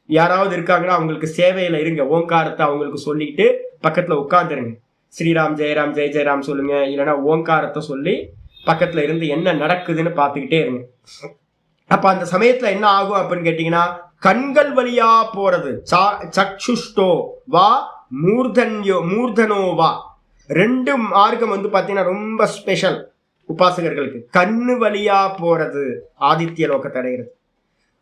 யாராவது இருக்காங்கன்னா அவங்களுக்கு சேவையில இருங்க. ஓங்காரத்தை அவங்களுக்கு சொல்லிட்டு பக்கத்துல உட்கார்ந்துருங்க. ஸ்ரீராம் ஜெயராம் ஜெய ஜெயராம் சொல்லுங்க. இல்லைன்னா ஓங்காரத்தை சொல்லி பக்கத்துல இருந்து என்ன நடக்குதுன்னு பார்த்துக்கிட்டே இருங்க. அப்ப அந்த சமயத்துல என்ன ஆகும் அப்படின்னு கேட்டீங்கன்னா, கண்கள் வழியா போறது சக்ஷுஷ்டோ வா மூர்தனோ வா 2 மார்க்கம் வந்து பாத்தீங்கன்னா ரொம்ப ஸ்பெஷல். உபாசகர்களுக்கு கண்ணு வழியா போறது ஆதித்ய லோகத்தை அடைகிறது,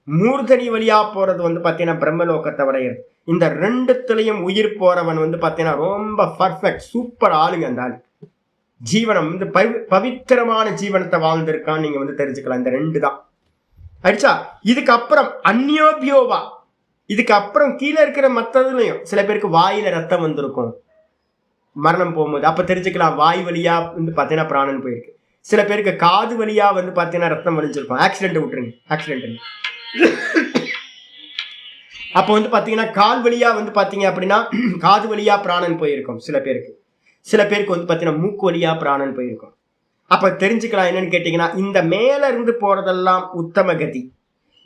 மூர்தனி வழியா போறது வந்து பாத்தீங்கன்னா பிரம்மலோகத்தை அடைகிறது. இந்த 2த்துலயும் உயிர் போறவன் வந்து பாத்தீங்கன்னா ரொம்ப பர்ஃபெக்ட் சூப்பர் ஆளுங்க. அந்த ஆளு ஜீவனம் வந்து பவித்திரமான ஜீவனத்தை வாழ்ந்திருக்கான்னு நீங்க வந்து தெரிஞ்சுக்கலாம். இந்த 2 தான் அடிச்சா. இதுக்கப்புறம் அந்யோபியோவா, இதுக்கு அப்புறம் கீழே இருக்கிற மற்றதுலயும் சில பேருக்கு வாயில ரத்தம் வந்திருக்கும் மரணம் போகும்போது, அப்ப தெரிஞ்சுக்கலாம் வாய் வழியா வந்து பாத்தீங்கன்னா பிராணன் போயிருக்கு. சில பேருக்கு காது வழியா வந்து பாத்தீங்கன்னா ரத்தம் வலிஞ்சிருக்கும். ஆக்சிடென்ட் விட்டுருங்க, ஆக்சிடென்ட். அப்ப வந்து பாத்தீங்கன்னா கால் வழியா வந்து பாத்தீங்க அப்படின்னா காது வழியா பிராணன் போயிருக்கும் சில பேருக்கு. சில பேருக்கு வந்து பாத்தீங்கன்னா மூக்கு வழியா பிராணன் போயிருக்கும். அப்ப தெரிஞ்சுக்கலாம் என்னன்னு கேட்டீங்கன்னா, இந்த மேல இருந்து போறதெல்லாம் உத்தம கதி.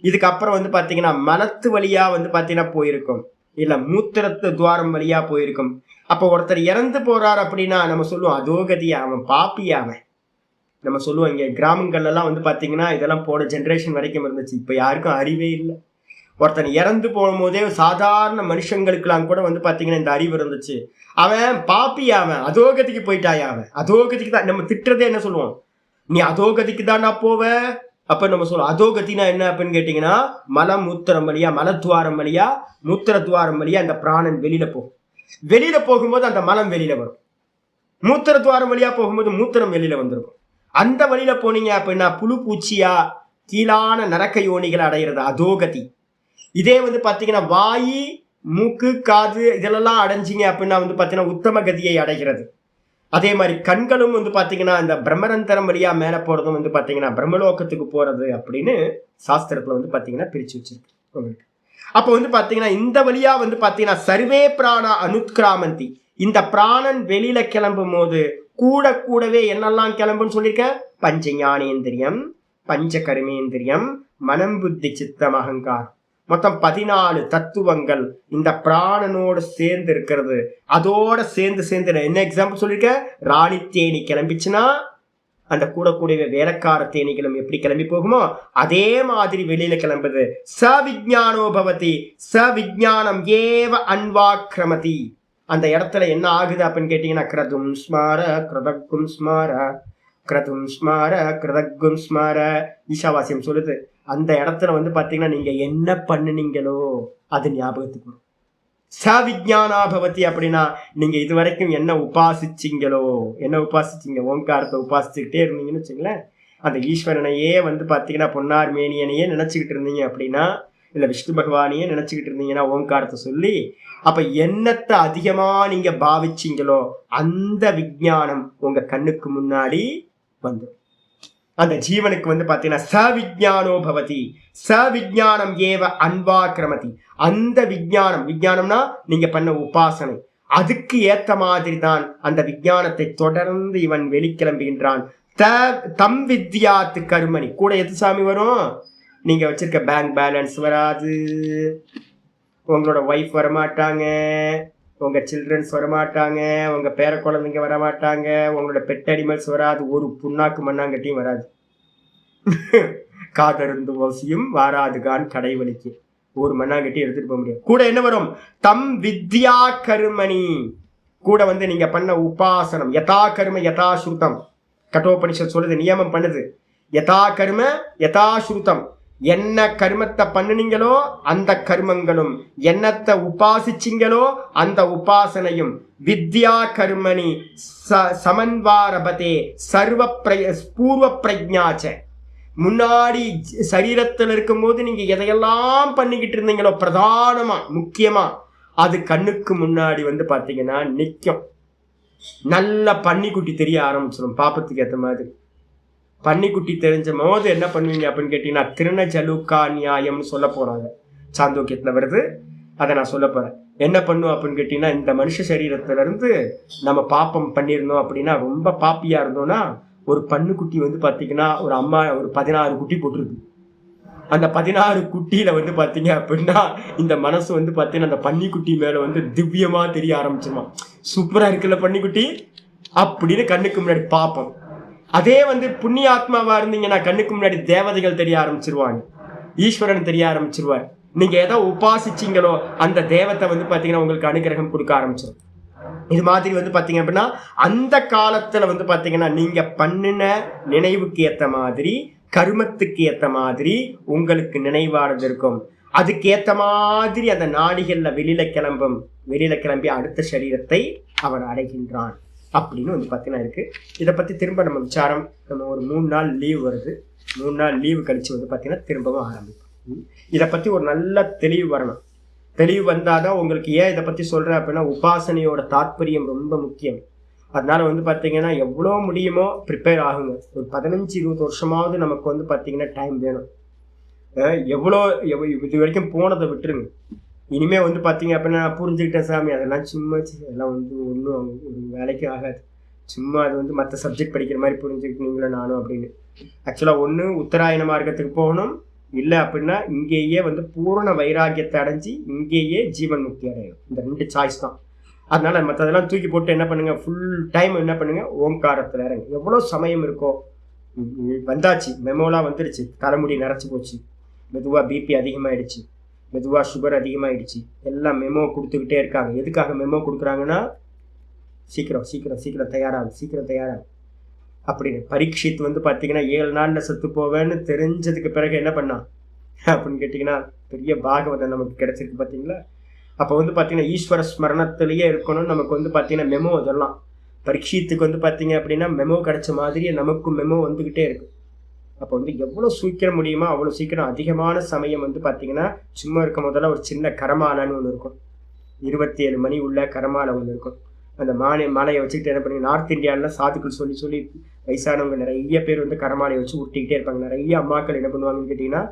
இதுக்கப்புறம் வந்து பாத்தீங்கன்னா மலத்து வழியா வந்து பாத்தீங்கன்னா போயிருக்கும், இல்ல மூத்திரத்து துவாரம் வழியா போயிருக்கும். அப்ப ஒருத்தர் இறந்து போறாரு அப்படின்னா நம்ம சொல்லுவோம் அதோ கதியா, அவன் பாப்பியா அவன். நம்ம சொல்லுவோம் இங்க கிராமங்கள்ல எல்லாம் வந்து பாத்தீங்கன்னா இதெல்லாம் போன ஜென்ரேஷன் வரைக்கும் இருந்துச்சு. இப்ப யாருக்கும் அறிவே இல்லை. ஒருத்தன் இறந்து போகும்போதே சாதாரண மனுஷங்களுக்கெல்லாம் கூட வந்து பாத்தீங்கன்னா இந்த அறிவு இருந்துச்சு. அவன் பாப்பியா, அவன் அதோகதிக்கு போயிட்டாயா, அவன் அதோகதிக்கு தான். நம்ம திட்டுறதே என்ன சொல்லுவோம், நீ அதோகதிக்கு தான் நான் போவேன். அப்ப நம்ம சொல்லுவோம் அதோகத்தினா என்ன அப்படின்னு கேட்டீங்கன்னா, மூத்திரம் வழியா மலத்துவாரம் வழியா மூத்திர துவாரம் வழியா அந்த பிராணன் வெளியில போகும். வெளியில போகும்போது அந்த மலம் வெளியில வரும். மூத்திர துவாரம் வழியா போகும்போது மூத்திரம் வெளியில வந்திருக்கும். அந்த வழியில போனீங்க அப்படின்னா புழு பூச்சியா கீழான நரக்க யோனிகளை அடைகிறது அதோகதி. இதே வந்து பாத்தீங்கன்னா வாயு மூக்கு காது இதெல்லாம் அடைஞ்சிங்க அப்படின்னா வந்து பாத்தீங்கன்னா உத்தம கதியை அடைகிறது. அதே மாதிரி கண்களும் வந்து பாத்தீங்கன்னா இந்த பிரம்மரந்தரம் வழியா மேல போறதும் வந்து பாத்தீங்கன்னா பிரம்மலோகத்துக்கு போறது அப்படின்னு சாஸ்திரத்துல வந்து பாத்தீங்கன்னா பிரிச்சு வச்சிருக்கு உங்களுக்கு. அப்போ வந்து பாத்தீங்கன்னா இந்த வழியா வந்து பாத்தீங்கன்னா சர்வே பிராணா அனுத்கிராமந்தி, இந்த பிராணன் வெளியில கிளம்பும் போது கூடவே என்னெல்லாம் கிளம்புன்னு சொல்லியிருக்கேன், பஞ்ச ஞானேந்திரியம், பஞ்ச கர்மேந்திரியம், மனம் புத்தி சித்தம் அகங்காரம், மொத்தம் 14 தத்துவங்கள் இந்த பிராணனோடு சேர்ந்து இருக்கிறது. அதோட சேர்ந்து என்ன எக்ஸாம்பிள் சொல்லியிருக்கேன், ராணி தேனி கிளம்பிச்சுன்னா அந்த கூடக்கூடிய வேலைக்கார தேனிகளும் எப்படி கிளம்பி போகுமோ அதே மாதிரி வெளியில கிளம்புது. ச விஜானோ பவதி, ச விஜானம் ஏவ அன்வாக்ரமதி. அந்த இடத்துல என்ன ஆகுது அப்படின்னு கேட்டீங்கன்னா, கிரதும் ஸ்மார கிருதக்கும் ஸ்மார, கிரதும் ஸ்மார கிருதக்கும் ஸ்மார. ஈஷாவாசியம் சொல்லுது, அந்த இடத்துல வந்து பாத்தீங்கன்னா நீங்க என்ன பண்ணுனீங்களோ அது ஞாபகத்துக்கு வரும். ச விஜானா பவதி அப்படின்னா நீங்க இது வரைக்கும் என்ன உபாசிச்சிங்களோ, என்ன உபாசிச்சிங்க, ஓங்காரத்தை உபாசிச்சுக்கிட்டே இருந்தீங்கன்னு வச்சுங்களேன், அந்த ஈஸ்வரனையே வந்து பாத்தீங்கன்னா பொன்னார் மேனியனையே நினைச்சுக்கிட்டு இருந்தீங்க அப்படின்னா, இல்ல விஷ்ணு பகவானையே நினைச்சுக்கிட்டு இருந்தீங்கன்னா ஓங்காரத்தை சொல்லி, அப்ப என்னத்தை அதிகமா நீங்க பாவிச்சிங்களோ அந்த விஜானம் உங்க கண்ணுக்கு முன்னாடி வந்து அந்த ஜீவனுக்கு வந்து பாத்தீங்கன்னா ச விஜானோ பவதி, ச விஜானம் ஏவ அன்வாக்ரமதி. அந்த விஜானம்னா நீங்க பண்ண உபாசனை, அதுக்கு ஏத்த மாதிரி தான் அந்த விஜானத்தை தொடர்ந்து இவன் வெளிக்கிளம்புகின்றான். தம் வித்யாத்து கர்மணி. கூட எது சாமி வரும், நீங்க வச்சிருக்க பேங்க் பேலன்ஸ் வராது, உங்களோட ஒய்ஃப் வரமாட்டாங்க, உங்க சில்ட்ரன்ஸ் வரமாட்டாங்க, உங்க பேர குழந்தைங்க வரமாட்டாங்க, உங்களோட பெட் அனிமல்ஸ் வராது, ஒரு புண்ணாக்கு மண்ணாங்கட்டியும் வராது. காதருந்து ஓசியும் வாராதுகான் கடைவழிக்கு ஒரு மண்ணாங்கட்டி எடுத்துட்டு போக முடியாது. கூட என்ன வரும், தம் வித்யா கர்மணி. கூட வந்து நீங்க பண்ண உபாசனம், யதா கர்ம யதா ஸ்ருதம். கட்டோபனிஷத் சொல்லுது, நியமம் பண்ணுது, யதா கர்ம யதா ஸ்ருதம். என்ன கர்மத்தை பண்ணுனீங்களோ அந்த கர்மங்களும், என்னத்தை உபாசிச்சிங்களோ அந்த உபாசனையும். வித்யா கர்மணி சமன்வாரபதே சர்வ பூர்வ பிரஜாச்ச. முன்னாடி சரீரத்தில் இருக்கும் போது நீங்க எதையெல்லாம் பண்ணிக்கிட்டு இருந்தீங்களோ பிரதானமா முக்கியமா அது கண்ணுக்கு முன்னாடி வந்து பாத்தீங்கன்னா நிற்கும். நல்ல பன்னிக்குட்டி தெரிய ஆரம்பிச்சிடும் பாப்பத்துக்கு ஏற்ற மாதிரி. பன்னிக்குட்டி தெரிஞ்ச போது என்ன பண்ணுவீங்க அப்படின்னு கேட்டீங்கன்னா, திருண ஜலுக்கா நியாயம்னு சொல்ல போறாங்க, சாந்தோக்கியத்துல வருது, அதை நான் சொல்ல போறேன். என்ன பண்ணும் அப்படின்னு கேட்டீங்கன்னா, இந்த மனுஷ சரீரத்துல இருந்து நம்ம பாப்பம் பண்ணியிருந்தோம் அப்படின்னா, ரொம்ப பாப்பியா இருந்தோம்னா, ஒரு பன்னுக்குட்டி வந்து பாத்தீங்கன்னா ஒரு அம்மா ஒரு 16 குட்டி போட்டிருக்கு. அந்த 16 குட்டியில வந்து பாத்தீங்க அப்படின்னா இந்த மனசு வந்து பாத்தீங்கன்னா அந்த பன்னிக்குட்டி மேல வந்து திவ்யமா தெரிய ஆரம்பிச்சிருமா. சூப்பரா இருக்குல்ல பன்னிக்குட்டி அப்படின்னு கண்ணுக்கு முன்னாடி பாப்போம். அதே வந்து புண்ணிய ஆத்மாவா இருந்தீங்கன்னா கண்ணுக்கு முன்னாடி தேவதைகள் தெரிய ஆரம்பிச்சிருவாங்க, ஈஸ்வரன் தெரிய ஆரம்பிச்சிருவார். நீங்க எதை உபாசிச்சீங்களோ அந்த தேவத்தை வந்து பாத்தீங்கன்னா உங்களுக்கு அனுகிரகம் கொடுக்க ஆரம்பிச்சிடும். இது மாதிரி வந்து பாத்தீங்க அப்படின்னா அந்த காலத்துல வந்து பாத்தீங்கன்னா நீங்க பண்ணின நினைவுக்கு ஏத்த மாதிரி கருமத்துக்கு ஏத்த மாதிரி உங்களுக்கு நினைவானது இருக்கும். அதுக்கு ஏத்த மாதிரி அந்த நாடிகள்ல வெளியில கிளம்பி அடுத்த சரீரத்தை அவன் அடைகின்றான் அப்படின்னு வந்து பாத்தீங்கன்னா இருக்கு. இதை பத்தி திரும்ப நம்ம விசாரம், நம்ம ஒரு 3 நாள் லீவ் வருது, 3 நாள் லீவு கழிச்சு வந்து பாத்தீங்கன்னா திரும்பவும் ஆரம்பிப்போம். இதை பத்தி ஒரு நல்ல தெளிவு வரணும். தெளிவு வந்தாதான் உங்களுக்கு ஏன் இதை பத்தி சொல்றேன் அப்படின்னா உபாசனையோட தாற்பயம் ரொம்ப முக்கியம். அதனால வந்து பாத்தீங்கன்னா எவ்வளோ முடியுமோ ப்ரிப்பேர் ஆகுங்க. ஒரு 15-20 வருஷமாவது நமக்கு வந்து பாத்தீங்கன்னா டைம் வேணும். இது வரைக்கும் போனதை விட்டுருங்க. இனிமே வந்து பாத்தீங்க அப்படின்னா புரிஞ்சுக்கிட்டேன் சாமி, அதெல்லாம் சும்மா எல்லாம் வந்து ஒன்றும் ஒரு வேலைக்கு ஆகாது, சும்மா அது வந்து மற்ற சப்ஜெக்ட் படிக்கிற மாதிரி புரிஞ்சுக்கிட்டீங்களா நானும் அப்படின்னு. ஆக்சுவலா ஒன்று உத்தராயண மார்க்கத்துக்கு போகணும், இல்லை அப்படின்னா இங்கேயே வந்து பூரண வைராக்கியத்தை அடைஞ்சி இங்கேயே ஜீவன் முக்தி அடையணும். இந்த 2 சாய்ஸ் தான். அதனால மற்றதெல்லாம் தூக்கி போட்டு என்ன பண்ணுங்க, ஃபுல் டைம் என்ன பண்ணுங்க ஓம்காரத்தில் இறங்க. எவ்வளோ சமயம் இருக்கோ வந்தாச்சு, மெமோலாம் வந்துடுச்சு, தலைமுடி நிறச்சி போச்சு, மெதுவாக பிபி அதிகமாகிடுச்சு, மெதுவாக சுகர் அதிகமாகிடுச்சு, எல்லாம் மெமோ கொடுத்துக்கிட்டே இருக்காங்க. எதுக்காக மெமோ கொடுக்குறாங்கன்னா சீக்கிரம் சீக்கிரம் சீக்கிரம் தயாராகும் அப்படின்னு. பரீட்சித்து வந்து பார்த்தீங்கன்னா 7 நாளில் செத்து போவேன்னு தெரிஞ்சதுக்கு பிறகு என்ன பண்ணான் அப்படின்னு கேட்டிங்கன்னா பெரிய பாகவதம் நமக்கு கிடைச்சிருக்கு பார்த்தீங்களா. அப்போ வந்து பார்த்தீங்கன்னா ஈஸ்வர ஸ்மரணத்திலேயே இருக்கணும்னு நமக்கு வந்து பார்த்தீங்கன்னா மெமோ இதெல்லாம் பரீட்சித்துக்கு வந்து பார்த்தீங்க அப்படின்னா மெமோ கிடைச்ச மாதிரியே நமக்கும் மெமோ வந்துக்கிட்டே இருக்கு. அப்போ வந்து எவ்வளோ சீக்கிரம் முடியுமோ அவ்வளோ சீக்கிரம் அதிகமான சமயம் வந்து பார்த்தீங்கன்னா சும்மா இருக்க முதல்ல ஒரு சின்ன கரமாலைன்னு ஒன்று இருக்கும், 27 மணி உள்ள கரமாலை ஒன்று இருக்கும். அந்த மாலையை வச்சுக்கிட்டு என்ன பண்ணி நார்த் இந்தியாவிலாம் சாதுக்கள் சொல்லி வயசானவங்க நிறைய பேர் வந்து கரமாலையை வச்சு உருட்டிக்கிட்டே இருப்பாங்க. நிறைய அம்மாக்கள் என்ன பண்ணுவாங்கன்னு கேட்டிங்கன்னா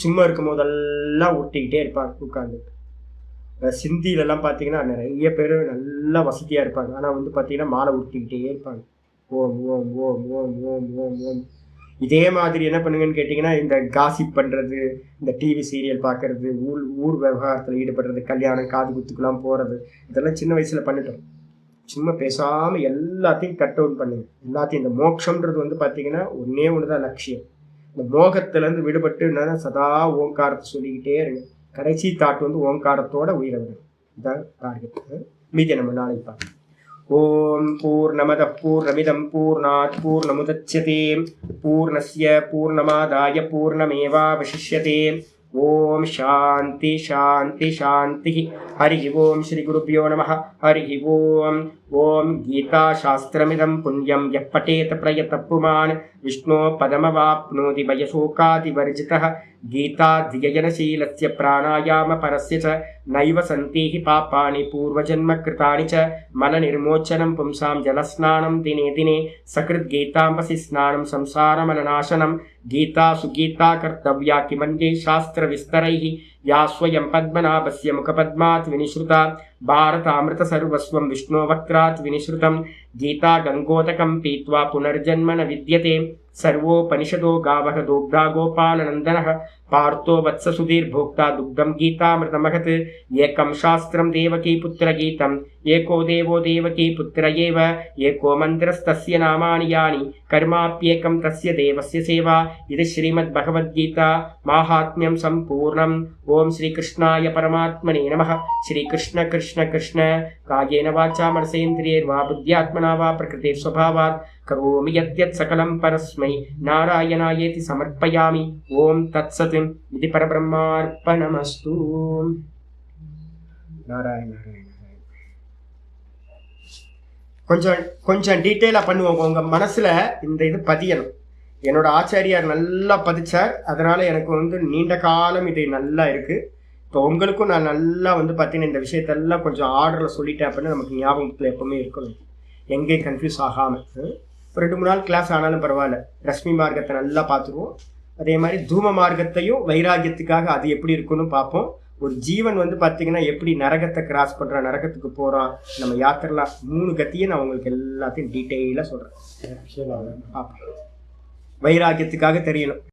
சும்மா இருக்கும் போதெல்லாம் உருட்டிக்கிட்டே இருப்பாங்க உட்காந்து. சிந்தியிலலாம் பார்த்தீங்கன்னா நிறைய பேர் நல்லா வசதியாக இருப்பாங்க, ஆனால் வந்து பார்த்தீங்கன்னா மாலை உருட்டிக்கிட்டே இருப்பாங்க, ஓம் ஓம் ஓம் ஓம் ஓம் ஓம் ஓம். இதே மாதிரி என்ன பண்ணுங்கன்னு கேட்டிங்கன்னா இந்த காசிப் பண்ணுறது, இந்த டிவி சீரியல் பார்க்கறது, ஊர் விவகாரத்தில் ஈடுபடுறது, கல்யாணம் காது குத்துக்கெல்லாம் போகிறது, இதெல்லாம் சின்ன வயசில் பண்ணிட்டோம். சும்மா பேசாமல் எல்லாத்தையும் கட் அவுட் பண்ணுங்க. எல்லாத்தையும் இந்த மோட்சம்ன்றது வந்து பார்த்தீங்கன்னா ஒன்று தான் லட்சியம். இந்த மோகத்திலேருந்து விடுபட்டு என்னன்னா சதா ஓங்காரத்தை சொல்லிக்கிட்டே இருங்க. கடைசி தாட் வந்து ஓங்காரத்தோட உயிரை விடும். இதான் டார்கெட். மீதி நம்ம நாளைக்கு பார்க்கலாம். ஓம் பூர்ணமத பூர்ணமிதம் பூர்ணாத் பூர்ணமுதச்யதே பூர்ணஸ்ய பூர்ணமாதாய பூர்ணமேவாவசிஷ்யதே. ஓம் சாந்தி சாந்தி சாந்தி. ஹரி ஓம் ஸ்ரீ குருப்யோ நமः. ஹரி ஓம். ஓம் கீதா சாஸ்திரமிதம் புண்ணியம் யः பठेत प्रयतः पुमान् विष्णो पदमवाप्नोति भयशोकादिवर्जितः. गीताध्ययनशीलस्य प्राणायामपरस्य च नैव सन्ति हि पापानि पूर्वजन्मकृतानि च. मलनिर्मोचनं पुंसां जलस्नानं दिने दिने सकृद्गीताम्बसि स्नानं संसारमलनाशनं. गीता सुगीता कर्तव्या किमन्ये शास्त्रविस्तरैः या स्वयं पद्मनाभस्य मुखपद्मात् विनिश्रुता. भारतामृतसर्वस्वं विष्णोवक्त्रात् विनिश्रुतं. गीता गङ्गोदकं पीत्वा पुनर्जन्म न विद्यते. सर्वोपनिषदो गावः दोग्धा गोपालनन्दनः. पार्थो वत्ससुधीर्भोक्ता दुग्धं गीतामृतमहत्. एकं शास्त्रं देवकीपुत्रगीतम् एको देवो देवकीपुत्र एव. एको मन्त्रस्तस्य नामानि यानि कर्माप्येकं तस्य देवस्य सेवा. इति श्रीमद्भगवद्गीता माहात्म्यं सम्पूर्णम्. ओम श्रीकृष्णाय परमात्मने नमः. श्रीकृष्ण कृष्ण कृष्ण कायेन वाचा मनसेन्द्रियैर्वा बुद्ध्यात्मना वा प्रकृते स्वभावात् करोमि यद्यत् सकलं परस्मै नारायणायेति समर्पयामि. ओम तत्सत् इति परब्रह्मार्पणमस्तु. नारायण नारायण. கொஞ்சம் டீட்டெயிலா பண்ணுவோம். உங்க மனசுல இந்த இது பதியணும். என்னோட ஆச்சாரியார் நல்லா பதிச்சார், அதனால எனக்கு வந்து நீண்ட காலம் இது நல்லா இருக்கு. இப்போ உங்களுக்கும் நான் நல்லா வந்து பார்த்தீங்கன்னா இந்த விஷயத்தெல்லாம் கொஞ்சம் ஆர்டரில் சொல்லிட்டேன் அப்படின்னா நமக்கு ஞாபகத்தில் எப்பவுமே இருக்கணும், எங்கேயும் கன்ஃபியூஸ் ஆகாமல். 2-3 நாள் கிளாஸ் ஆனாலும் பரவாயில்ல, ரஷ்மி மார்க்கத்தை நல்லா பார்த்துருவோம். அதே மாதிரி தூம மார்க்கத்தையும் வைராகியத்துக்காக அது எப்படி இருக்குன்னு பார்ப்போம். ஒரு ஜீவன் வந்து பார்த்தீங்கன்னா எப்படி நரகத்தை கிராஸ் பண்ணுறான், நரகத்துக்கு போகிறான், நம்ம யாத்திரலாம் 3 கத்தியை நான் உங்களுக்கு எல்லாத்தையும் டீட்டெயிலாக சொல்கிறேன். வைராக்கியத்துக்காக தெரியணும்.